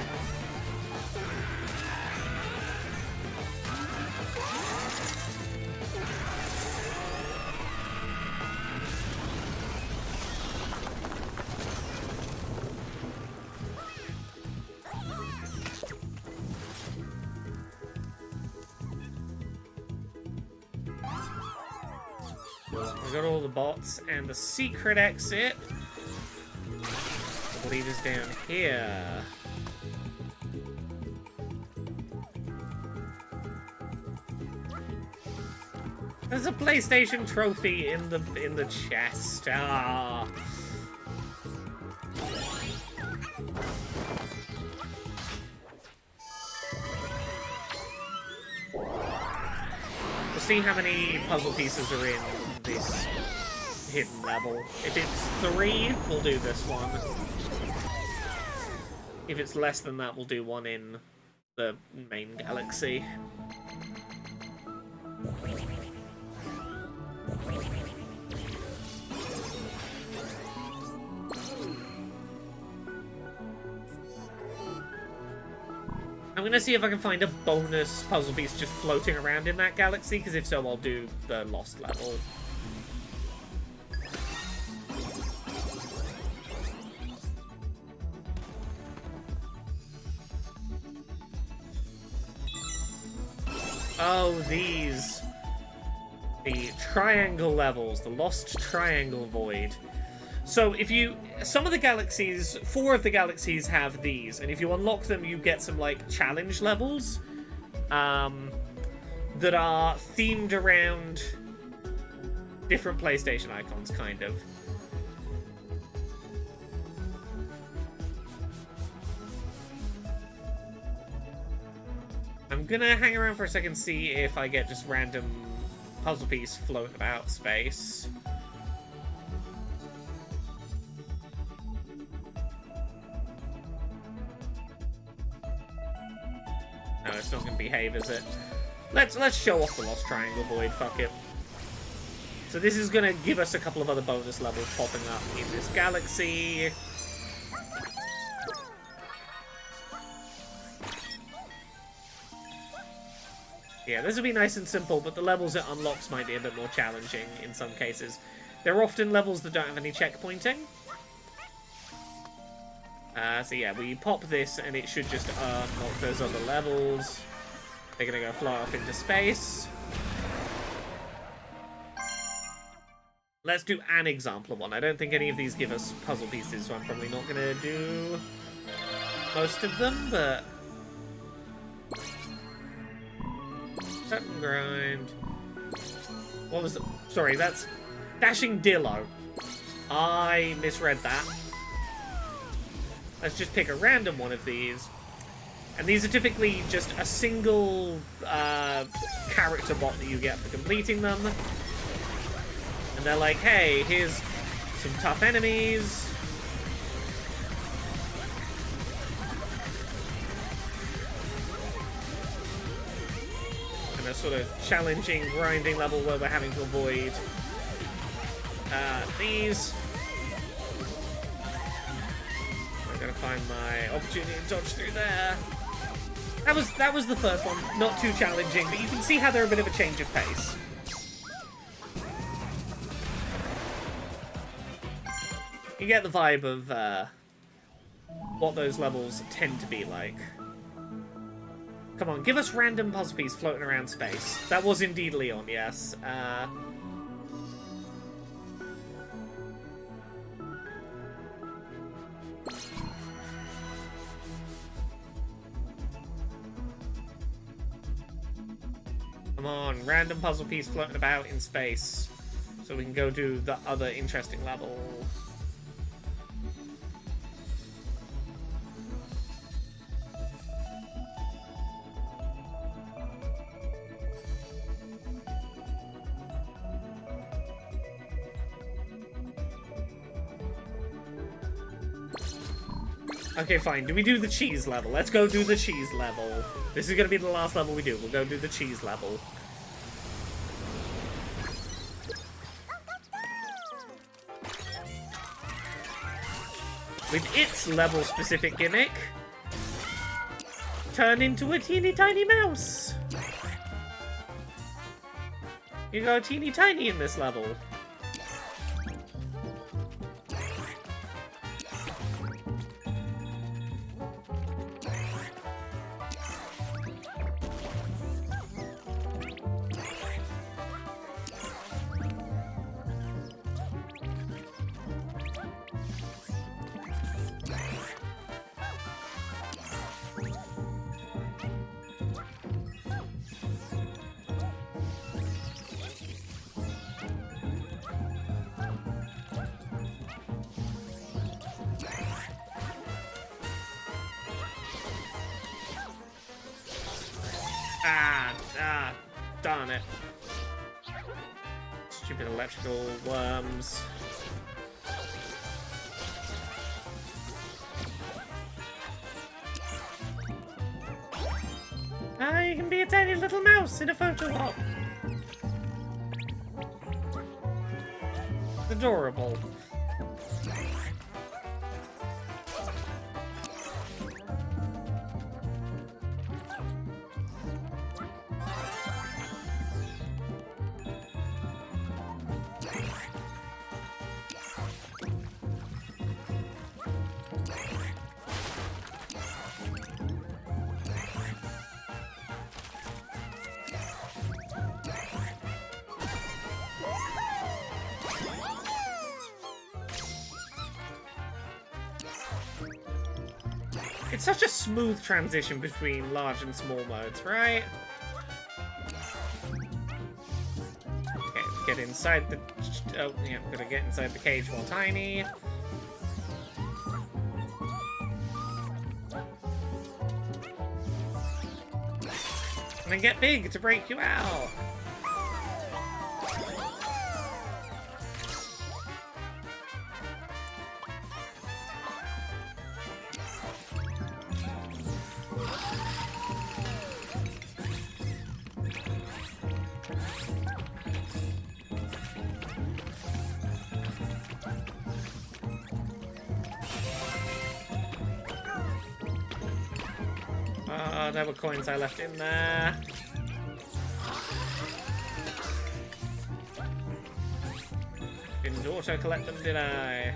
I got all the bots and the secret exit. I believe is down here. There's a PlayStation trophy in the chest. Ah. We'll see how many puzzle pieces are in this hidden level. If it's 3, we'll do this one. If it's less than that, we'll do one in the main galaxy. I'm gonna see if I can find a bonus puzzle piece just floating around in that galaxy, because if so, I'll do the lost level. Oh, these. The triangle levels, the lost triangle void. So if you, some of the galaxies, 4 of the galaxies have these, and if you unlock them, you get some, like, challenge levels, that are themed around different PlayStation icons, kind of. I'm gonna hang around for a second, see if I get just random puzzle piece floating about space. No, it's not gonna behave, is it? Let's show off the Lost Triangle Void, fuck it. So this is gonna give us a couple of other bonus levels popping up in this galaxy. Yeah, this will be nice and simple, but the levels it unlocks might be a bit more challenging in some cases. They're often levels that don't have any checkpointing. So yeah, we pop this and it should just unlock those other levels. They're gonna go fly off into space. Let's do an example of one. I don't think any of these give us puzzle pieces, so I'm probably not gonna do most of them, but... Cut and grind. What was it? Sorry, that's Dashing Dillo. I misread that. Let's just pick a random one of these. And these are typically just a single character bot that you get for completing them. And they're like, hey, here's some tough enemies. And a sort of challenging, grinding level where we're having to avoid these. I'm gonna find my opportunity to dodge through there. That was the first one. Not too challenging, but you can see how they're a bit of a change of pace. You get the vibe of what those levels tend to be like. Come on, give us random puzzle piece floating around space. That was indeed Leon, yes. Come on, random puzzle piece floating about in space. So we can go do the other interesting level. Okay, fine. Do we do the cheese level? Let's go do the cheese level. This is going to be the last level we do. We'll go do the cheese level. With its level-specific gimmick, turn into a teeny tiny mouse. You go teeny tiny in this level. Darn it. Stupid electrical worms. You can be a tiny little mouse in a photo op. Adorable. It's such a smooth transition between large and small modes, right? Okay, get inside the... Oh, yeah, I'm gonna get inside the cage while tiny. And then get big to break you out. There were coins I left in there. Didn't auto-collect them, did I?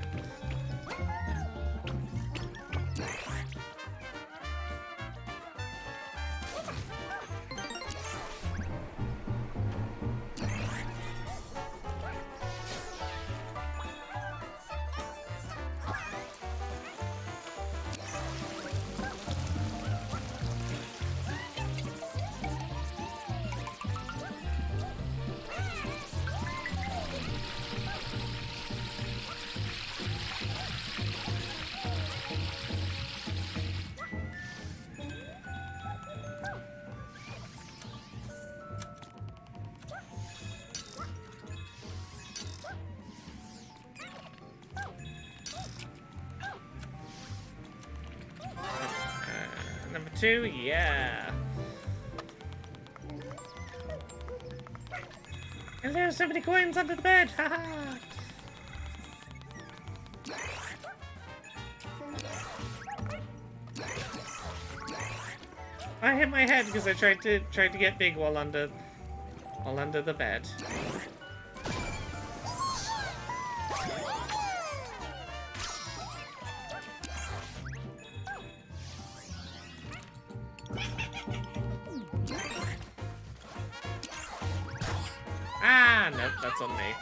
Number 2, yeah. And there's so many coins under the bed, haha! I hit my head because I tried to get big while under the bed. Nope, that's on me.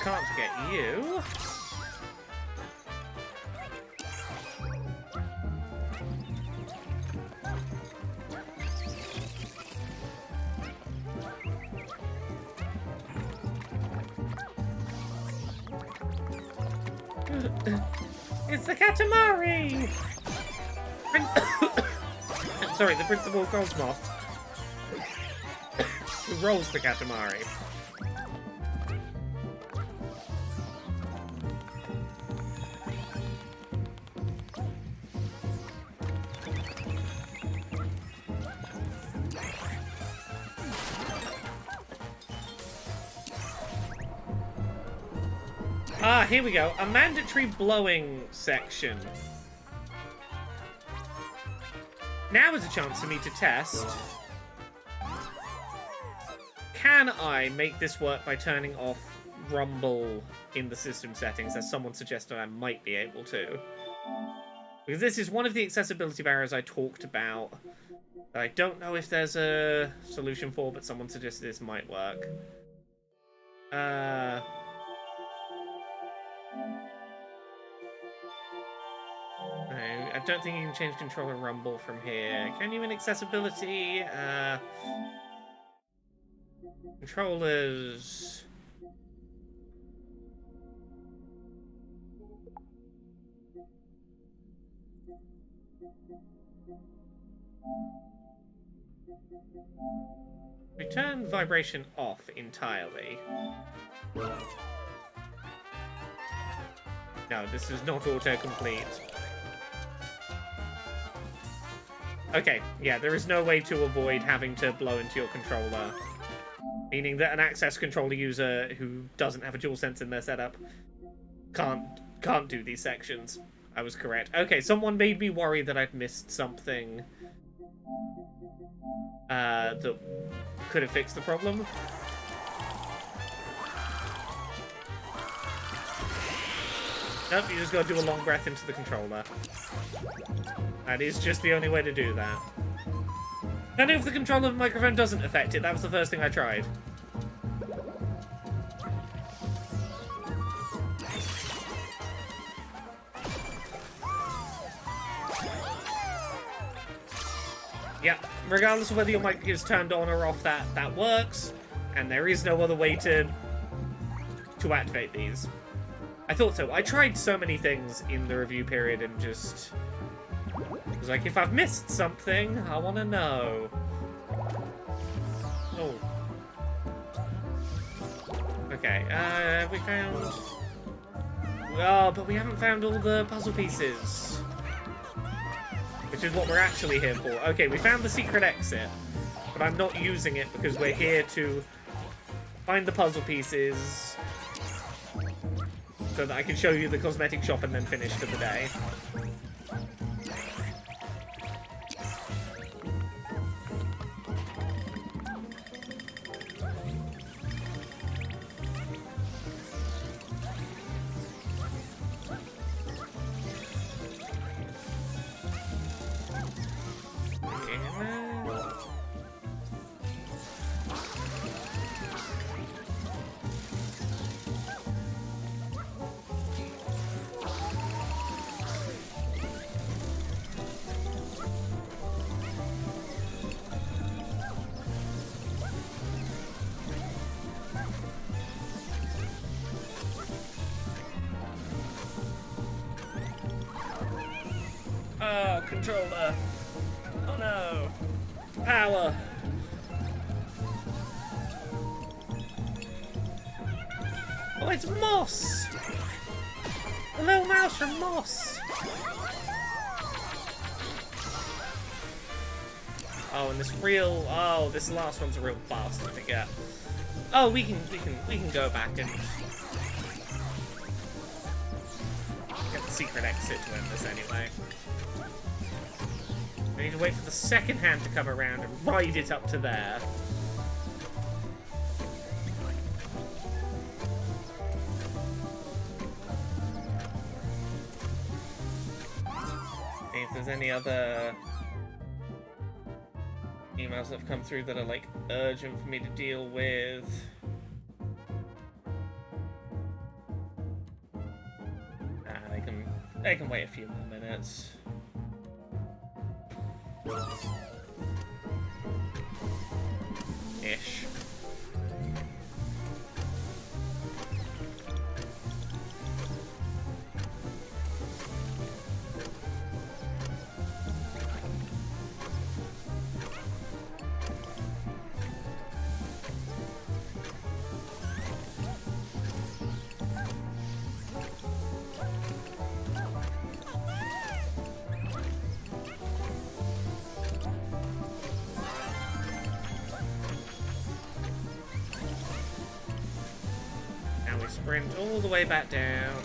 Can't get you. It's the Katamari! Sorry, the principal Cosmoth. Who rolls the Katamari. Ah, here we go. A mandatory blowing section. Now is a chance for me to test. Can I make this work by turning off rumble in the system settings, as someone suggested I might be able to? Because this is one of the accessibility barriers I talked about. That I don't know if there's a solution for, but someone suggested this might work. I don't think you can change controller rumble from here. Can you in accessibility? Controllers. Return vibration off entirely. No, this is not autocomplete. Okay, yeah, there is no way to avoid having to blow into your controller. Meaning that an access controller user who doesn't have a DualSense in their setup can't do these sections. I was correct. Okay, someone made me worry that I'd missed something that could have fixed the problem. Nope, you just gotta do a long breath into the controller. That is just the only way to do that. And if the controller microphone doesn't affect it, that was the first thing I tried. Yeah, regardless of whether your mic is turned on or off, that works. And there is no other way to activate these. I thought so. I tried so many things in the review period and just was like, if I've missed something, I want to know. Oh. Okay, we found... Oh, but we haven't found all the puzzle pieces. Which is what we're actually here for. Okay, we found the secret exit, but I'm not using it because we're here to find the puzzle pieces so that I can show you the cosmetic shop and then finish for the day. Oh, controller. Oh no. Power. Oh, it's Moss. A little mouse from Moss. Oh, and this last one's a real bastard to get. Oh, we can go back and get the secret exit to end this anyway. I need to wait for the second hand to come around and ride it up to there. See if there's any other emails that have come through that are like urgent for me to deal with. They can wait a few more minutes. Ish. Sprint all the way back down.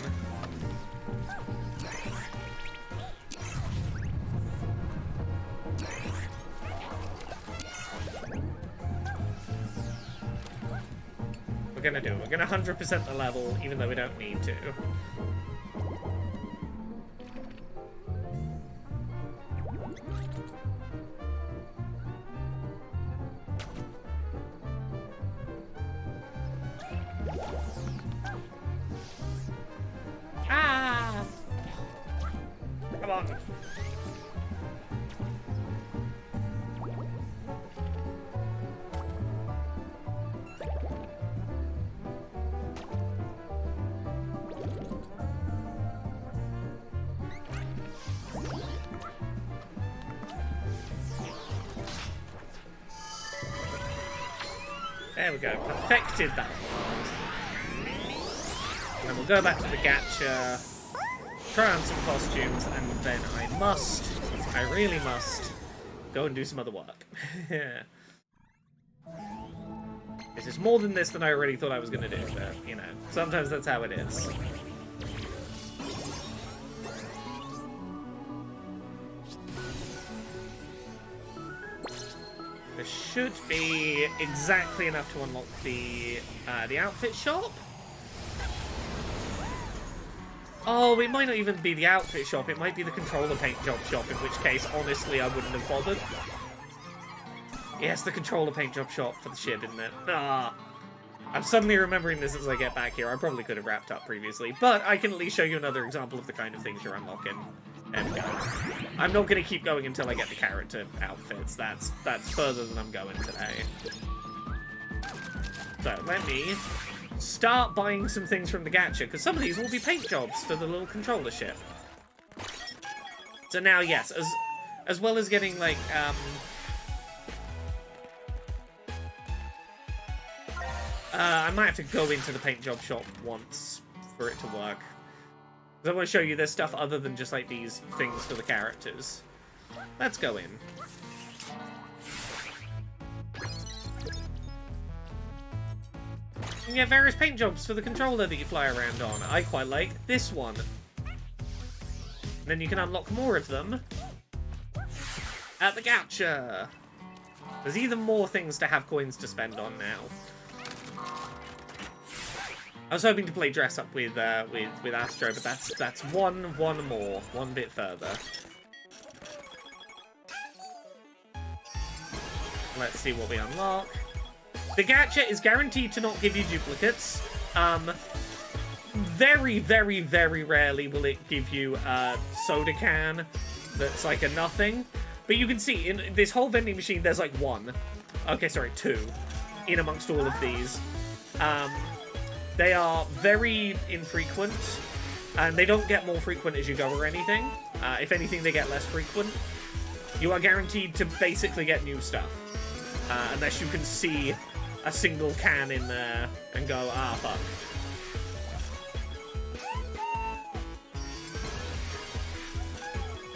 We're gonna 100% the level, even though we don't need to. Come on. There we go. Perfected that one. And then we'll go back to the gacha, try on some costumes, and then I really must, go and do some other work. This is more than this than I already thought I was going to do, but, you know, sometimes that's how it is. There should be exactly enough to unlock the outfit shop. Oh, it might not even be the outfit shop. It might be the controller paint job shop, in which case, honestly, I wouldn't have bothered. Yes, the controller paint job shop for the ship, isn't it? Ah. I'm suddenly remembering this as I get back here. I probably could have wrapped up previously, but I can at least show you another example of the kind of things you're unlocking. There we go. I'm not going to keep going until I get the character outfits. That's further than I'm going today. So, let me start buying some things from the gacha, because some of these will be paint jobs for the little controller ship. So now, yes, as well as getting, like, I might have to go into the paint job shop once for it to work. Because I want to show you there's stuff other than just, like, these things for the characters. Let's go in. You can get various paint jobs for the controller that you fly around on. I quite like this one. And then you can unlock more of them at the gacha. There's even more things to have coins to spend on now. I was hoping to play dress up with Astro, but that's one more, one bit further. Let's see what we unlock. The gacha is guaranteed to not give you duplicates. Very, very, very rarely will it give you a soda can that's like a nothing. But you can see in this whole vending machine, there's like one. Okay, sorry, two. In amongst all of these. They are very infrequent, and they don't get more frequent as you go or anything. If anything, they get less frequent. You are guaranteed to basically get new stuff, unless you can see a single can in there and go, ah, fuck.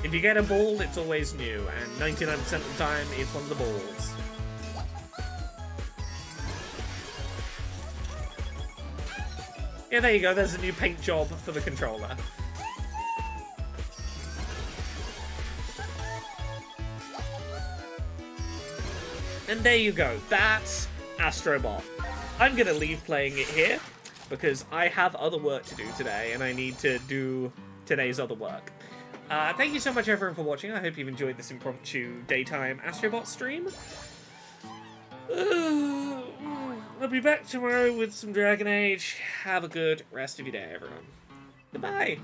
If you get a ball, it's always new, and 99% of the time, it's one of the balls. Yeah, there you go. There's a new paint job for the controller. And there you go. That's Astrobot. I'm going to leave playing it here because I have other work to do today and I need to do today's other work. Thank you so much, everyone, for watching. I hope you've enjoyed this impromptu daytime Astrobot stream. I'll be back tomorrow with some Dragon Age. Have a good rest of your day, everyone. Goodbye.